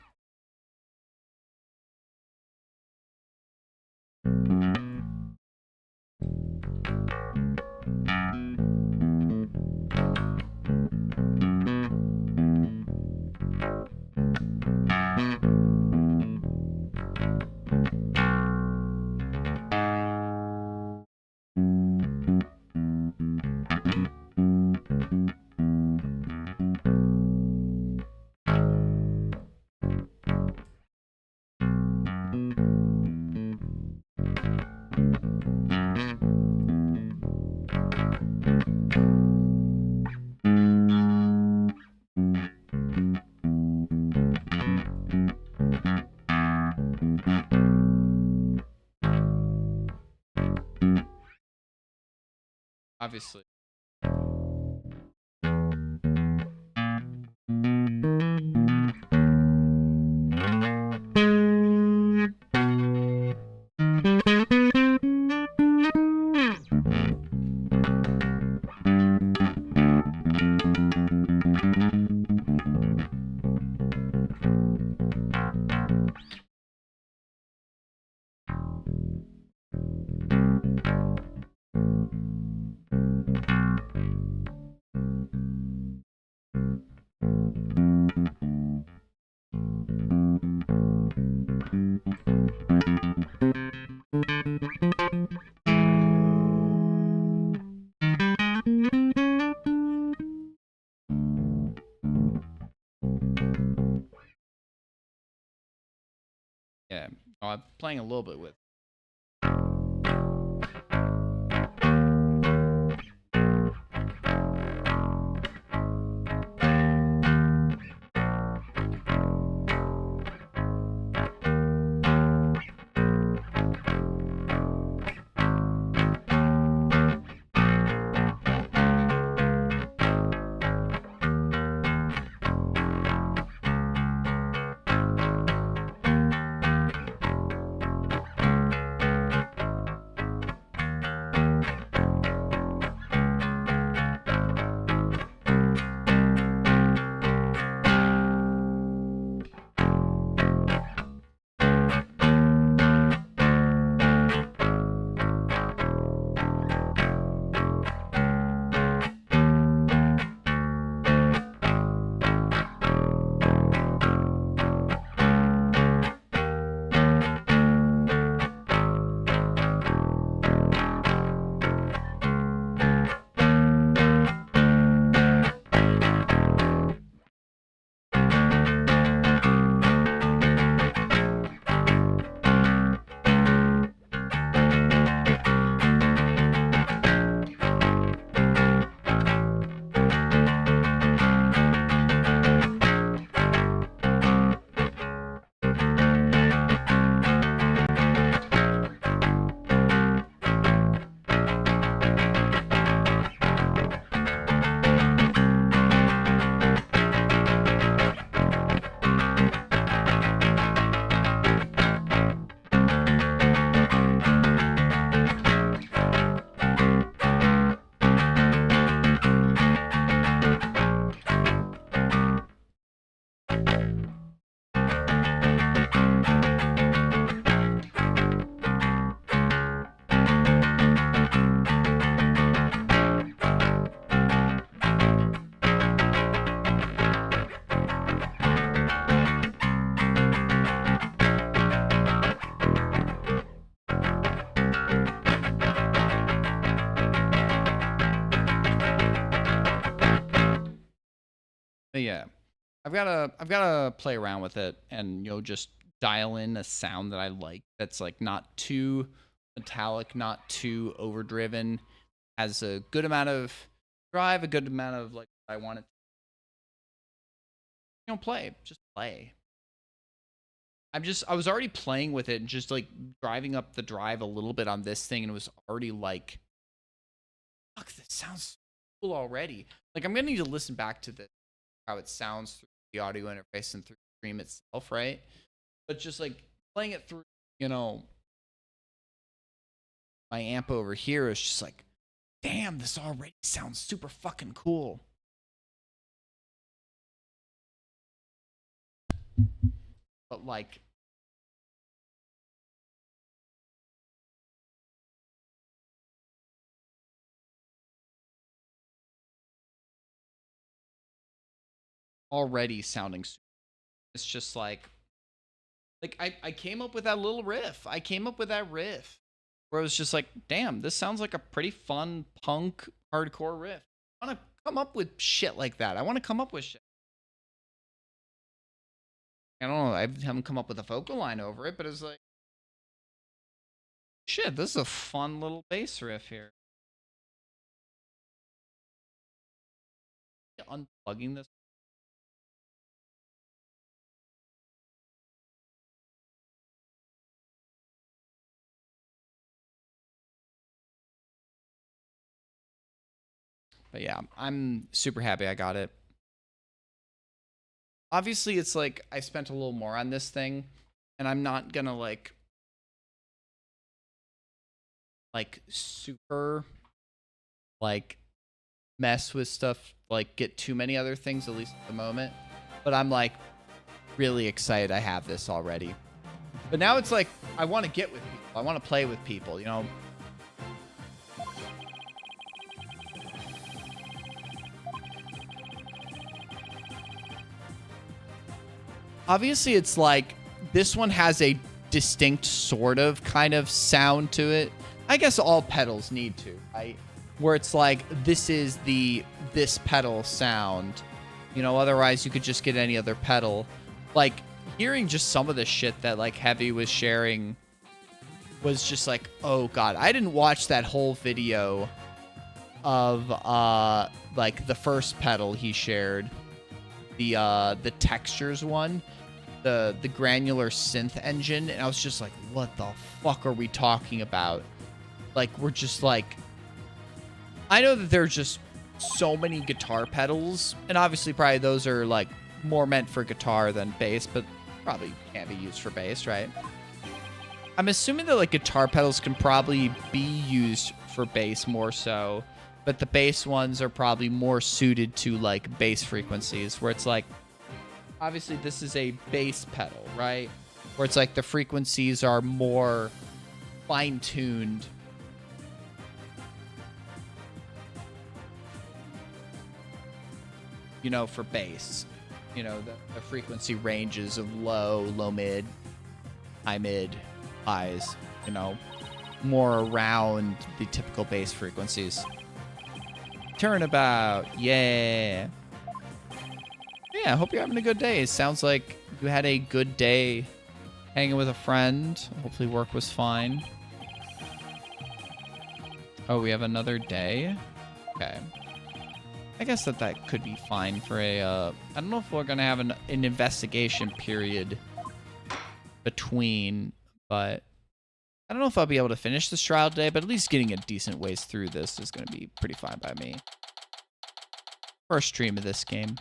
obviously. Yeah, I'm playing a little bit with. yeah. I've gotta play around with it and, just dial in a sound that I like that's like not too metallic, not too overdriven, has a good amount of drive, a good amount of like I want it to, just play. I was already playing with it and just like driving up the drive a little bit on this thing, and it was already like, fuck, this sounds cool already. Like, I'm gonna need to listen back to this, how it sounds through the audio interface and through the stream itself, right? But just like playing it through, my amp over here is just like, damn, this already sounds super fucking cool. But like, already sounding, it's just like I came up with that little riff. I came up with that riff where it was just like, damn, this sounds like a pretty fun punk hardcore riff. I want to come up with shit like that. I want to come up with shit. I don't know. I haven't come up with a vocal line over it, but it's like, shit, this is a fun little bass riff here. Unplugging this. But yeah, I'm super happy I got it. Obviously, it's like I spent a little more on this thing, and I'm not gonna like super like mess with stuff, like get too many other things, at least at the moment. But I'm like really excited I have this already. But now it's like I want to get with people. I want to play with people, Obviously, it's like this one has a distinct sort of kind of sound to it. I guess all pedals need to, right? Where it's like, this is this pedal sound. Otherwise you could just get any other pedal. Like, hearing just some of the shit that like Heavy was sharing was just like, oh god. I didn't watch that whole video of like the first pedal he shared. The textures one, the granular synth engine, and I was just like, what the fuck are we talking about? Like, we're just like, I know that there's just so many guitar pedals, and obviously probably those are like more meant for guitar than bass, but probably can't be used for bass, right? I'm assuming that like guitar pedals can probably be used for bass more so, but the bass ones are probably more suited to like bass frequencies, where it's like, obviously this is a bass pedal, right? Where it's like the frequencies are more fine-tuned. For bass. The frequency ranges of low, mid, high mid, highs, more around the typical bass frequencies. Turnabout, yeah. Yeah, I hope you're having a good day. It sounds like you had a good day hanging with a friend. Hopefully work was fine. Oh, we have another day? Okay. I guess that could be fine for a, I don't know if we're going to have an investigation period between, but I don't know if I'll be able to finish this trial today, but at least getting a decent ways through this is going to be pretty fine by me. First stream of this game.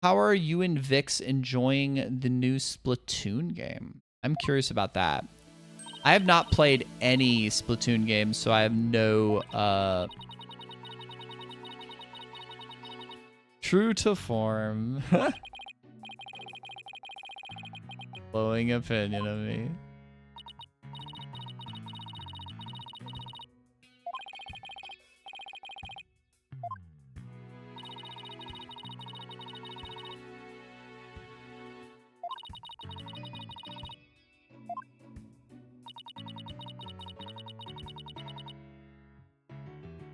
How are you and Vix enjoying the new Splatoon game? I'm curious about that. I have not played any Splatoon games, so I have no, true to form. Glowing opinion of me.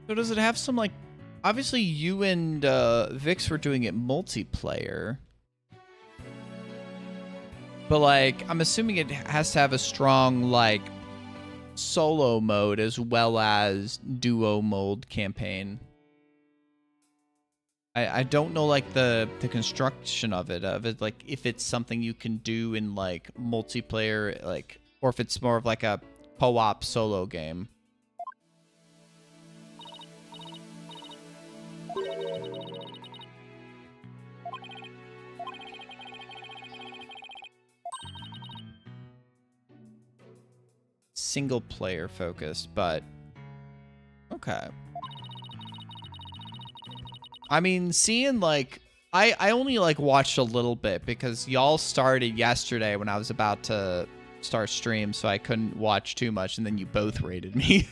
So does it have some like, obviously you and Vix were doing it multiplayer. But, like, I'm assuming it has to have a strong, like, solo mode as well as duo mode campaign. I don't know, like, the construction of it, like, if it's something you can do in, like, multiplayer, like, or if it's more of, like, a co-op solo game. Single player focused, but okay. I mean, seeing like I only like watched a little bit because y'all started yesterday when I was about to start stream, so I couldn't watch too much, and then you both rated me.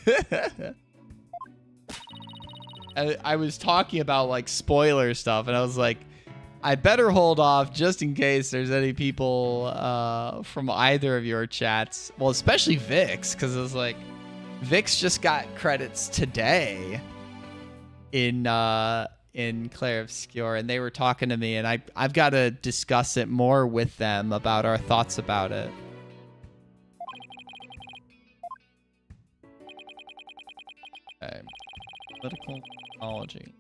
I was talking about like spoiler stuff, and I was like, I better hold off just in case there's any people from either of your chats. Well, especially Vix, because it was like, Vix just got credits today in Clair Obscure, and they were talking to me, and I've got to discuss it more with them about our thoughts about it. Okay. Political technology.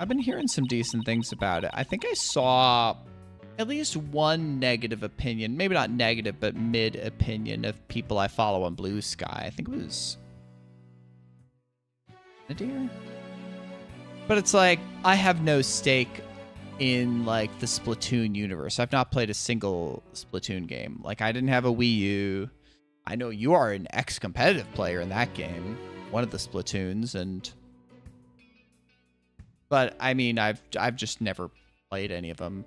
I've been hearing some decent things about it. I think I saw at least one negative opinion, maybe not negative, but mid opinion of people I follow on Blue Sky. I think it was Nadir. But it's like, I have no stake in like the Splatoon universe. I've not played a single Splatoon game. Like, I didn't have a Wii U. I know you are an ex-competitive player in that game, one of the Splatoons, but I mean, I've just never played any of them.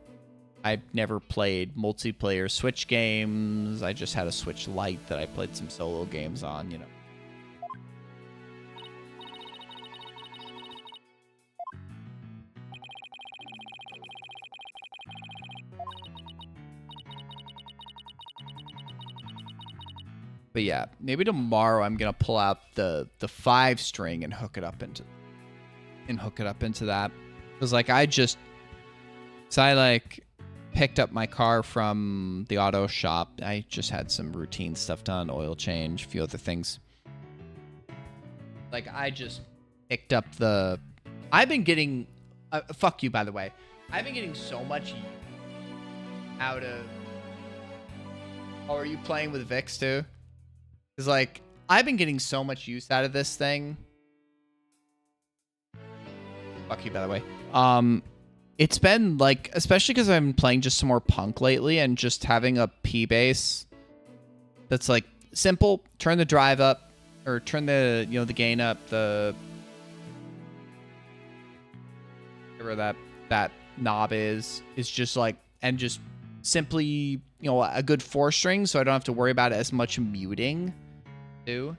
I've never played multiplayer Switch games. I just had a Switch Lite that I played some solo games on, you know. But yeah, maybe tomorrow I'm gonna pull out the 5-string and hook it up into that. Because like I like picked up my car from the auto shop. I just had some routine stuff done, oil change, a few other things. Like I just picked up I've been getting fuck you, by the way. I've been getting so much out of. Oh, are you playing with Vix too? Because like I've been getting so much use out of this thing. Fuck you, by the way. It's been like, especially because I've been playing just some more Punk lately, and just having a P bass that's like simple. Turn the drive up, or turn the the gain up. Whatever that knob is just like, and just simply a good 4-string, so I don't have to worry about it as much muting too.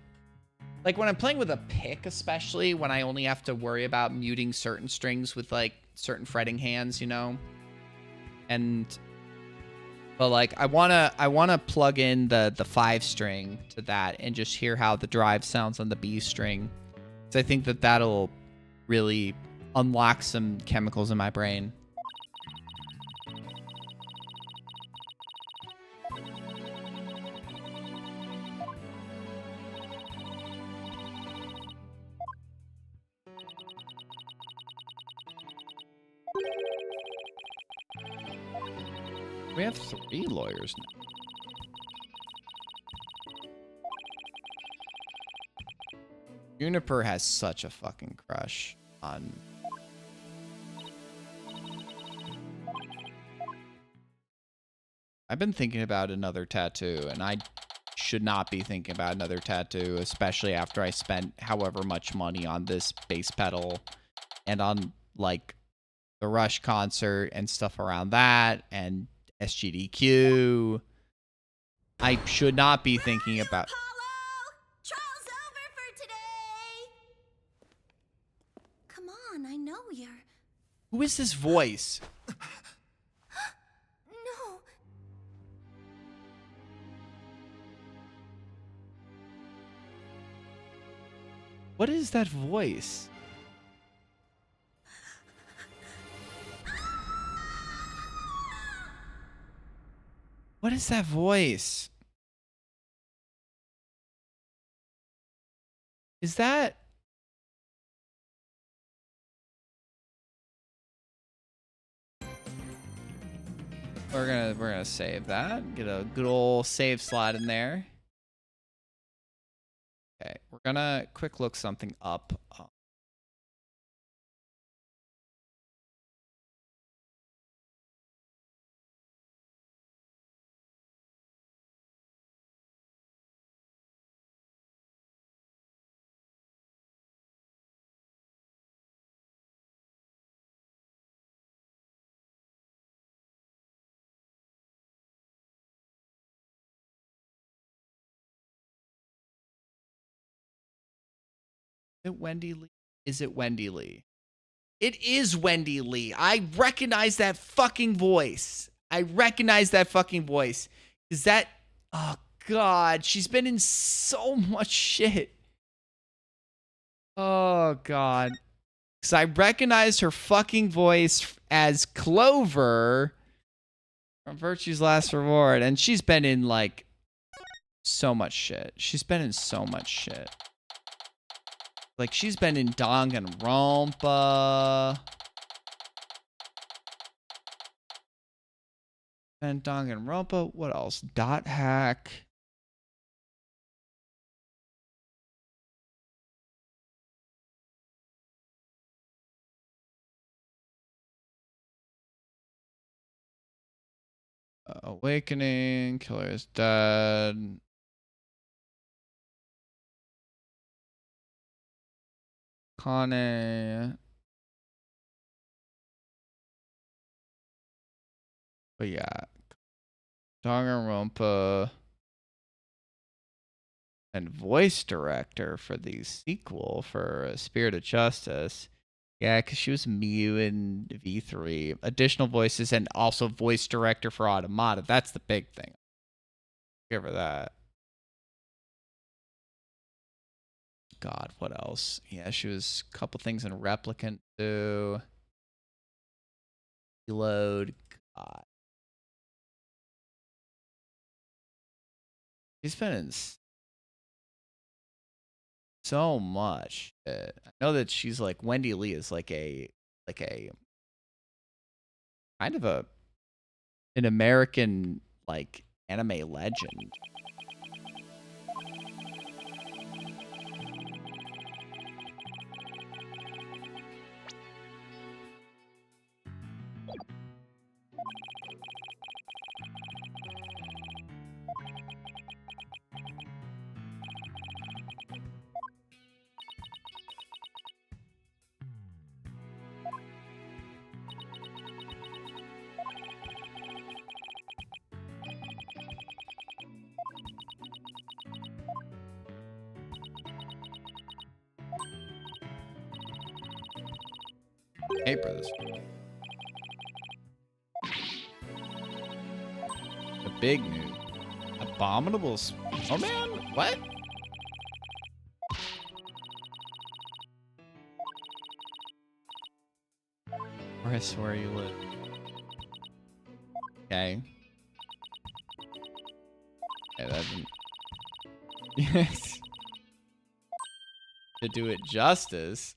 Like when I'm playing with a pick, especially when I only have to worry about muting certain strings with like certain fretting hands, but like I wanna plug in the 5-string to that and just hear how the drive sounds on the B string. So I think that'll really unlock some chemicals in my brain. We have 3 lawyers now. Juniper has such a fucking crush on... I've been thinking about another tattoo, and I should not be thinking about another tattoo, especially after I spent however much money on this bass pedal and on like the Rush concert and stuff around that and SGDQ. I should not be thinking about. Apollo! Trial's over for today! Come on, I know you're... Who is this voice? No. What is that voice? What is that voice? Is that... We're gonna save that. Get a good old save slot in there. Okay, we're gonna quick look something up. Is it Wendy Lee? Is it Wendy Lee? It is Wendy Lee. I recognize that fucking voice. I recognize that fucking voice. Is that... Oh, God. She's been in so much shit. Oh, God. Because I recognized her fucking voice as Clover from Virtue's Last Reward. And she's been in, like, so much shit. She's been in so much shit. Like, she's been in Danganronpa. And Danganronpa. What else? Dot Hack. Awakening. Killer is Dead. Kane. But yeah. Danganronpa. And voice director for the sequel for Spirit of Justice. Yeah, because she was Miu in V3. Additional voices and also voice director for Automata. That's the big thing. Give her that. God, what else? Yeah, she was a couple things in Replicant too. Reload. God. She's been in so much. I know that she's like Wendy Lee is like a kind of an American like anime legend. Hey, brothers. The big news. Abominable. Oh man, what? Chris, where you live? Okay. Yeah, that didn't. Yes. To do it justice.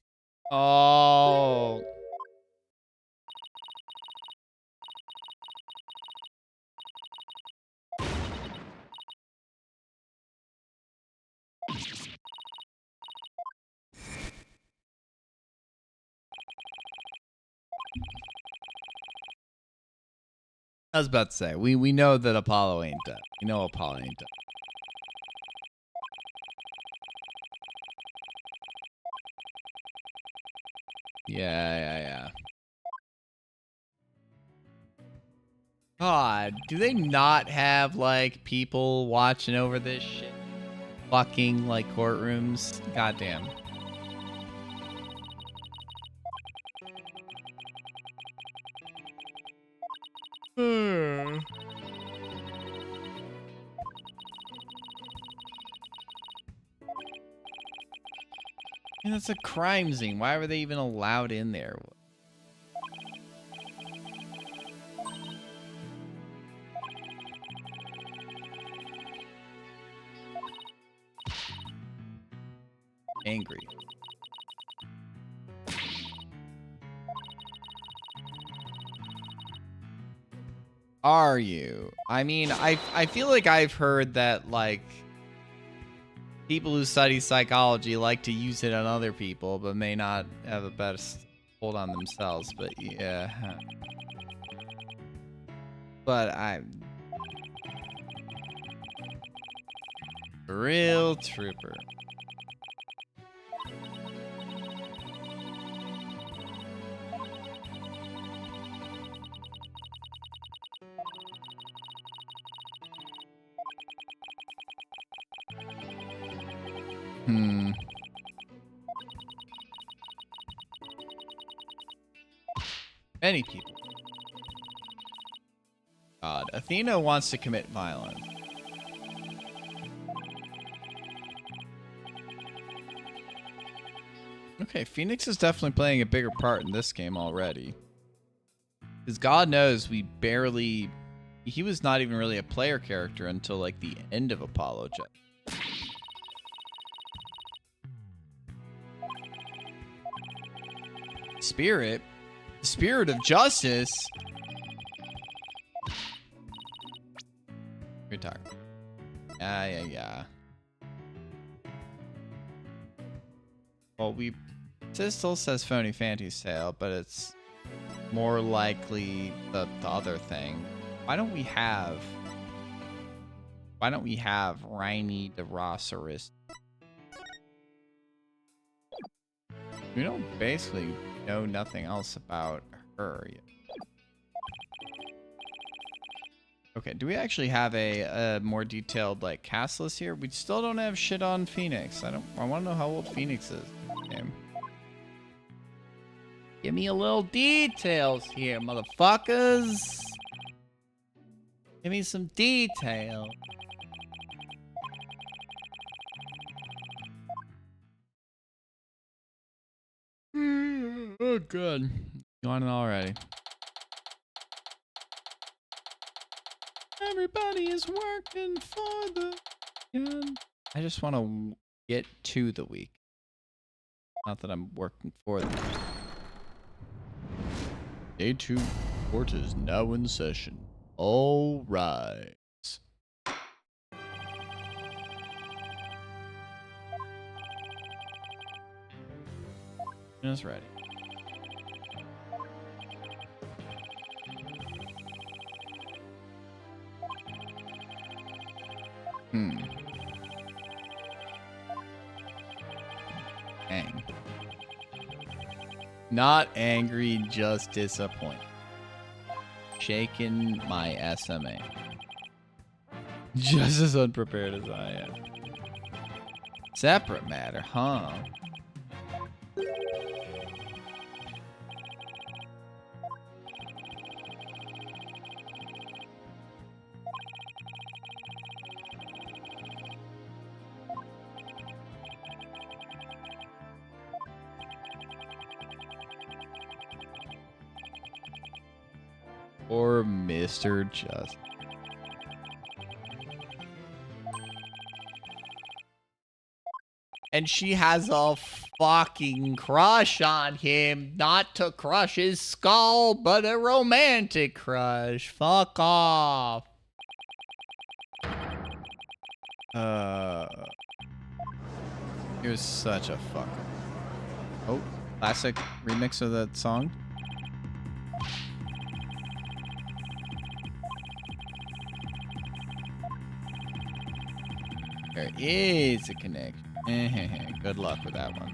Oh. I was about to say, we know that Apollo ain't dead. We know Apollo ain't dead. Yeah. God, do they not have, like, people watching over this shit? Fucking, like, courtrooms? Goddamn. And it's a crime scene. Why were they even allowed in there? Angry. Are you? I mean, I feel like I've heard that, like, people who study psychology like to use it on other people, but may not have the best hold on themselves. But yeah. But I'm real trooper. Many people. God, Athena wants to commit violence. Okay, Phoenix is definitely playing a bigger part in this game already. Because God knows we barely... He was not even really a player character until, like, the end of Apollo Jet. Spirit? Spirit of justice? Good talk. Yeah. Well, this still says Phony Fantasy's Tale, but it's more likely the other thing. Why don't we have Rainy the Rosserus? We don't basically know nothing else about her yet. Okay, do we actually have a more detailed, like, cast list here? We still don't have shit on Phoenix. I want to know how old Phoenix is. Okay. Give me a little details here, motherfuckers. Give me some detail. Oh, good. You want it already. Everybody is working for the weekend. I just want to get to the week. Not that I'm working for them. Day 2 court is now in session. All right. Just ready. Dang. Not angry, just disappointed. Shaking my SMA. Just as unprepared as I am. Separate matter, huh? Or Mr. Just. And she has a fucking crush on him. Not to crush his skull, but a romantic crush. Fuck off. He was such a fucker. Oh, classic remix of that song. There is a connection. Good luck with that one.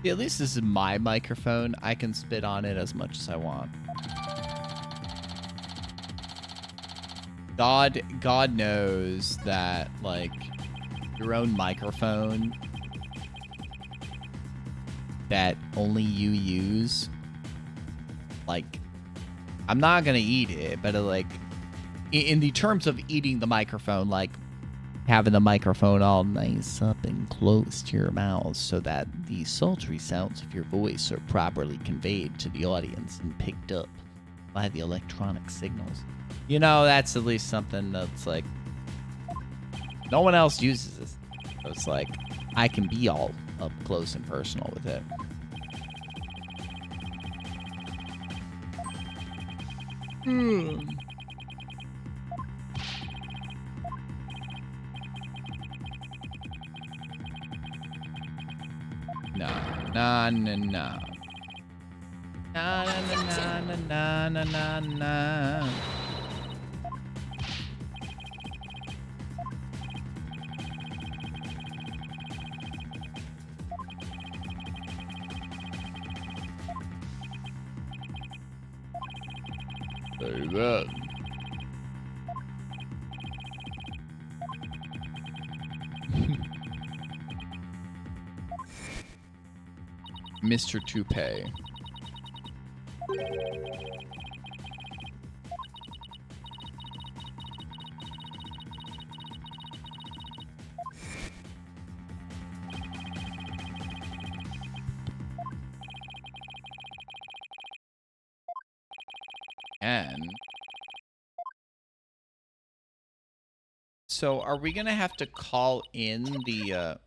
At least this is my microphone. I can spit on it as much as I want. God knows that, like, your own microphone that only you use, like, I'm not gonna eat it, but like, in the terms of eating the microphone, like having the microphone all nice up and close to your mouth so that the sultry sounds of your voice are properly conveyed to the audience and picked up by the electronic signals. You know, that's at least something that's like, no one else uses this. So it's like, I can be all up close and personal with it. No. Na na na. Na na na na na na na. Say that. Mr. Toupee. And so are we going to have to call in the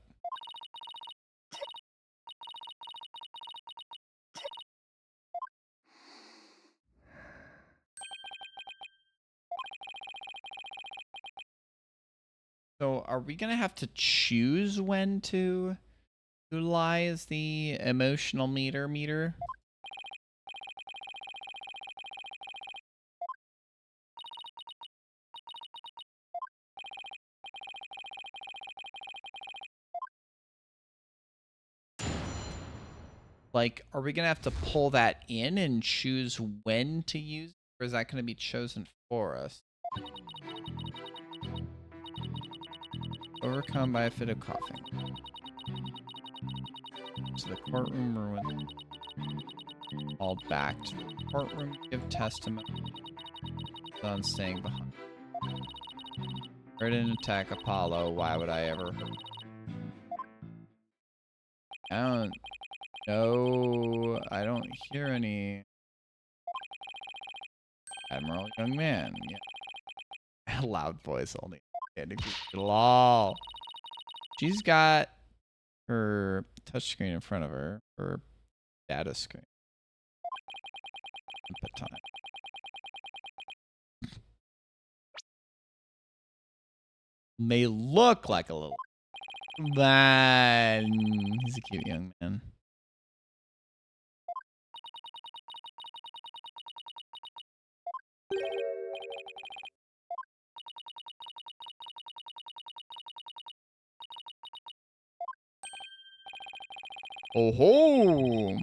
So are we going to have to choose when to utilize the emotional meter? Like, are we going to have to pull that in and choose when to use it? Or is that going to be chosen for us? Overcome by a fit of coughing. To the courtroom or when called back to the courtroom to give testimony on staying behind. Heard an attack Apollo. Why would I ever hurt? I don't know. I don't hear any. Admiral, young man. Yeah. Loud voice only. At all. She's got her touchscreen in front of her, her data screen. Input time. May look like a little man. He's a cute young man. Oh ho!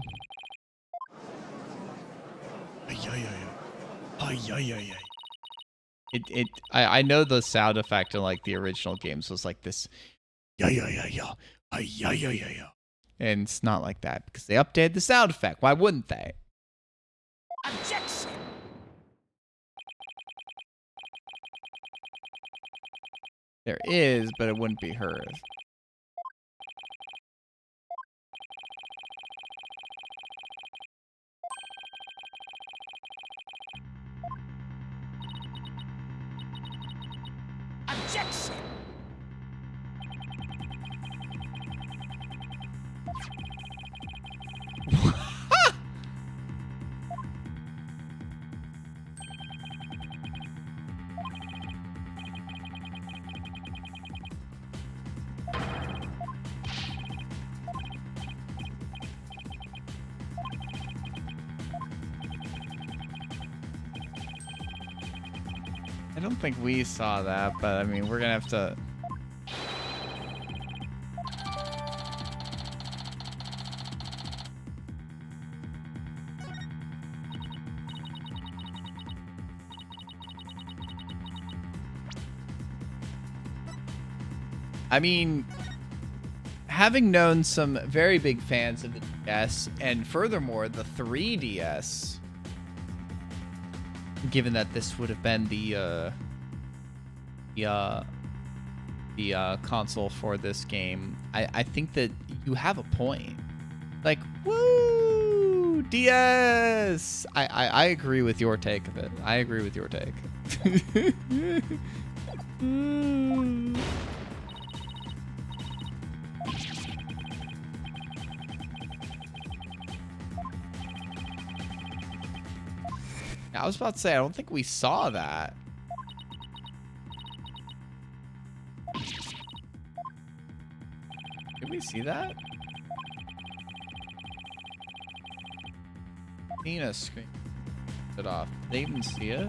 I know the sound effect in like the original games was like this. And it's not like that because they updated the sound effect. Why wouldn't they? Objection! There is, but it wouldn't be hers. Objection! I don't think we saw that, but I mean, we're gonna have to. I mean, having known some very big fans of the DS, and furthermore, the 3DS, given that this would have been the console for this game, I think that you have a point. Like, woo, DS! I agree with your take of it. I agree with your take. I was about to say, I don't think we saw that. Did we see that? Nina screen it off. They even see it?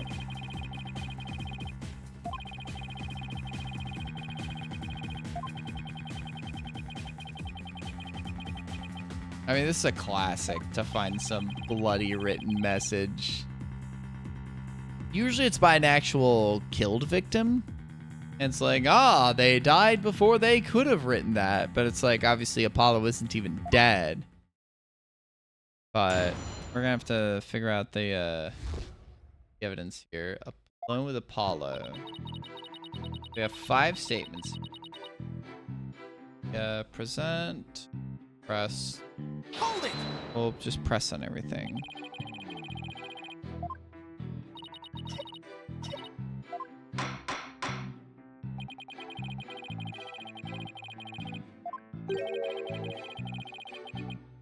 I mean, this is a classic to find some bloody written message. Usually it's by an actual killed victim. And it's like, they died before they could have written that. But it's like, obviously, Apollo isn't even dead. But we're going to have to figure out the evidence here. Alone with Apollo. We have 5 statements. Present. Press. Hold it! We'll just press on everything.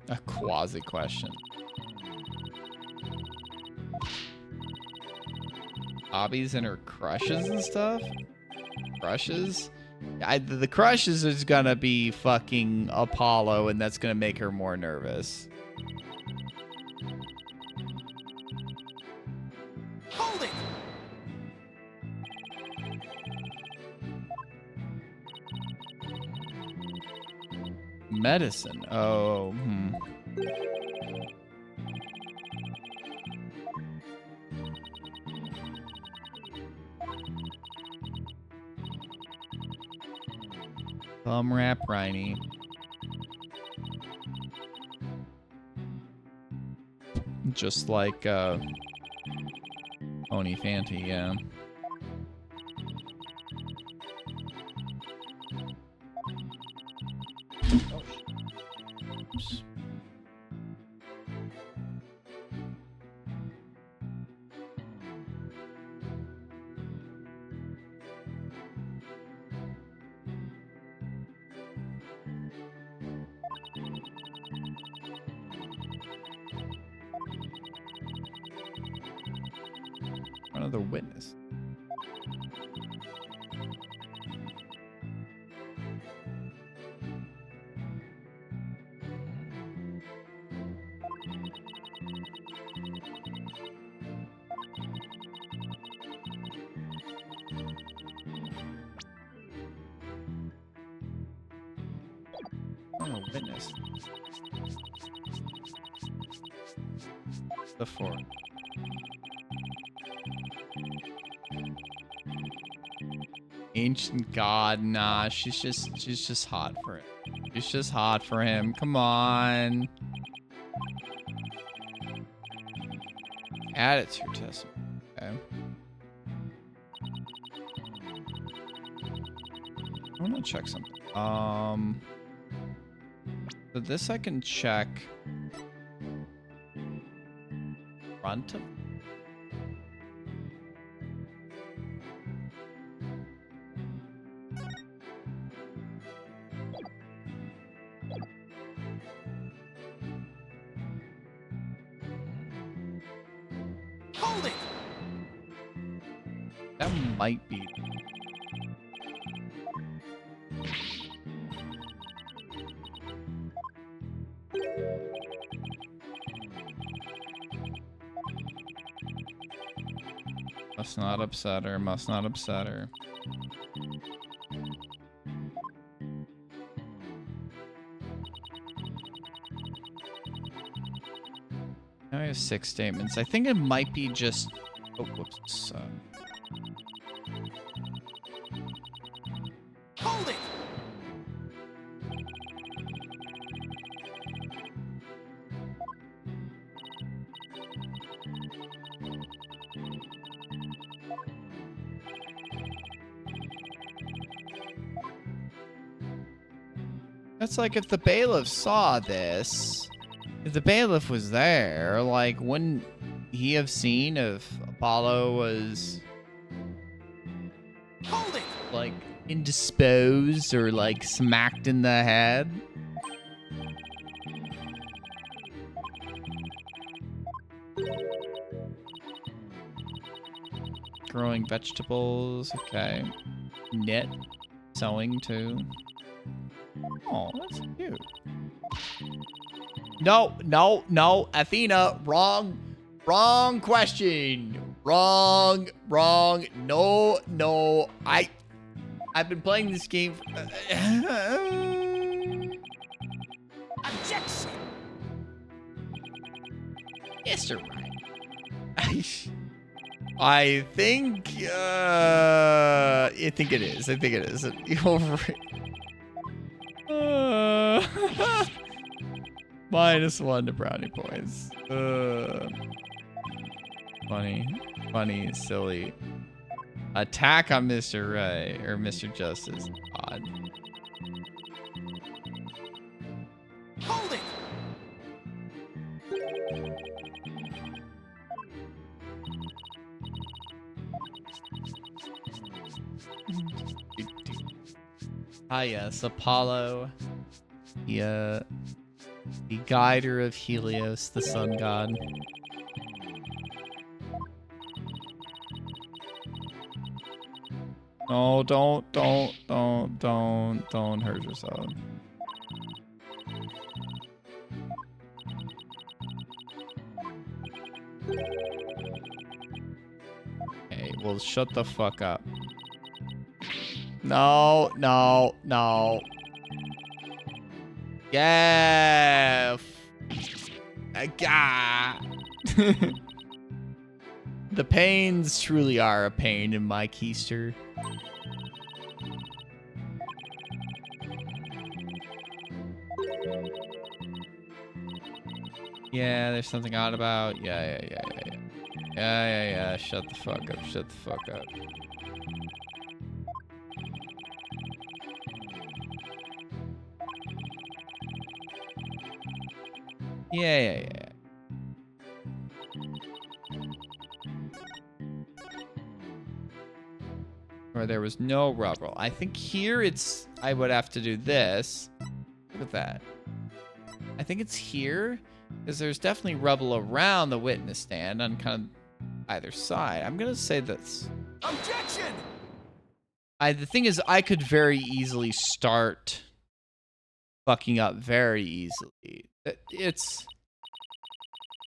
A quasi question. Hobbies and her crushes and stuff? Crushes? The crushes is gonna be fucking Apollo, and that's gonna make her more nervous. Hold it! Medicine. Oh, Bum rap Rhiney. Just like Pony Fanty, yeah. Oops. Another witness. Oh, witness. The 4. Ancient god, nah, she's just hot for it. She's just hot for him. Come on. Add it to your testimony. Okay. I want to check something. So this I can check. Front of. Hold it! That might be. Must not upset her. Must not upset her. Now I have 6 statements. I think it might be just. Oh, whoops. Hold it! That's like if the bailiff saw this, if the bailiff was there, like, wouldn't he have seen if Apollo was, Hold it! like, indisposed or, like, smacked in the head? Growing vegetables, okay. Knit, sewing too. Oh, that's cute. No, no, no, Athena, wrong question. Wrong, no. I've been playing this game. Objection! Yes, you're right. I think it is. -1 to brownie points. Funny, silly. Attack on Mr. Ray or Mr. Justice. Odd. Hold it! Ah, yes, Apollo. The guider of Helios, the sun god. No, don't hurt yourself. Hey, well, shut the fuck up. No. Yeah. The pains truly are a pain in my keister. Yeah, there's something odd about. Yeah. Shut the fuck up. Yeah. Where there was no rubble. I think here I would have to do this. Look at that. I think it's here because there's definitely rubble around the witness stand on kind of either side. I'm gonna say this. Objection! The thing is, I could very easily start fucking up very easily.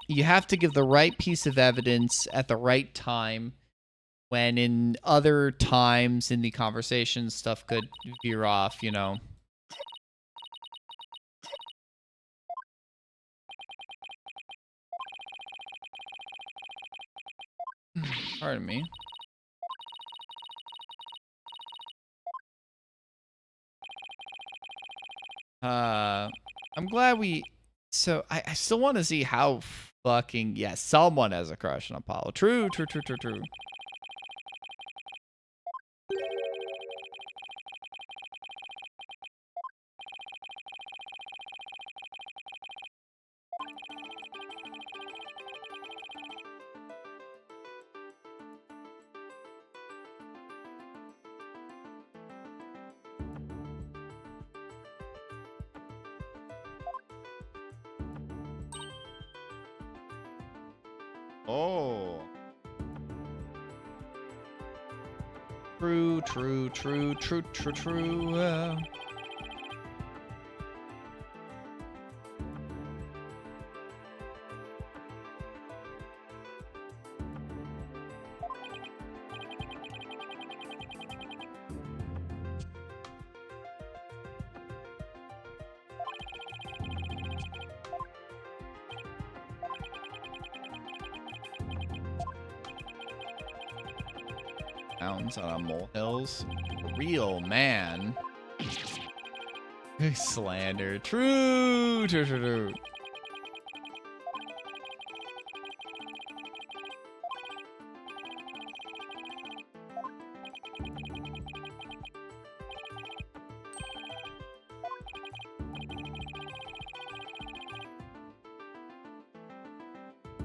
You have to give the right piece of evidence at the right time, when in other times in the conversation, stuff could veer off, you know. Pardon me. I'm glad so I still want to see how fucking, yeah, someone has a crush on Apollo. True. Oh. True. Mountains on molehills. Real man. Slander. True.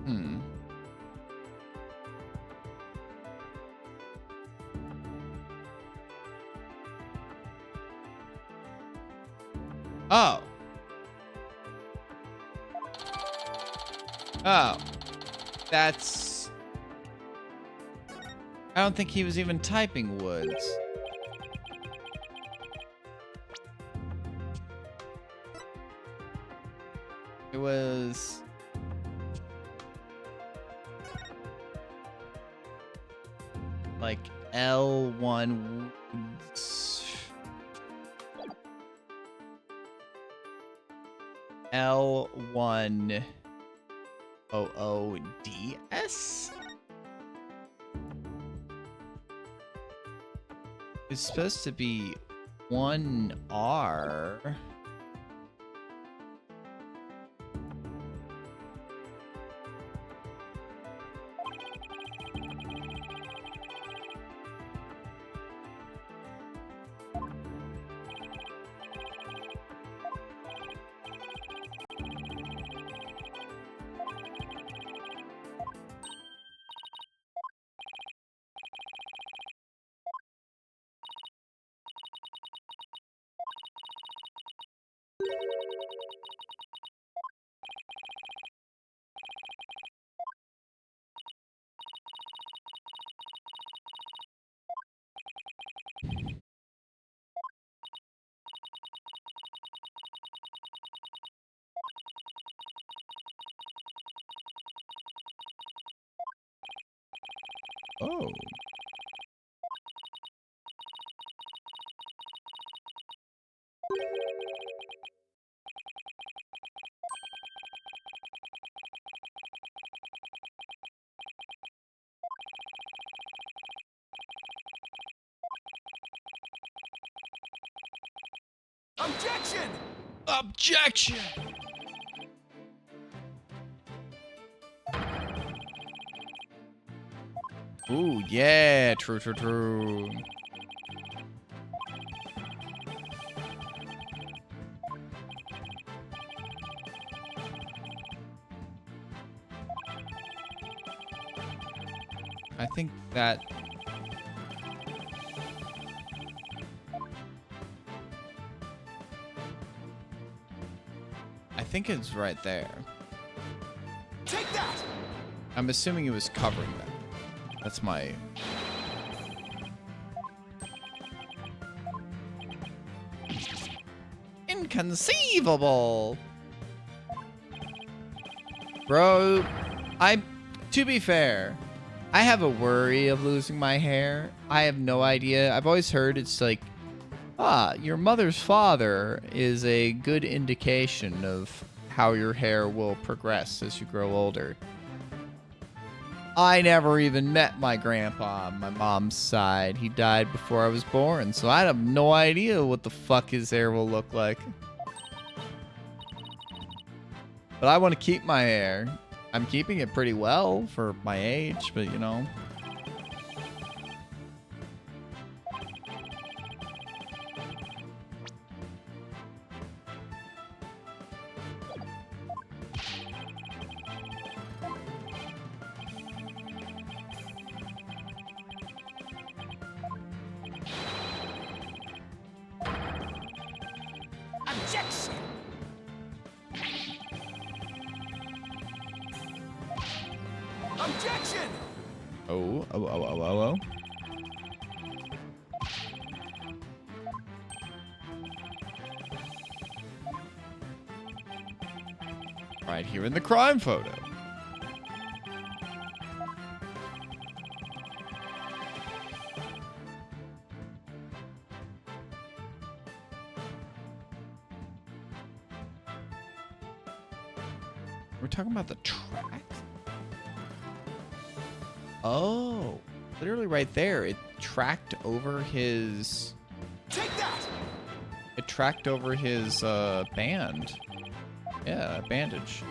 Hmm. Oh. Oh. That's... I don't think he was even typing woods. It was... like L1 woods. L1 OODS? It's supposed to be 1R. Oh. Objection! Objection! Ooh, yeah, true, true, true. I think that... I think it's right there. Take that! I'm assuming it was covering that. That's my... Inconceivable! Bro, to be fair, I have a worry of losing my hair. I have no idea. I've always heard it's like, your mother's father is a good indication of how your hair will progress as you grow older. I never even met my grandpa on my mom's side. He died before I was born, so I have no idea what the fuck his hair will look like. But I want to keep my hair. I'm keeping it pretty well for my age, but you know. Objection! Objection! Oh. Right here in the crime photo. We're talking about the track? Oh, literally right there. It tracked over his... Take that! It tracked over his band. Yeah, bandage.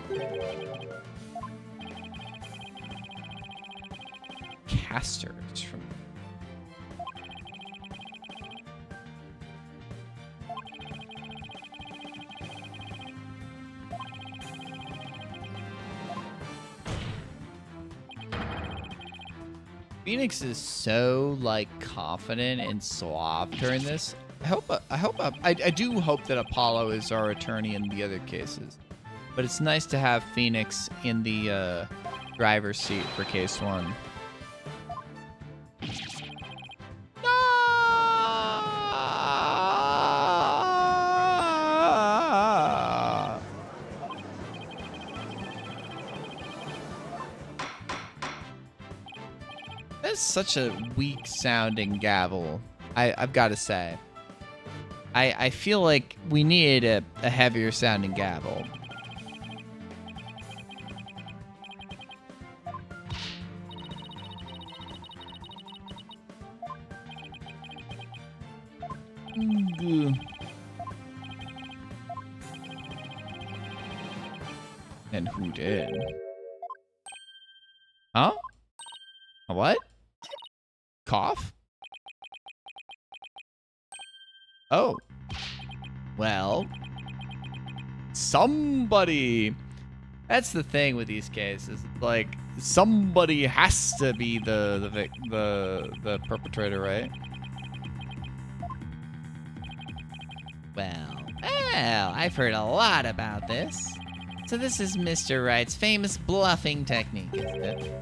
Casters from... Phoenix is so like confident and suave during this. I do hope that Apollo is our attorney in the other cases, but it's nice to have Phoenix in the driver's seat for case one. That's such a weak sounding gavel. I've got to say. I feel like we needed a heavier sounding gavel. And who did? Huh? A what? Cough? Oh. Well. Somebody. That's the thing with these cases. Like somebody has to be the perpetrator, right? Well, I've heard a lot about this. So this is Mr. Wright's famous bluffing technique, isn't it?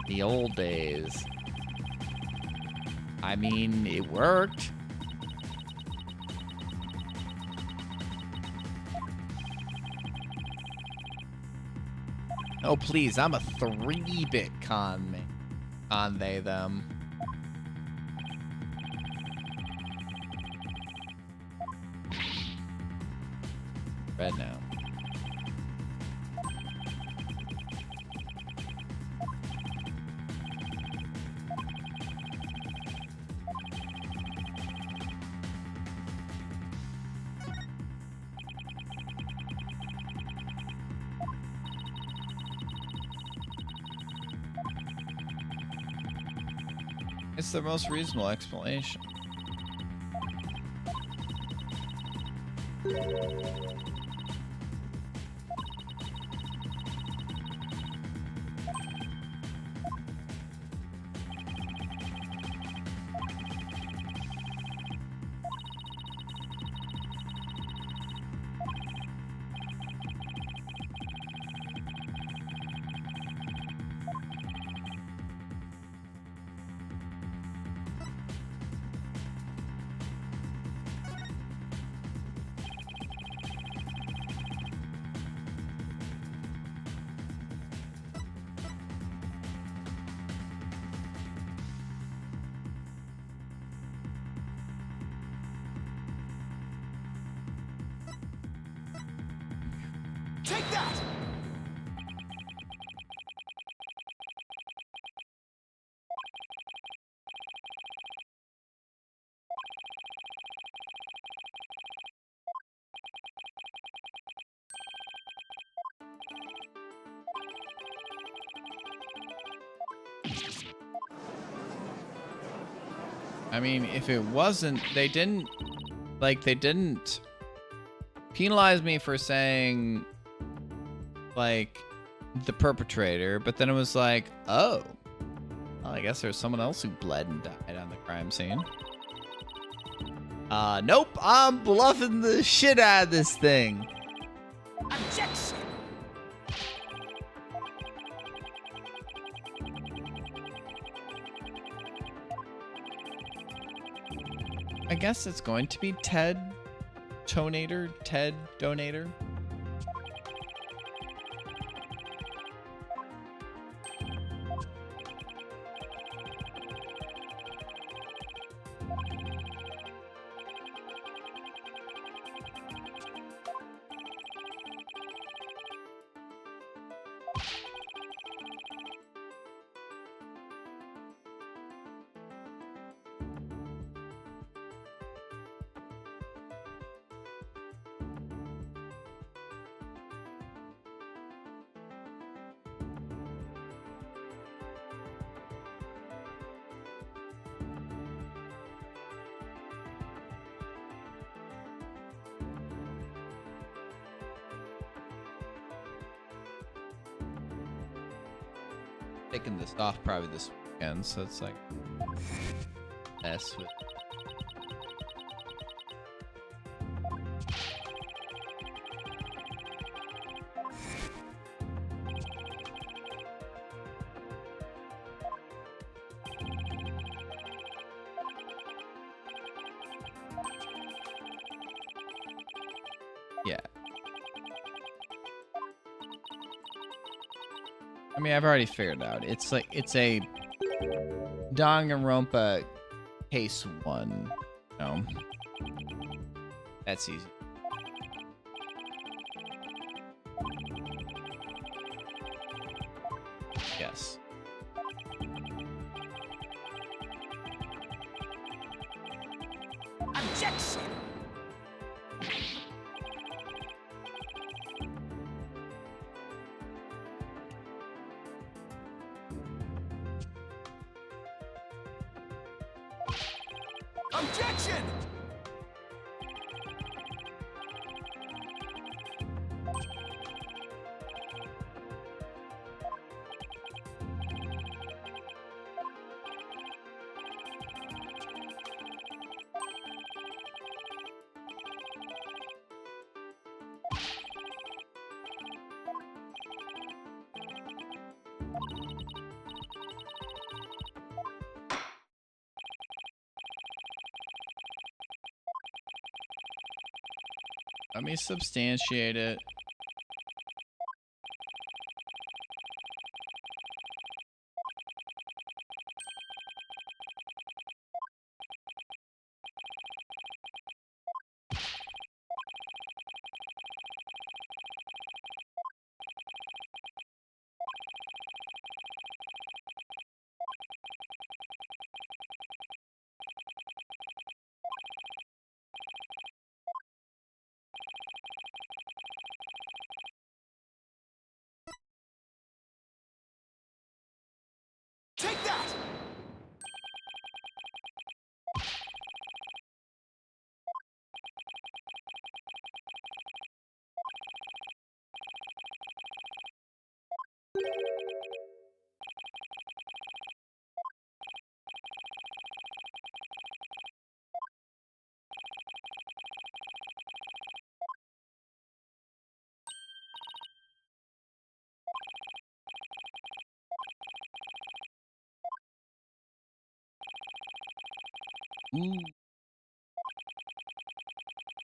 The old days. I mean, it worked. Oh, please, I'm a 3-bit con man. On they, them. Red now. It's the most reasonable explanation. Take that! I mean, if it wasn't, they didn't penalize me for saying, like, the perpetrator, but then it was like, oh, well, I guess there's someone else who bled and died on the crime scene. Nope, I'm bluffing the shit out of this thing. Objection! I guess it's going to be Ted Tonator, Ted Donator. taking this off probably this weekend, so it's like mess with. Yeah. I mean, I've already figured it out. It's like, it's a Danganronpa case 1. No. That's easy. Yes. Objection! Objection! Let me substantiate it. Take that! Ooh.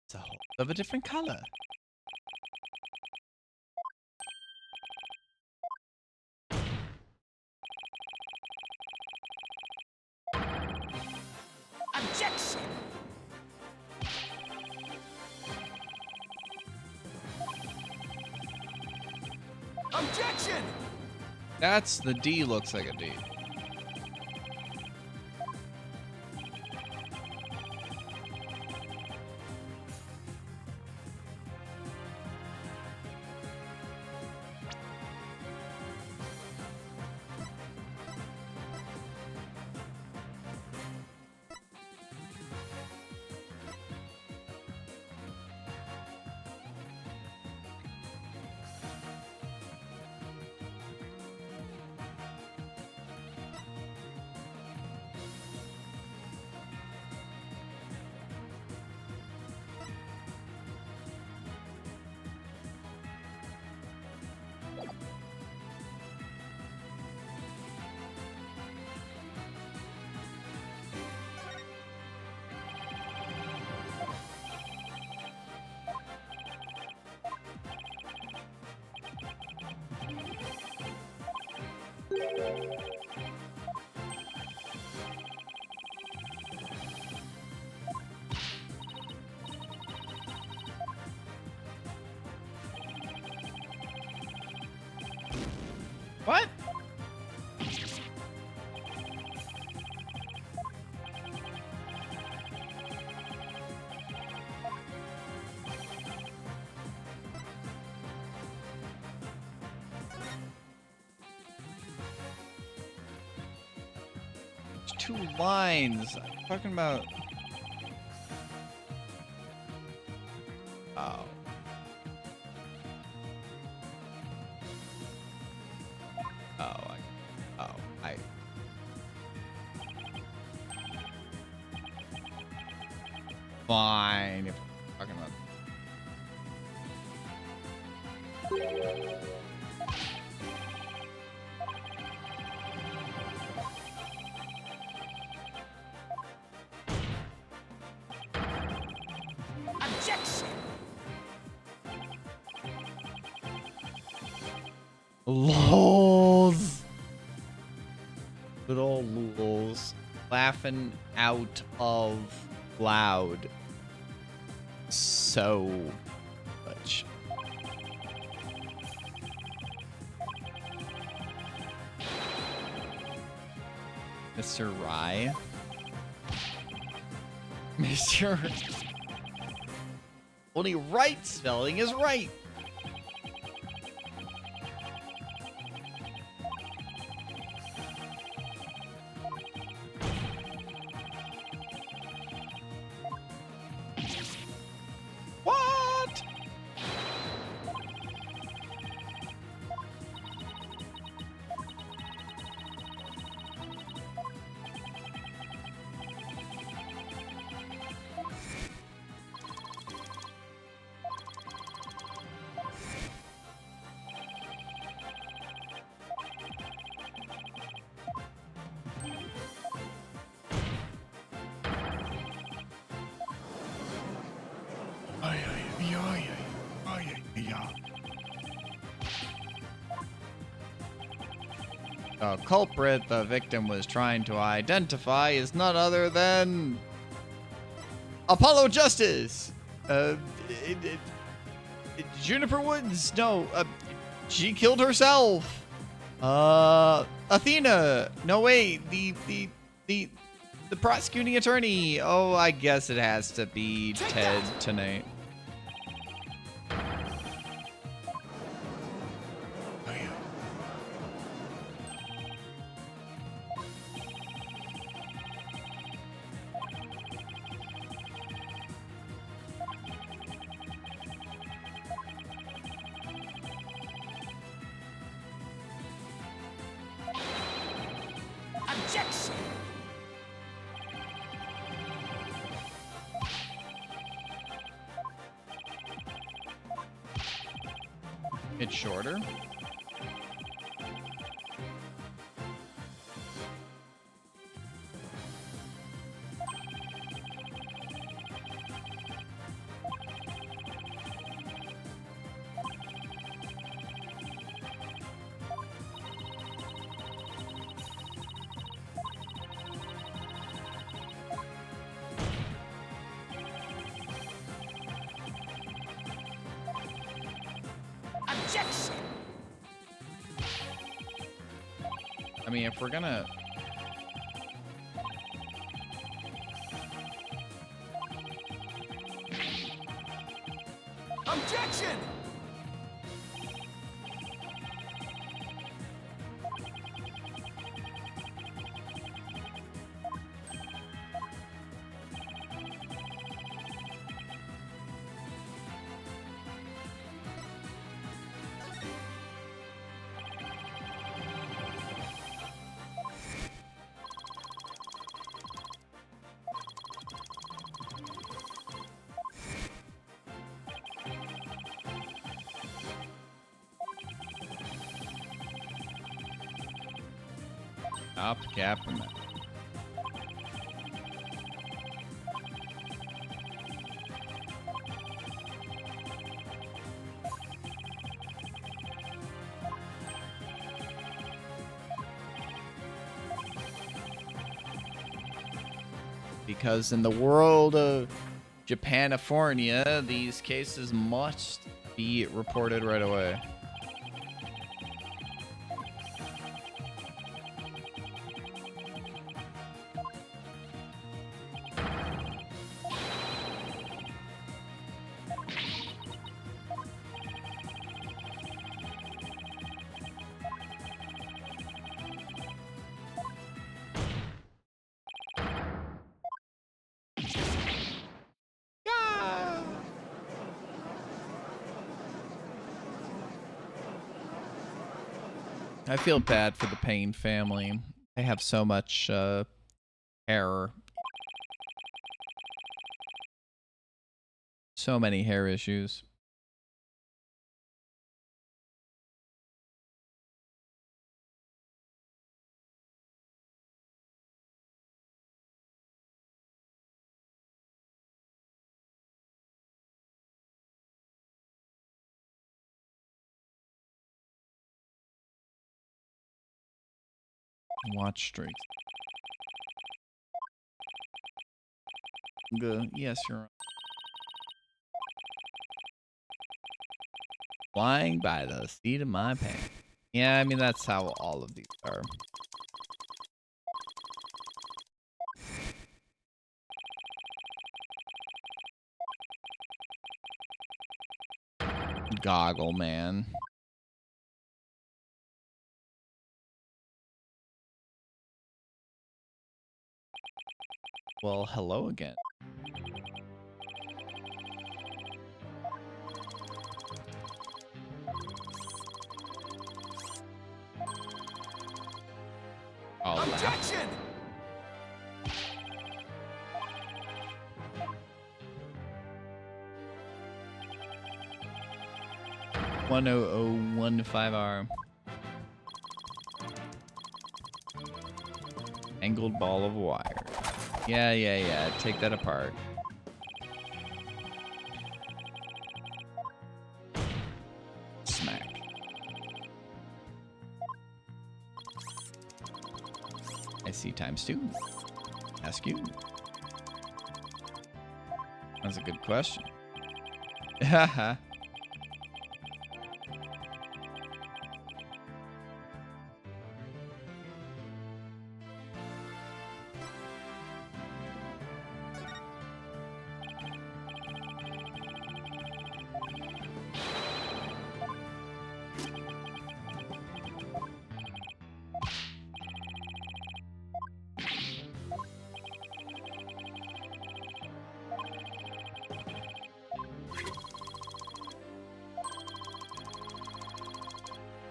It's a whole of a different color. Objection! Objection! That's the D looks like a D. What? There's 2 lines. I'm talking about. Oh. Oh. Fine. If we're talking about. Objection! Lols. Good old lols. Laughing out of loud. So much. Mr. Rye. Mr. Only right spelling is right. What? The culprit the victim was trying to identify is none other than Apollo Justice. Juniper Woods. No, she killed herself. Athena. No, wait. The prosecuting attorney. Oh, I guess it has to be Ted tonight. Objection! It's shorter. Objection! I mean, if we're gonna... Objection! Stop capping that. Because in the world of Japanifornia, these cases must be reported right away. I feel bad for the Payne family. They have so much error So many hair issues. Watch streaks. Good. Yes, you're right. Flying by the seat of my pants. Yeah, I mean, that's how all of these are. Goggle man. Well, hello again. Objection! One 10015R. Angled ball of wire. Yeah. Take that apart. Smack. I see times 2. Ask you. That's a good question. Haha.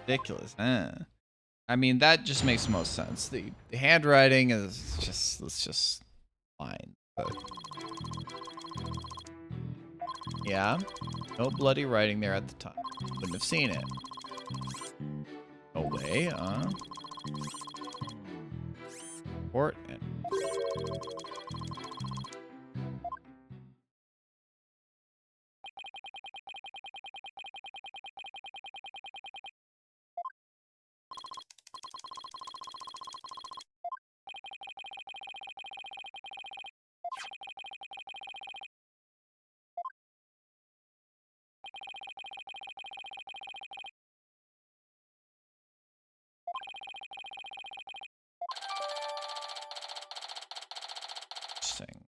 Ridiculous, huh? I mean, that just makes most sense. The handwriting is just, it's just fine. But yeah, no bloody writing there at the time. Wouldn't have seen it. No way, Port and interesting.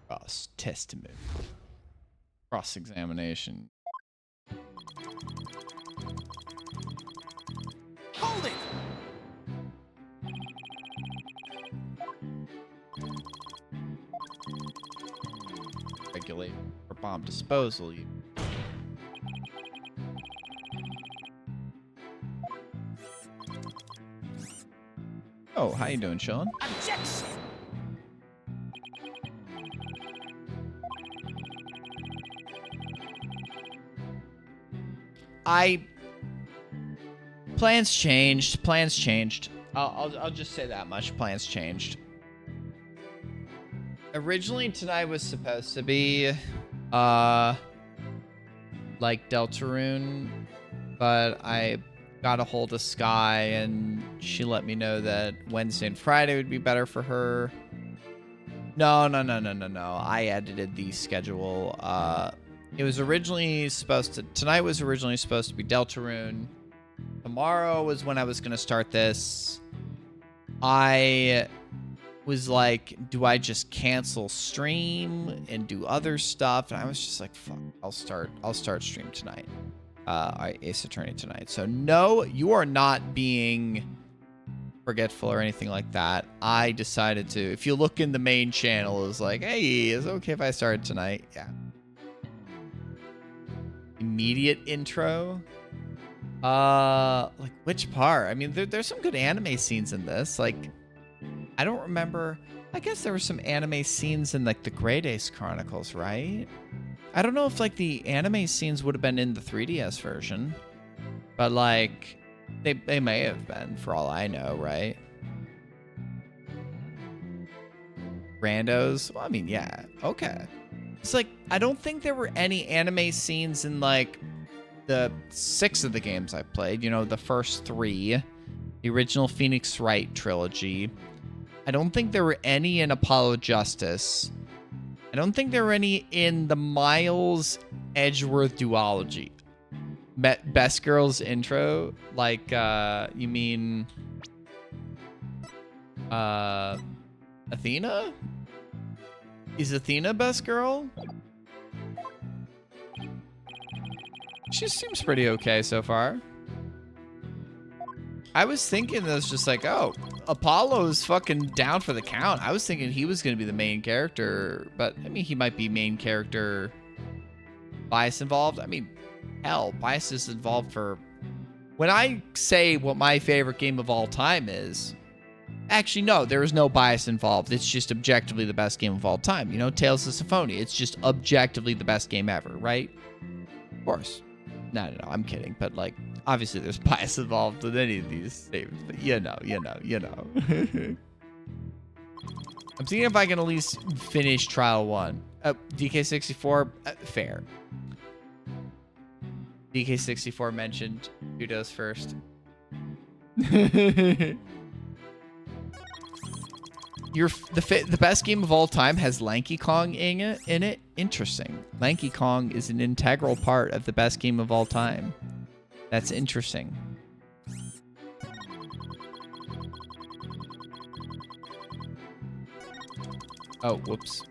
Cross testament. Cross examination. Hold it! Regulate for bomb disposal. Oh, how you doing, Sean? Objection! Plans changed. Plans changed. I'll just say that much. Plans changed. Originally tonight was supposed to be like Deltarune, but I got a hold of Sky and she let me know that Wednesday and Friday would be better for her. No. I edited the schedule. It was originally supposed to, tonight was originally supposed to be Deltarune. Tomorrow was when I was going to start this. I was like, do I just cancel stream and do other stuff? And I was just like, fuck, I'll start stream tonight. Ace Attorney tonight. So no, you are not being forgetful or anything like that. I decided to, if you look in the main channel, it's like, hey, is it okay if I start tonight? Yeah. Immediate intro. Like which part? I mean, there's some good anime scenes in this. Like, I don't remember. I guess there were some anime scenes in like the Great Ace Chronicles, right? I don't know if like the anime scenes would have been in the 3DS version, but like they may have been for all I know, right? Randos. Well, I mean, yeah, okay. It's like I don't think there were any anime scenes in like the 6 of the games I played, you know, the first 3, the original Phoenix Wright trilogy. I don't think there were any in Apollo Justice. I don't think there were any in the Miles Edgeworth duology. Best Girl's intro, like, you mean, Athena? Is Athena Best Girl? She seems pretty okay so far. I was thinking this just like, oh, Apollo's fucking down for the count. I was thinking he was going to be the main character, but I mean, he might be main character bias involved. I mean, hell, bias is involved for... When I say what my favorite game of all time is, actually, no, there is no bias involved. It's just objectively the best game of all time. You know, Tales of Symphonia. It's just objectively the best game ever, right? Of course. No, I'm kidding. But, like, obviously there's bias involved with any of these statements. But you know. I'm seeing if I can at least finish Trial 1. DK64, fair. DK64 mentioned Kudos first. The best game of all time has Lanky Kong in it. Interesting. Lanky Kong is an integral part of the best game of all time. That's interesting. Oh, whoops.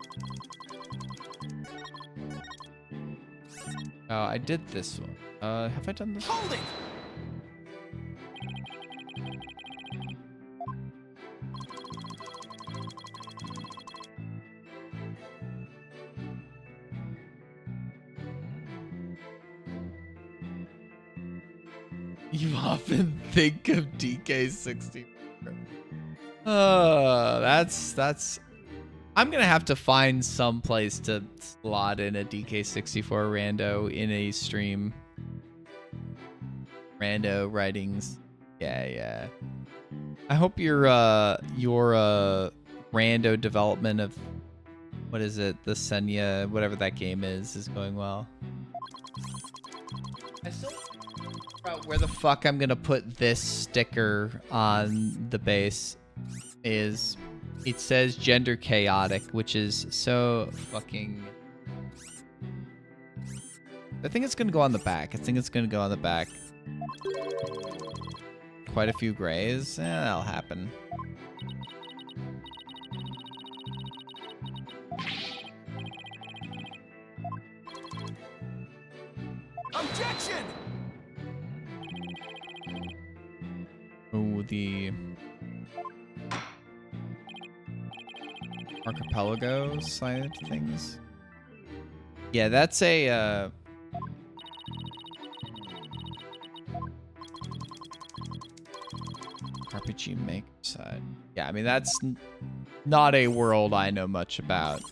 Oh, I did this one. Have I done this? Hold it! You often think of DK64. That's. I'm gonna have to find some place to slot in a DK64 rando in a stream. Rando writings. Yeah. I hope your rando development of what is it, the Senya, whatever that game is going well. I still figure out where the fuck I'm gonna put this sticker on the base. Is it says gender chaotic, which is so fucking... I think it's gonna go on the back. Quite a few grays. That'll happen. Objection! Oh, the archipelago side of things. Yeah, that's a RPG Maker side. Yeah, I mean, that's not a world I know much about.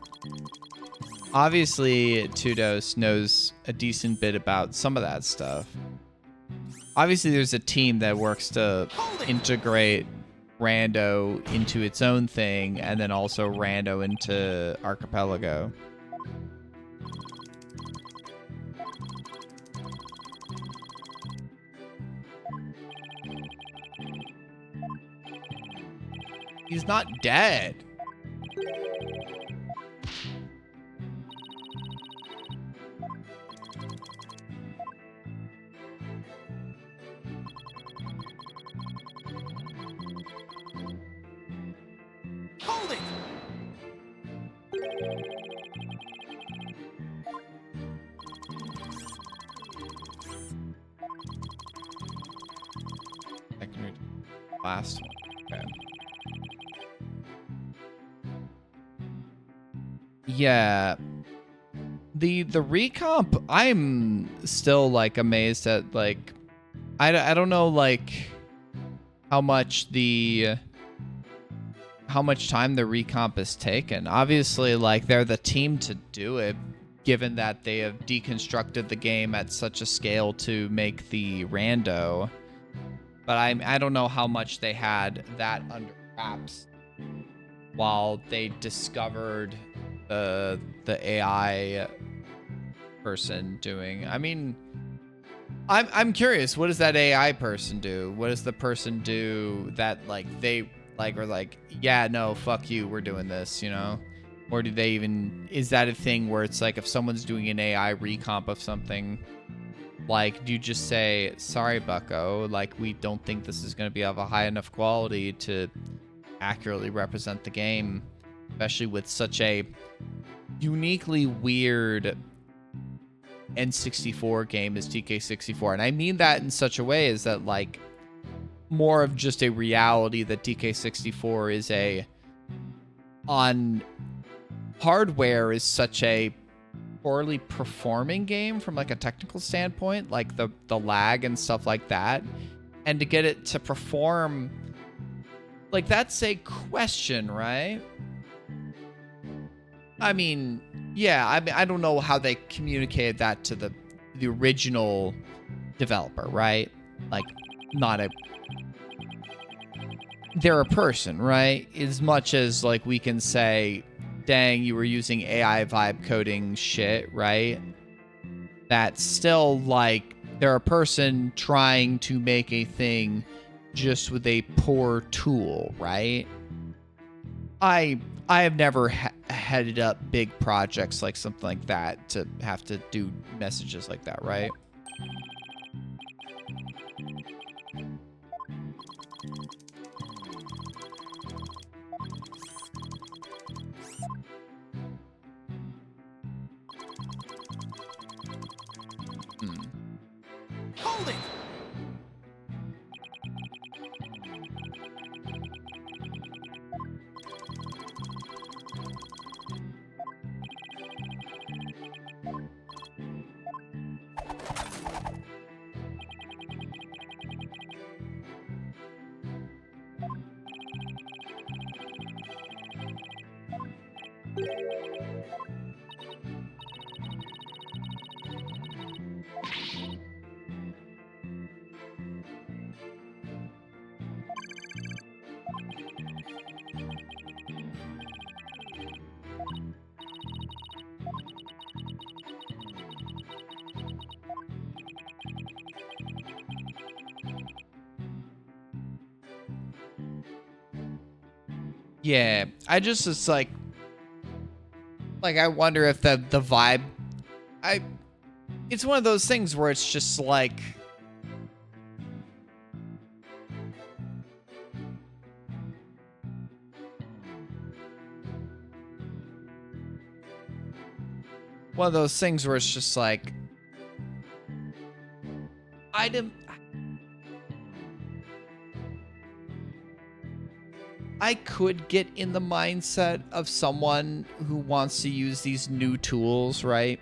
Obviously, Tudos knows a decent bit about some of that stuff. Obviously, there's a team that works to integrate Rando into its own thing, and then also Rando into Archipelago. He's not dead. Hold it! Last one. Okay. Yeah. the recomp, I'm still like amazed at like I don't know like how much time the recomp has taken. Obviously, like they're the team to do it, given that they have deconstructed the game at such a scale to make the rando. But I don't know how much they had that under wraps while they discovered the AI person doing. I mean, I'm curious, what does that AI person do? What does the person do that like they like are like, yeah, no, fuck you, we're doing this, you know? Or do they even, is that a thing where it's like if someone's doing an AI recomp of something, like, do you just say, sorry, bucko, like, we don't think this is going to be of a high enough quality to accurately represent the game, especially with such a uniquely weird N64 game as DK64. And I mean that in such a way is that, like, more of just a reality that DK64 is on hardware is such a poorly performing game from like a technical standpoint, like the lag and stuff like that, and to get it to perform, like, that's a question, right? I mean, yeah, I don't know how they communicated that to the original developer, right? Like, they're a person, right? As much as like we can say, dang, you were using AI vibe coding shit, right? That's still like they're a person trying to make a thing just with a poor tool, right? I have never headed up big projects like something like that to have to do messages like that, right? Hold it! Yeah, it's like I wonder if the vibe, it's one of those things where it's just like, one of those things where it's just like, I could get in the mindset of someone who wants to use these new tools, right?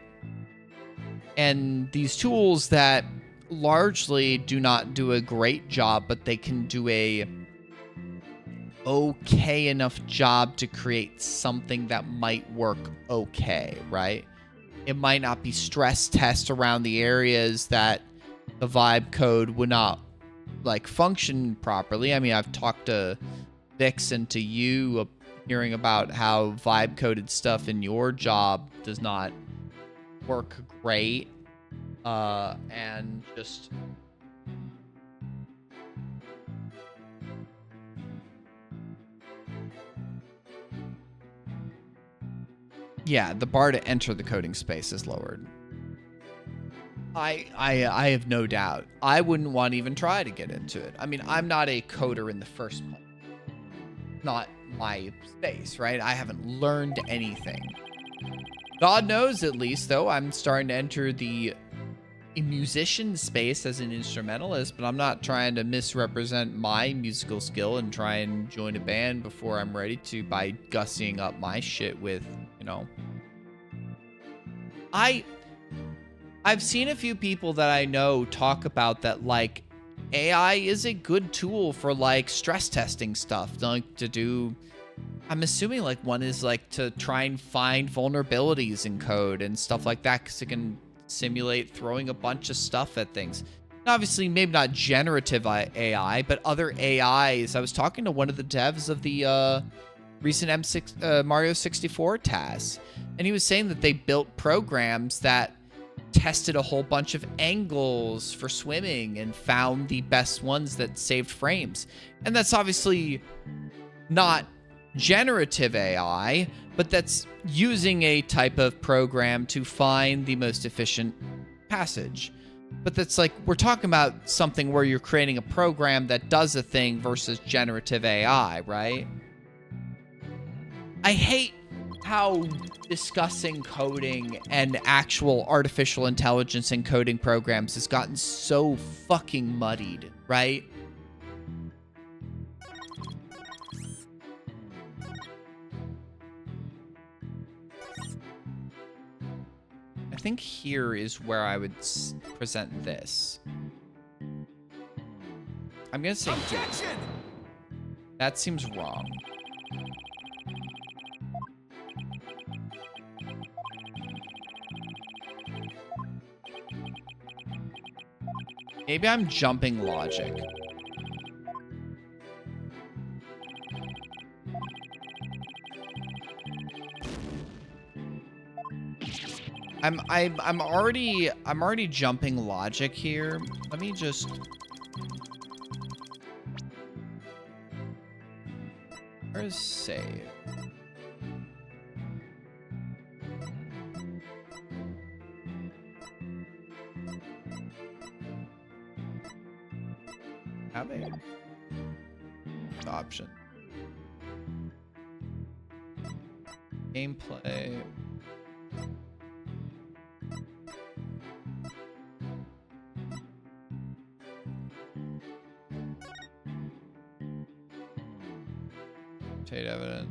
And these tools that largely do not do a great job, but they can do a okay enough job to create something that might work okay, right? It might not be stress test around the areas that the vibe code would not like function properly. I mean, I've talked to Vix and to you hearing about how vibe coded stuff in your job does not work great, and just yeah, the bar to enter the coding space is lowered. I have no doubt I wouldn't want to even try to get into it. I mean, I'm not a coder in the first place. Not my space, right? I haven't learned anything. God knows, at least, though, I'm starting to enter the musician space as an instrumentalist, but I'm not trying to misrepresent my musical skill and try and join a band before I'm ready to by gussying up my shit with, you know, I've seen a few people that I know talk about that, like, AI is a good tool for, like, stress testing stuff, like, to do. I'm assuming, like, one is, like, to try and find vulnerabilities in code and stuff like that, because it can simulate throwing a bunch of stuff at things. And obviously, maybe not generative AI, but other AIs. I was talking to one of the devs of the recent Mario 64 TAS, and he was saying that they built programs that tested a whole bunch of angles for swimming and found the best ones that saved frames. And that's obviously not generative AI, but that's using a type of program to find the most efficient passage. But that's like, we're talking about something where you're creating a program that does a thing versus generative AI, right? I hate how discussing coding and actual artificial intelligence and coding programs has gotten so fucking muddied, right? I think here is where I would present this. I'm gonna say here. That seems wrong. Maybe I'm jumping logic. I'm already jumping logic here. Let me just. Where's save? Have a option. Gameplay. Rotate evidence.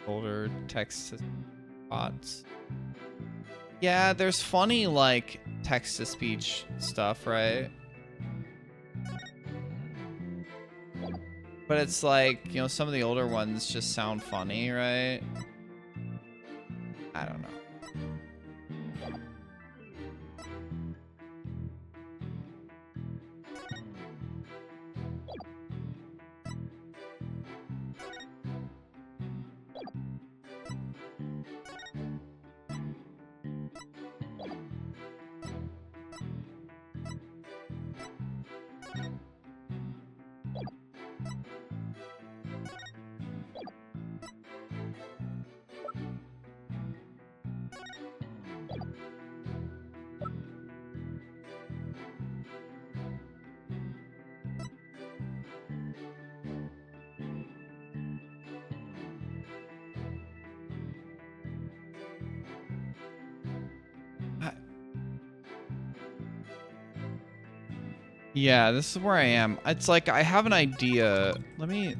Older text bots. Yeah, there's funny, like, text-to-speech stuff, right? But it's like, you know, some of the older ones just sound funny, right? I don't know. Yeah, this is where I am. It's like, I have an idea. Let me...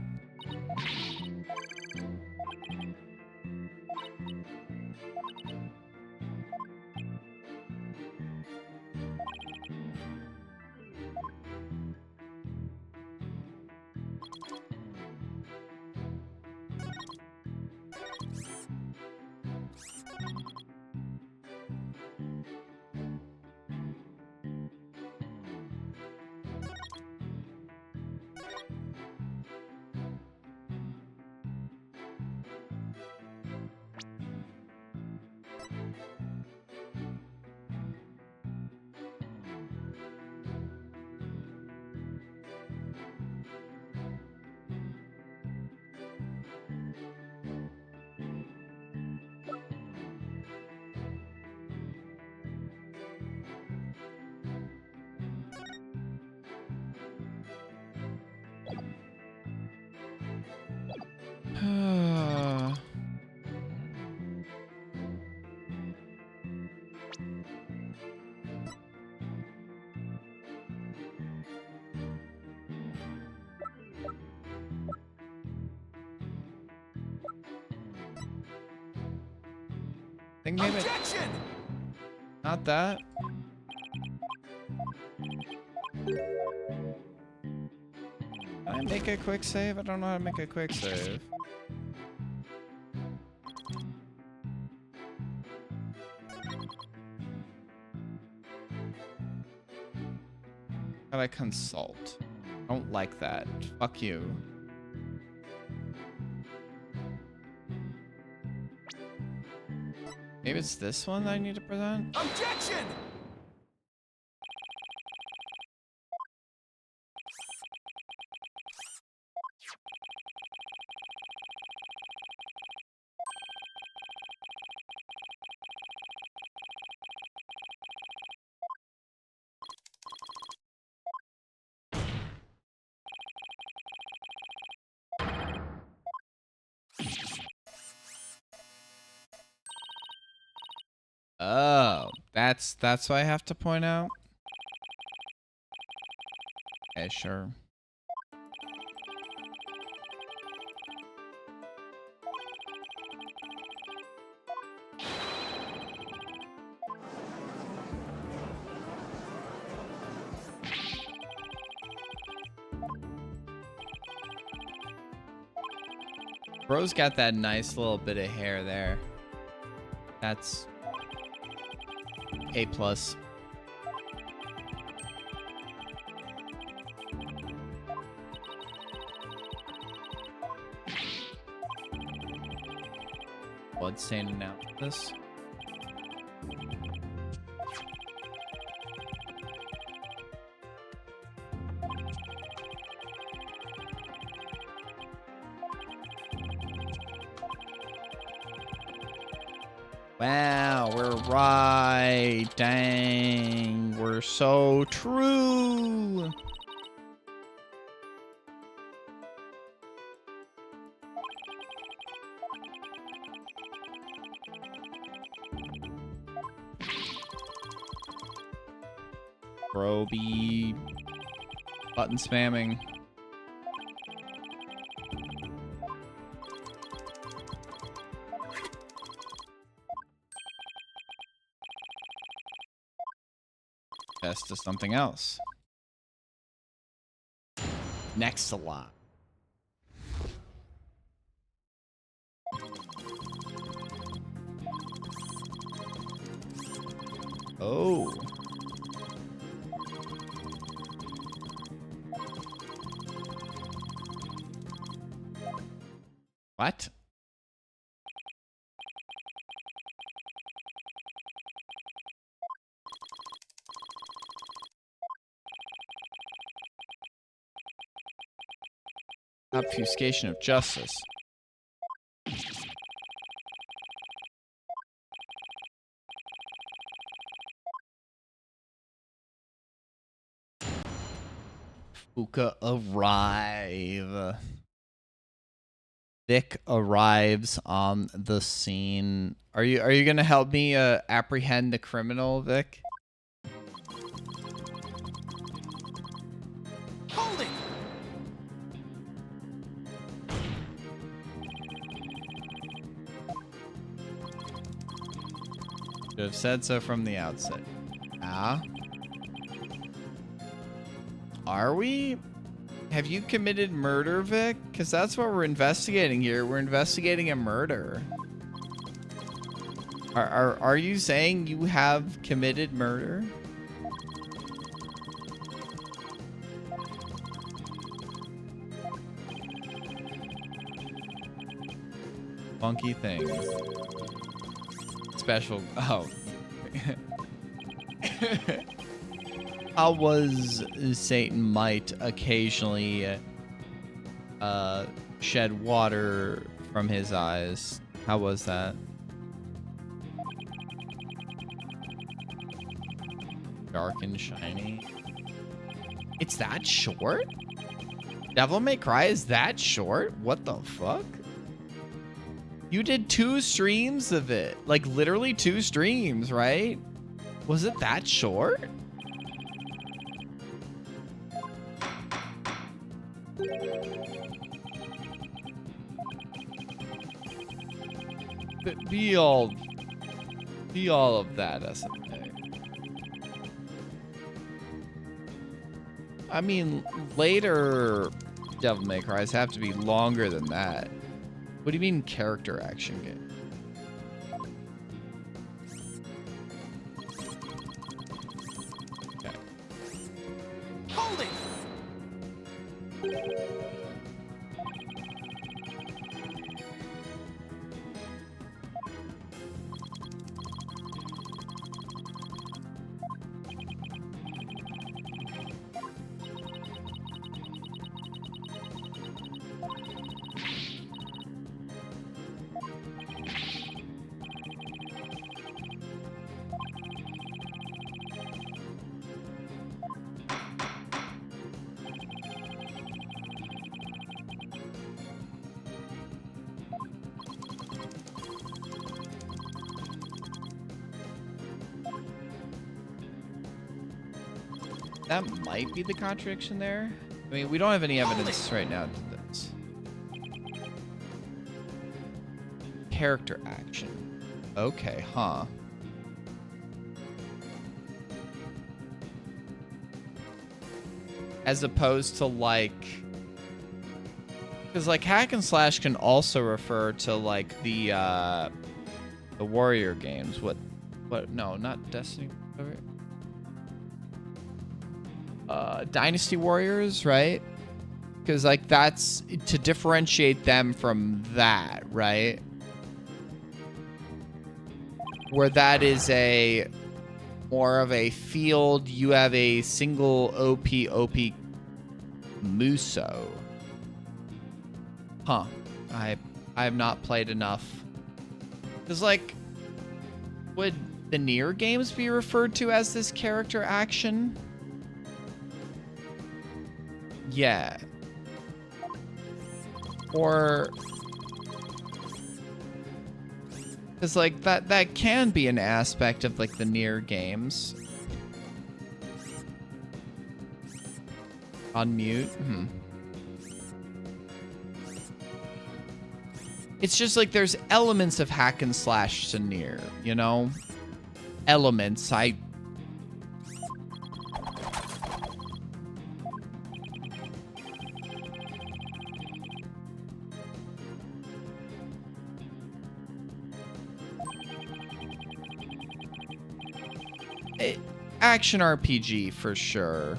think maybe Objection! not that. Can I make a quick save? I don't know how to make a quick save. How do I consult? I don't like that. Fuck you. Maybe it's this one that I need to present? Objection! Oh, that's what I have to point out? Okay, sure. Bro's got that nice little bit of hair there. That's A+. Bloodstain analysis. Wow, we're right. Dang, we're so true. Bro be button spamming. Best to something else. Next a lot. Oh. What? Obfuscation of justice. Fuka arrive. Vic arrives on the scene. Are you gonna help me apprehend the criminal, Vic? Hold it! Should have said so from the outset. Ah? Are we? Have you committed murder, Vic? Because that's what we're investigating here. We're investigating a murder. Are you saying you have committed murder? Funky things. Special. Oh. How was Satan might occasionally shed water from his eyes? How was that? Dark and shiny. It's that short? Devil May Cry is that short? What the fuck? You did 2 streams of it. Like literally 2 streams, right? Was it that short? Be all See all of that as a thing. I mean, later Devil May Cry's have to be longer than that. What do you mean character action game? Okay. Hold it! That might be the contradiction there. I mean, we don't have any evidence right now to this. Character action. Okay, huh. As opposed to like... Because like hack and slash can also refer to like the warrior games. What, no, not Destiny. Dynasty Warriors, right? Because like that's to differentiate them from that, right? Where that is a more of a field, you have a single OP Muso. Huh. I have not played enough. Because like, would the Nier games be referred to as this character action? Yeah. Or... Because, like, that can be an aspect of, like, the Nier games. Unmute? It's just, like, there's elements of hack and slash to Nier, you know? Elements. Action RPG for sure.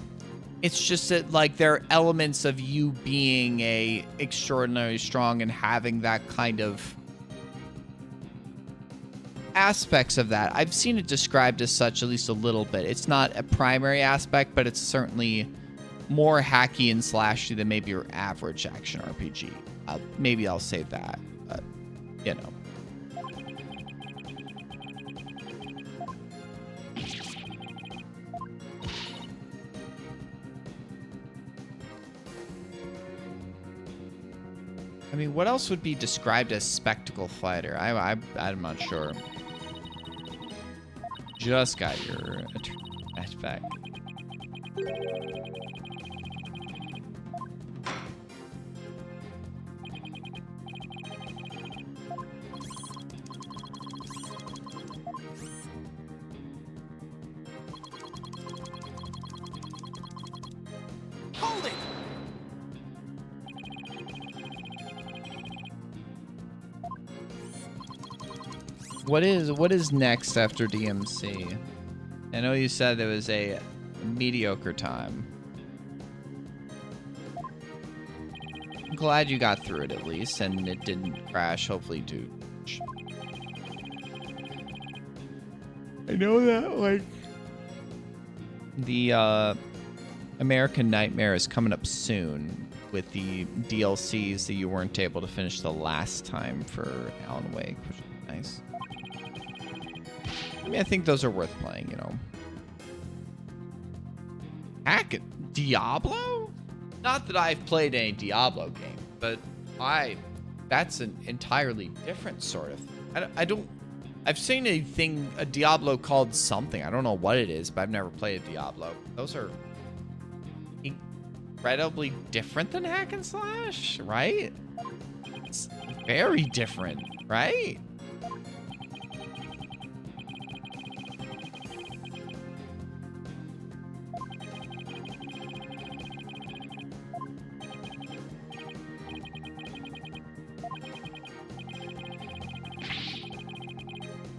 It's just that like there are elements of you being a extraordinarily strong and having that kind of aspects of that. I've seen it described as such at least a little bit. It's not a primary aspect, but it's certainly more hacky and slashy than maybe your average action RPG. Maybe I'll say that, you know. I mean, what else would be described as spectacle fighter? I'm not sure. Just got your match back. Hold it! What is next after DMC? I know you said there was a mediocre time. I'm glad you got through it at least, and it didn't crash. Hopefully, dude. I know that, like... The, American Nightmare is coming up soon with the DLCs that you weren't able to finish the last time for Alan Wake, which is nice. I mean, I think those are worth playing, you know. Heck, Diablo? Not that I've played any Diablo game, but that's an entirely different sort of thing. I've seen a Diablo called something. I don't know what it is, but I've never played a Diablo. Those are incredibly different than hack and slash, right? It's very different, right?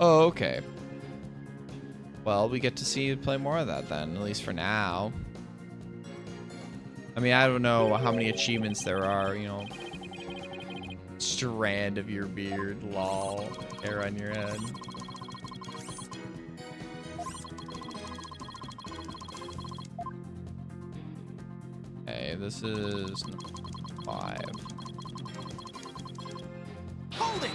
Oh, okay. Well, we get to see you play more of that then, at least for now. I mean, I don't know how many achievements there are, you know. Strand of your beard, lol. Hair on your head. Okay, this is 5. Hold it!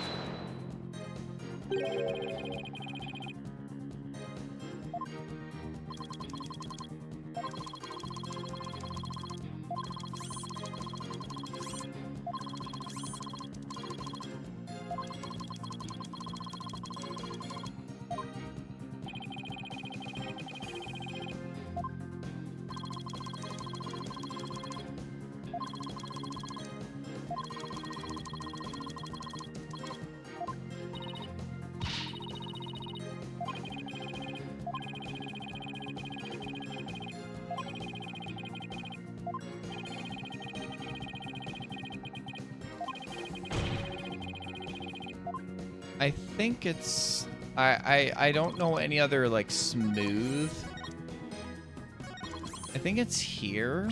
I think it's... I don't know any other, like, smooth. I think it's here.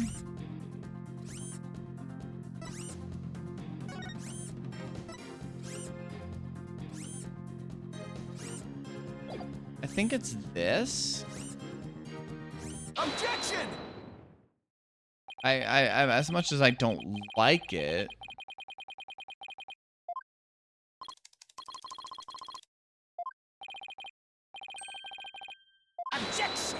I think it's this. Objection! I as much as I don't like it, Objection!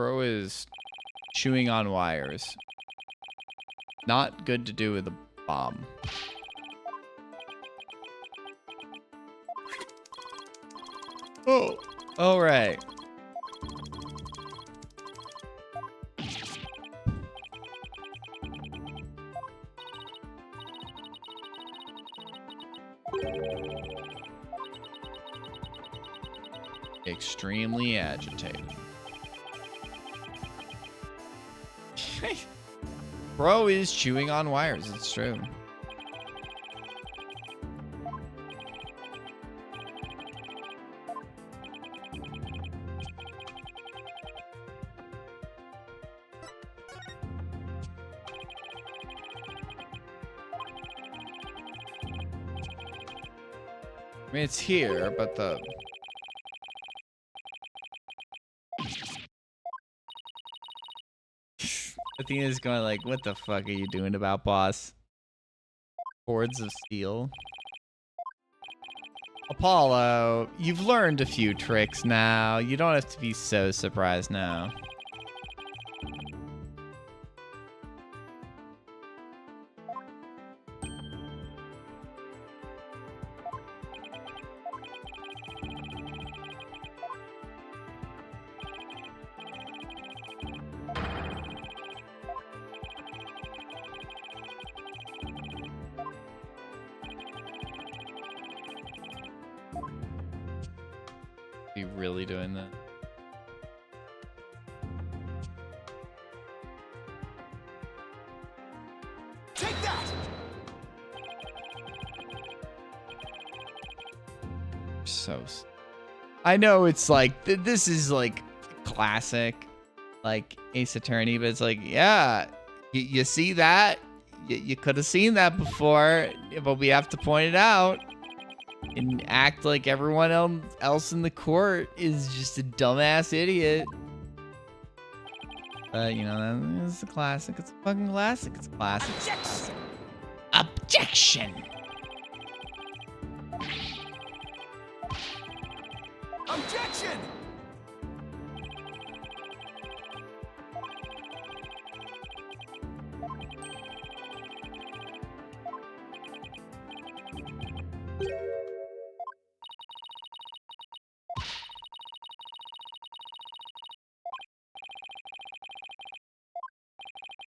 bro is chewing on wires. Not good to do with a bomb. Oh, all right. Extremely agitated. Bro is chewing on wires, it's true. I mean, it's here, but the... Athena's going like, what the fuck are you doing about boss? Cords of steel. Apollo, you've learned a few tricks now. You don't have to be so surprised now. Are you really doing that? Take that! I know it's like this is like classic, like Ace Attorney, but it's like, yeah, you see that? You could have seen that before, but we have to point it out and act like everyone else in the court is just a dumbass idiot. But you know, it's a classic. It's a fucking classic. It's a classic. Objection! Objection. Objection!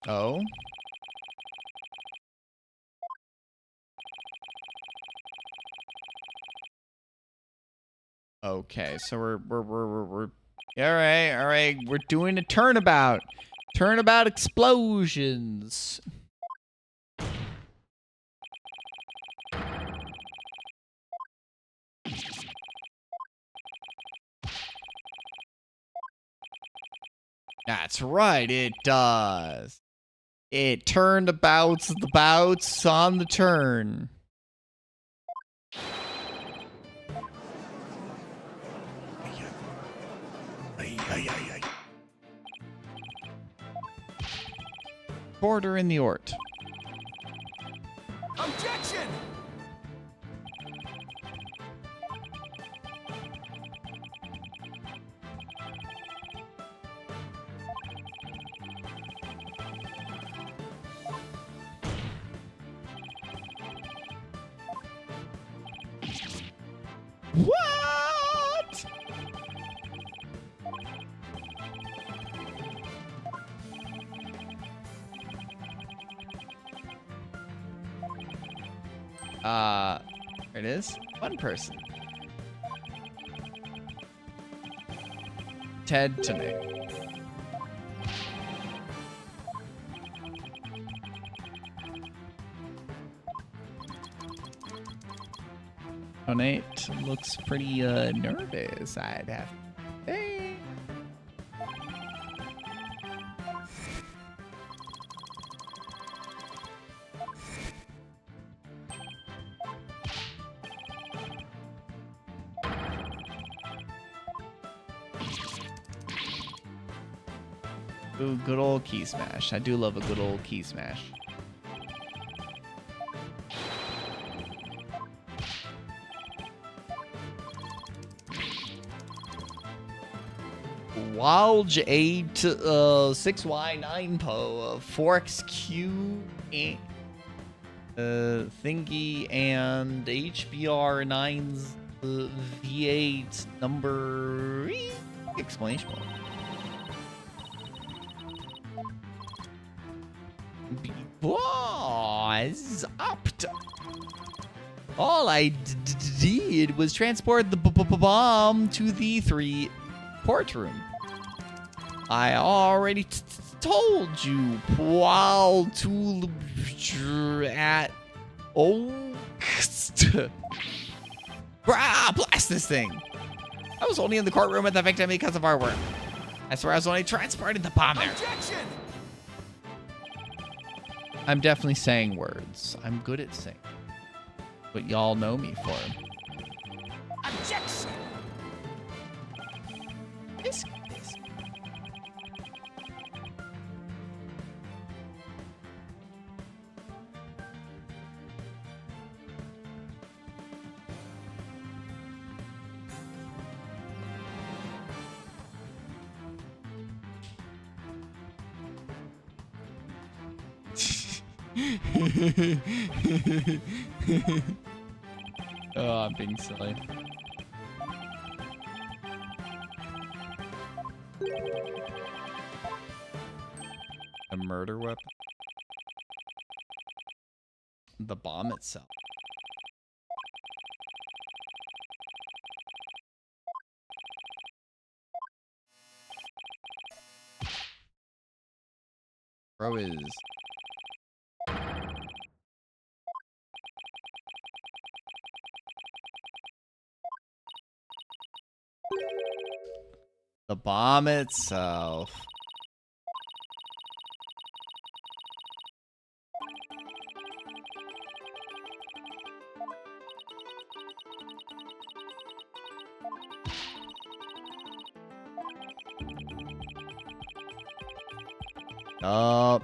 Oh. Okay, so we're all right. We're doing a turnabout. Turnabout explosions. That's right, it does. It turned abouts the bouts on the turn. Border in the Ort. Objection! What? There it is. One person. Ted tonight. Donate looks pretty nervous, I'd have to say. Ooh, good old key smash. I do love a good old key smash. Walge 8, 6Y 9 Po, 4XQ, thingy, and HBR 9's V8 number exclamation point. Was up. All I did was transport the bomb to the 3 port room. I already told you while to at blast this thing. I was only in the courtroom at the victim because of our work. I swear I was only transporting the bomb there. Objection! I'm definitely saying words. I'm good at saying what y'all know me for. Objection! This. Oh, I'm being silly. A murder weapon? The bomb itself. Bro is... The bomb itself. Up.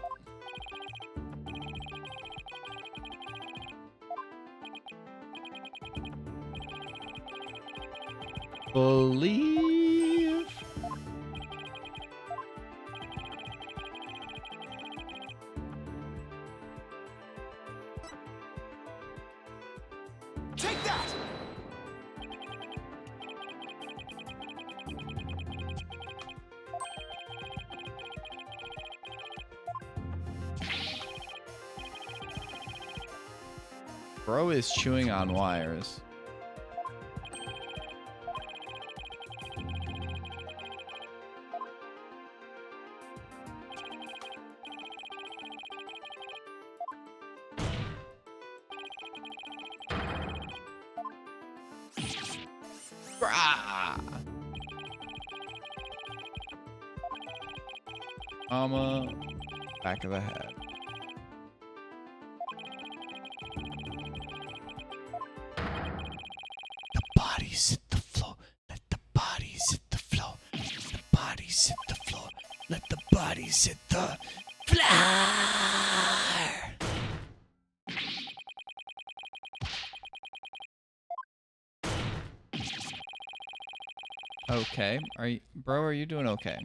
Believe. Take that! Bro is chewing on wires. Brah! Back of the head. The bodies hit the floor. Let the bodies hit the floor. Let the bodies hit the floor. Let the bodies hit the floor. Okay. Are you doing okay?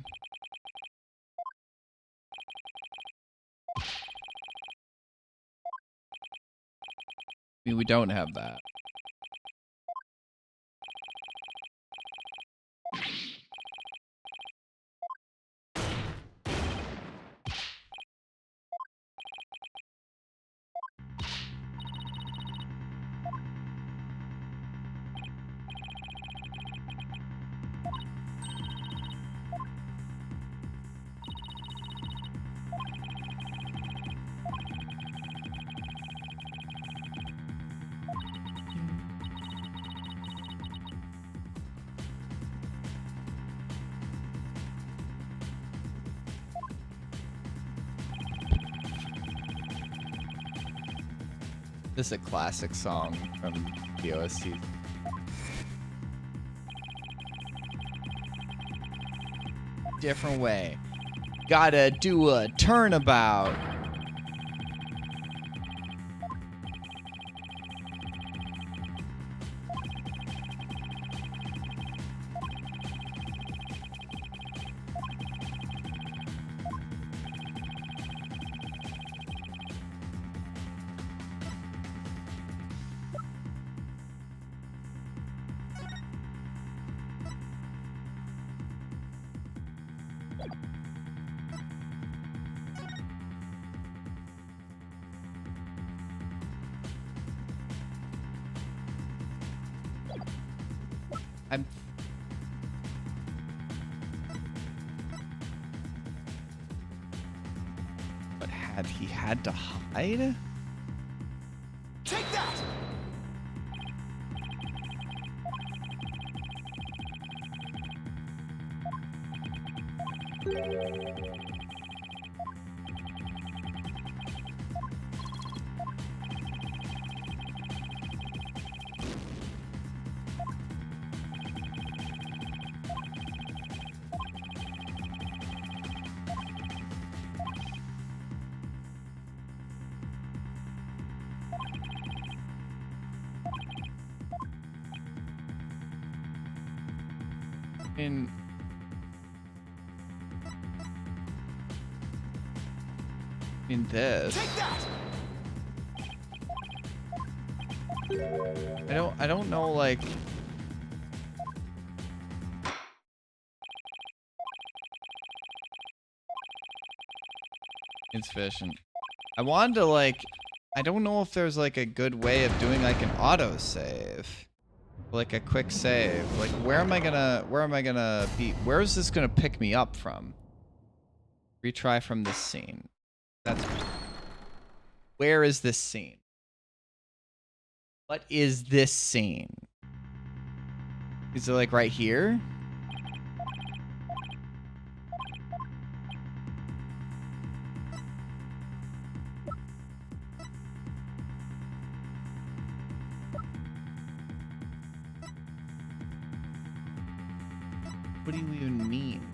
I mean, we don't have that. This is a classic song from the OST. Different way. Gotta do a turnabout. But had he had to hide? Take that! In this. Take that! I don't know, like, insufficient. I wanted to, like, I don't know if there's like a good way of doing like an auto save. Like a quick save. Like where am I gonna be? Where is this gonna pick me up from? Retry from this scene. That's where is this scene? What is this scene? Is it like right here? What do you even mean?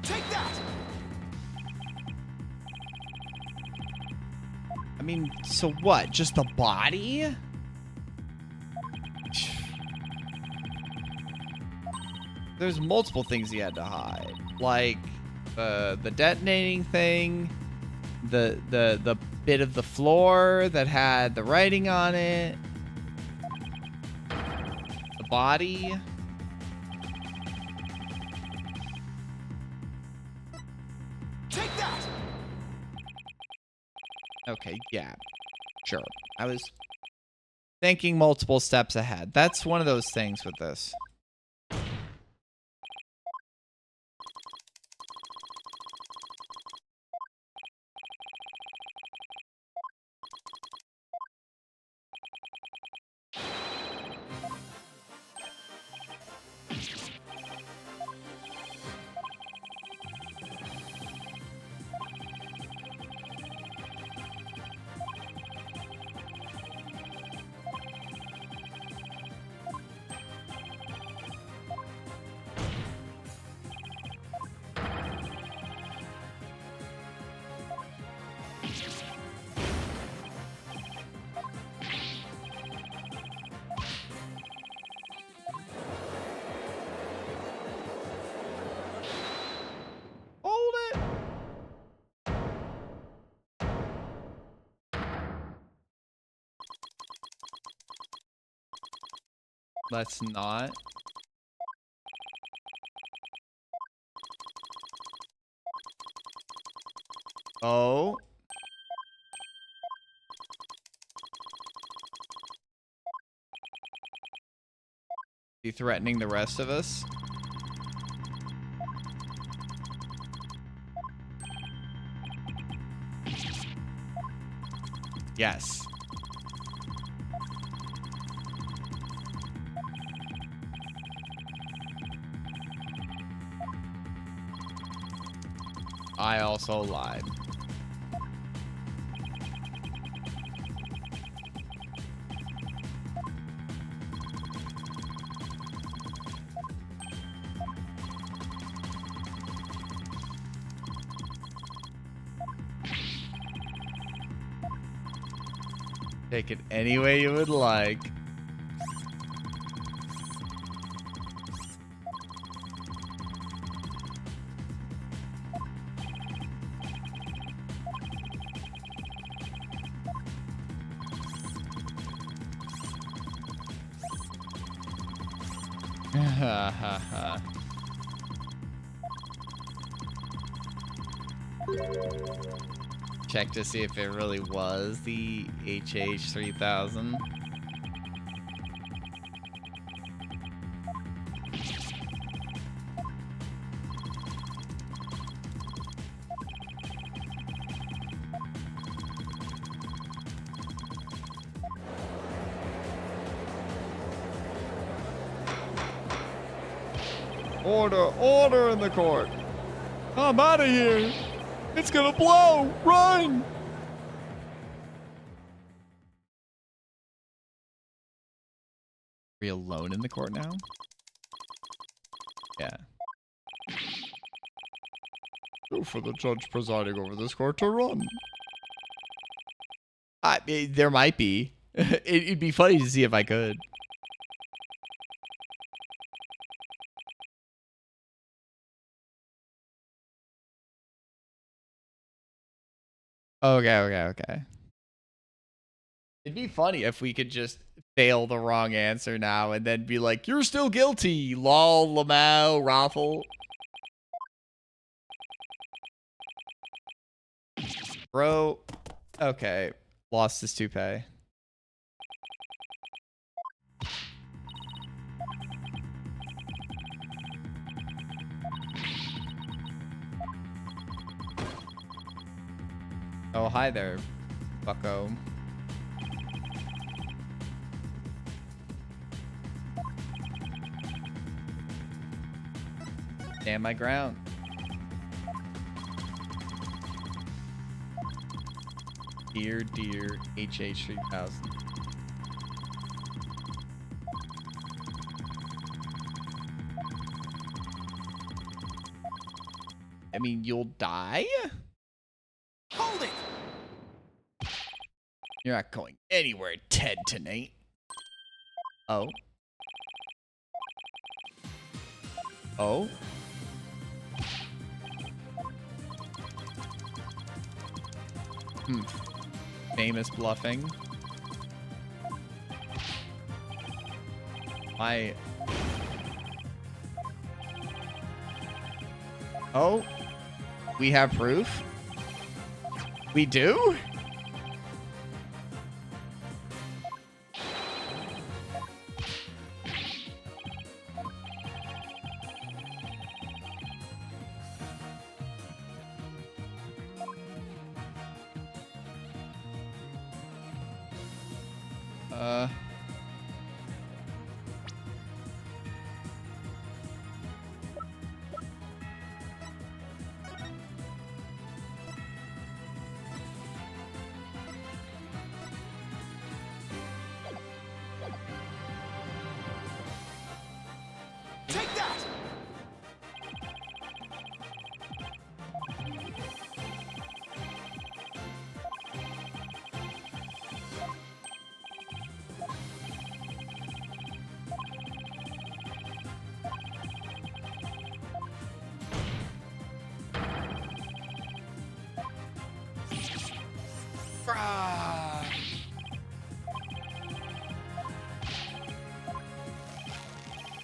Take that! I mean, so what? Just the body? There's multiple things he had to hide. Like the detonating thing, the bit of the floor that had the writing on it, the body. Take that! Okay, yeah, sure. I was thinking multiple steps ahead. That's one of those things with this. Let's not. Oh. He threatening the rest of us? Yes. I also lied. Take it any way you would like. Ha ha ha. Check to see if it really was the HH3000. Order in the court. I'm out of here. It's gonna blow. Run. Are we alone in the court now? Yeah. For the judge presiding over this court to run. There might be. It'd be funny to see if I could. Okay. It'd be funny if we could just fail the wrong answer now and then be like, you're still guilty. Lol, Lamau, Raffle. Bro. Okay. Lost his toupee. Oh, hi there, bucko. Stand my ground. Dear HH3000. I mean, you'll die? Hold it! You're not going anywhere, Ted, tonight. Oh. Oh. Famous bluffing. Oh. We have proof? We do? Take that!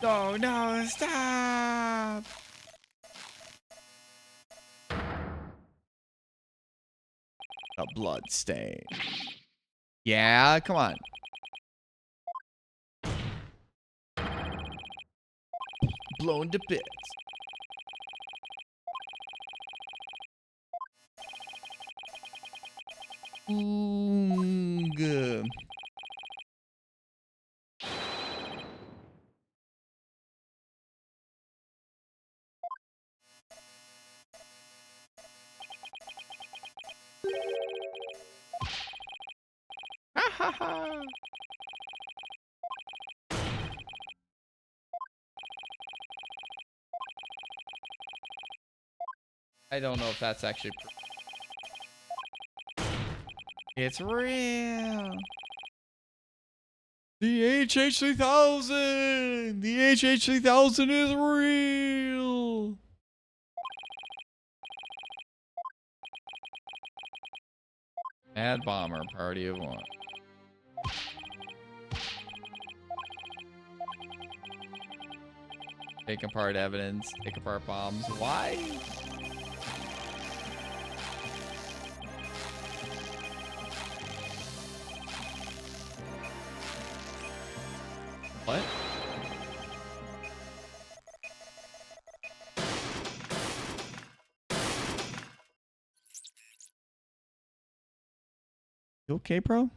No, no, stop. A blood stain. Yeah, come on. Blown to bits. Good. Ha ha ha. I don't know if that's actually. It's real. The HH3000. The HH3000 is real. Mad Bomber, party of one. Take apart evidence, take apart bombs. Why? What? You okay, bro?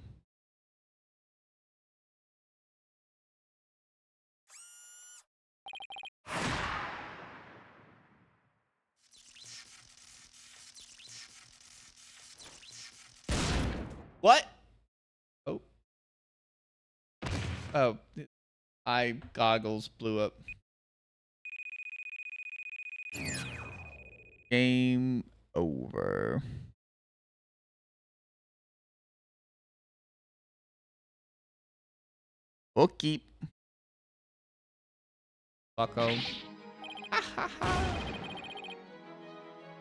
What? Oh. Oh. Eye goggles blew up. Game over. We'll keep. Bucko. I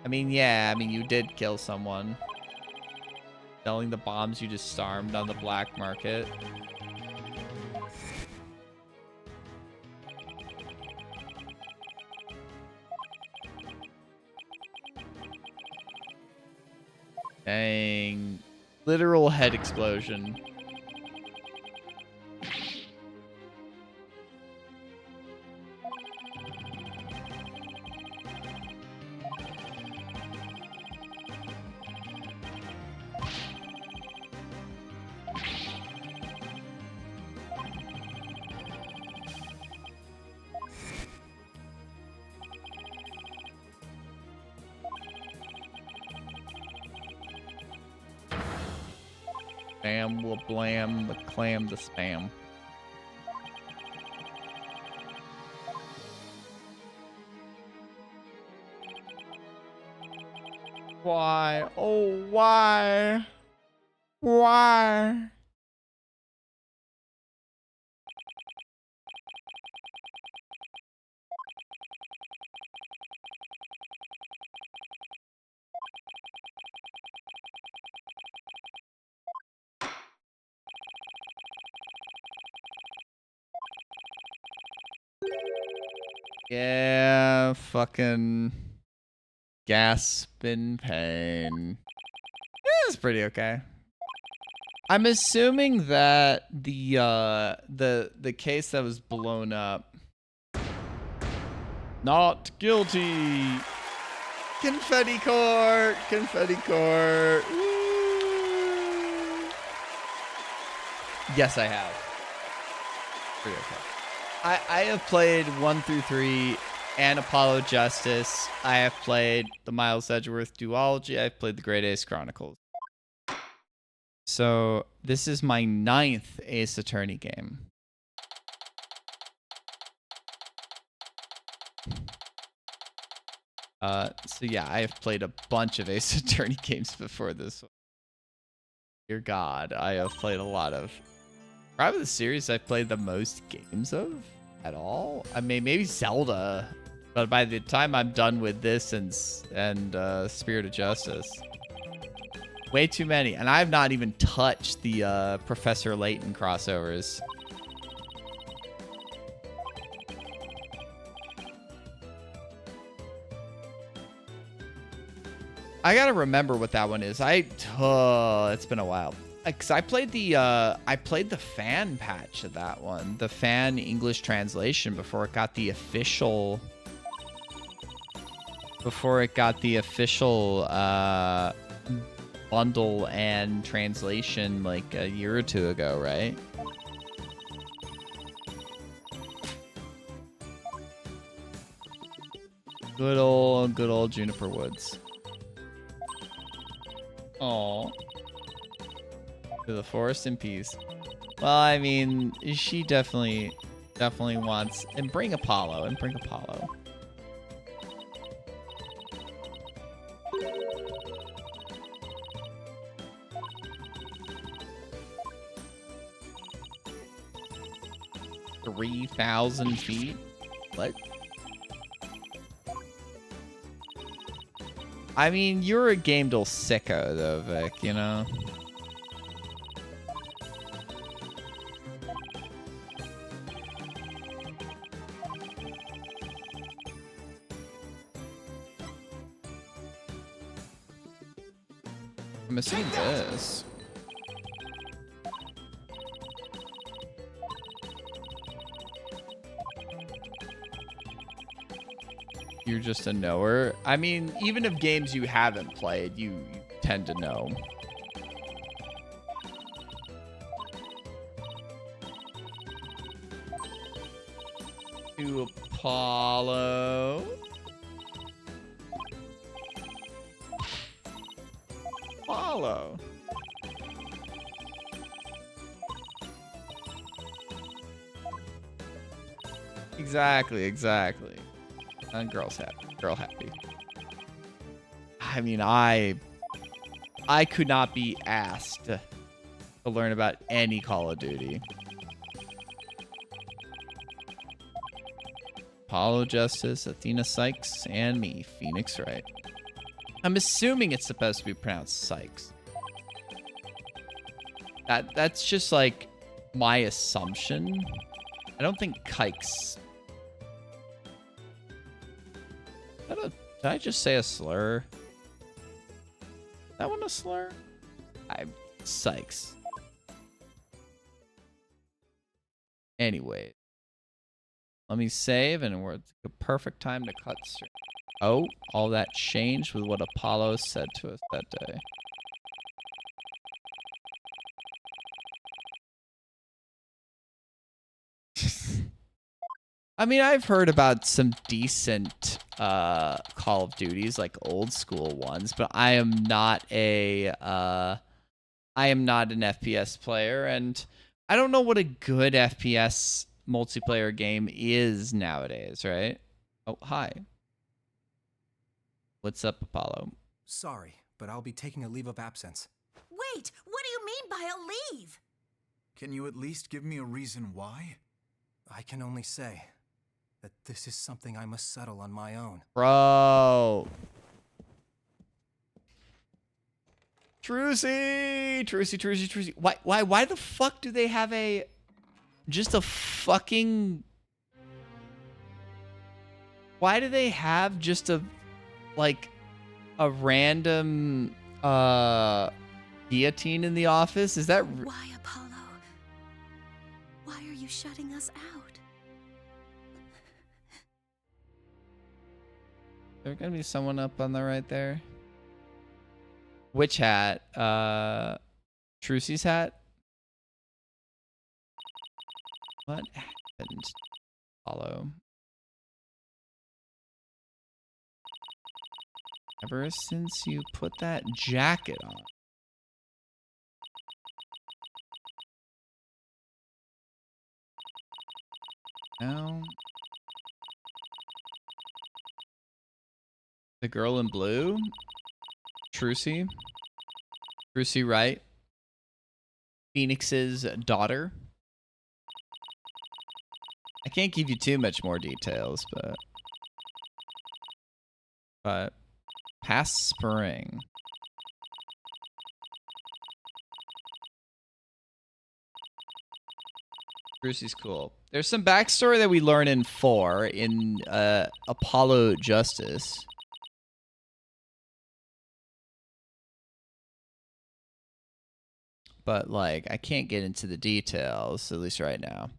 mean, yeah, I mean, you did kill someone. Selling the bombs you just starmed on the black market. Dang. Literal head explosion. Bam will blam the clam the spam. Why? Oh, why? Why? Yeah, fucking gasp in pain. Yeah, it's pretty okay. I'm assuming that the case that was blown up. Not guilty. Confetti court. Confetti court. Woo. Yes, I have. Pretty okay. I have played 1 through 3 and Apollo Justice. I have played the Miles Edgeworth duology. I've played the Great Ace Chronicles. So this is my 9th Ace Attorney game. So yeah, I have played a bunch of Ace Attorney games before this one. Dear God, I have played a lot of. Probably the series I've played the most games of at all. I mean, maybe Zelda, but by the time I'm done with this and Spirit of Justice, way too many. And I've not even touched the Professor Layton crossovers. I gotta remember what that one is. It's been a while. Cause I played the fan patch of that one, the fan English translation before it got the official. Bundle and translation like a year or two ago, right? Good old Juniper Woods. Oh, to the forest in peace. Well, I mean, she definitely wants, and bring Apollo. 3,000 feet? What? I mean, you're a Gamedel sicko, though, Vic, you know? I'm missing this. You're just a knower. I mean, even if games you haven't played, you tend to know. To Apollo. Apollo. Exactly. And girl happy. I mean, I could not be asked to learn about any Call of Duty. Apollo Justice, Athena Sykes, and me, Phoenix Wright. I'm assuming it's supposed to be pronounced Sykes. That's just like my assumption. I don't think Kikes. Did I just say a slur? That one a slur? Sykes. Anyway. Let me save, and we're at the perfect time to cut straight. Oh, all that changed with what Apollo said to us that day. I mean, I've heard about some decent Call of Duties, like old school ones, but I am not an FPS player, and I don't know what a good FPS multiplayer game is nowadays, right? Oh, hi. What's up, Apollo? Sorry, but I'll be taking a leave of absence. Wait, what do you mean by a leave? Can you at least give me a reason why? I can only say that this is something I must settle on my own. Bro. Trucy. Why the fuck do they have just a fucking... Why do they have just a random guillotine in the office? Is that... Why, Apollo? Why are you shutting us out? There gonna be someone up on the right there. Which hat? Trucy's hat? What happened? Apollo. Ever since you put that jacket on. No. The girl in blue? Trucy? Trucy Wright? Phoenix's daughter? I can't give you too much more details, but past spring. Trucy's cool. There's some backstory that we learn in 4 in Apollo Justice. but like I can't get into the details, at least right now.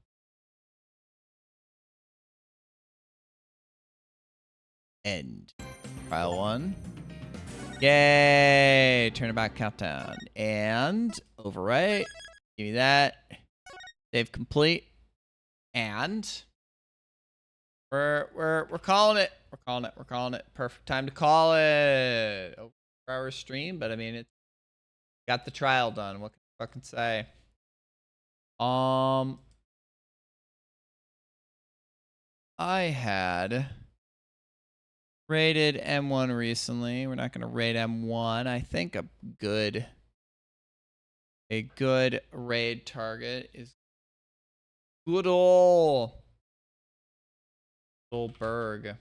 End. Trial 1. Yay! Turnabout countdown. And overwrite. Give me that. Save complete. And we're calling it. We're calling it. Perfect time to call it. Over 4-hour stream, but I mean it's got the trial done. What can I fucking say? I had rated M1 recently. We're not gonna rate M1. I think a good raid target is good old Berg.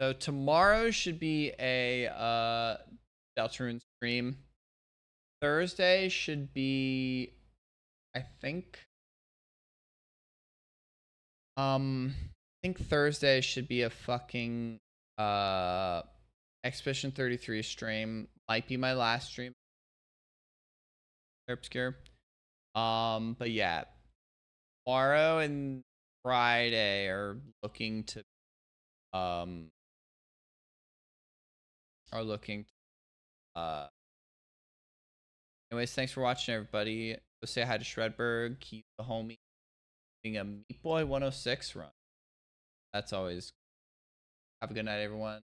So tomorrow should be a Deltarune stream. Thursday should be, I think Thursday should be a fucking Expedition 33 stream. Might be my last stream. Obscure. But yeah, tomorrow and Friday are looking to anyways, thanks for watching, everybody. Go say hi to Shredberg. Keep the homie doing a Meat Boy 106 run. That's always. Have a good night, everyone.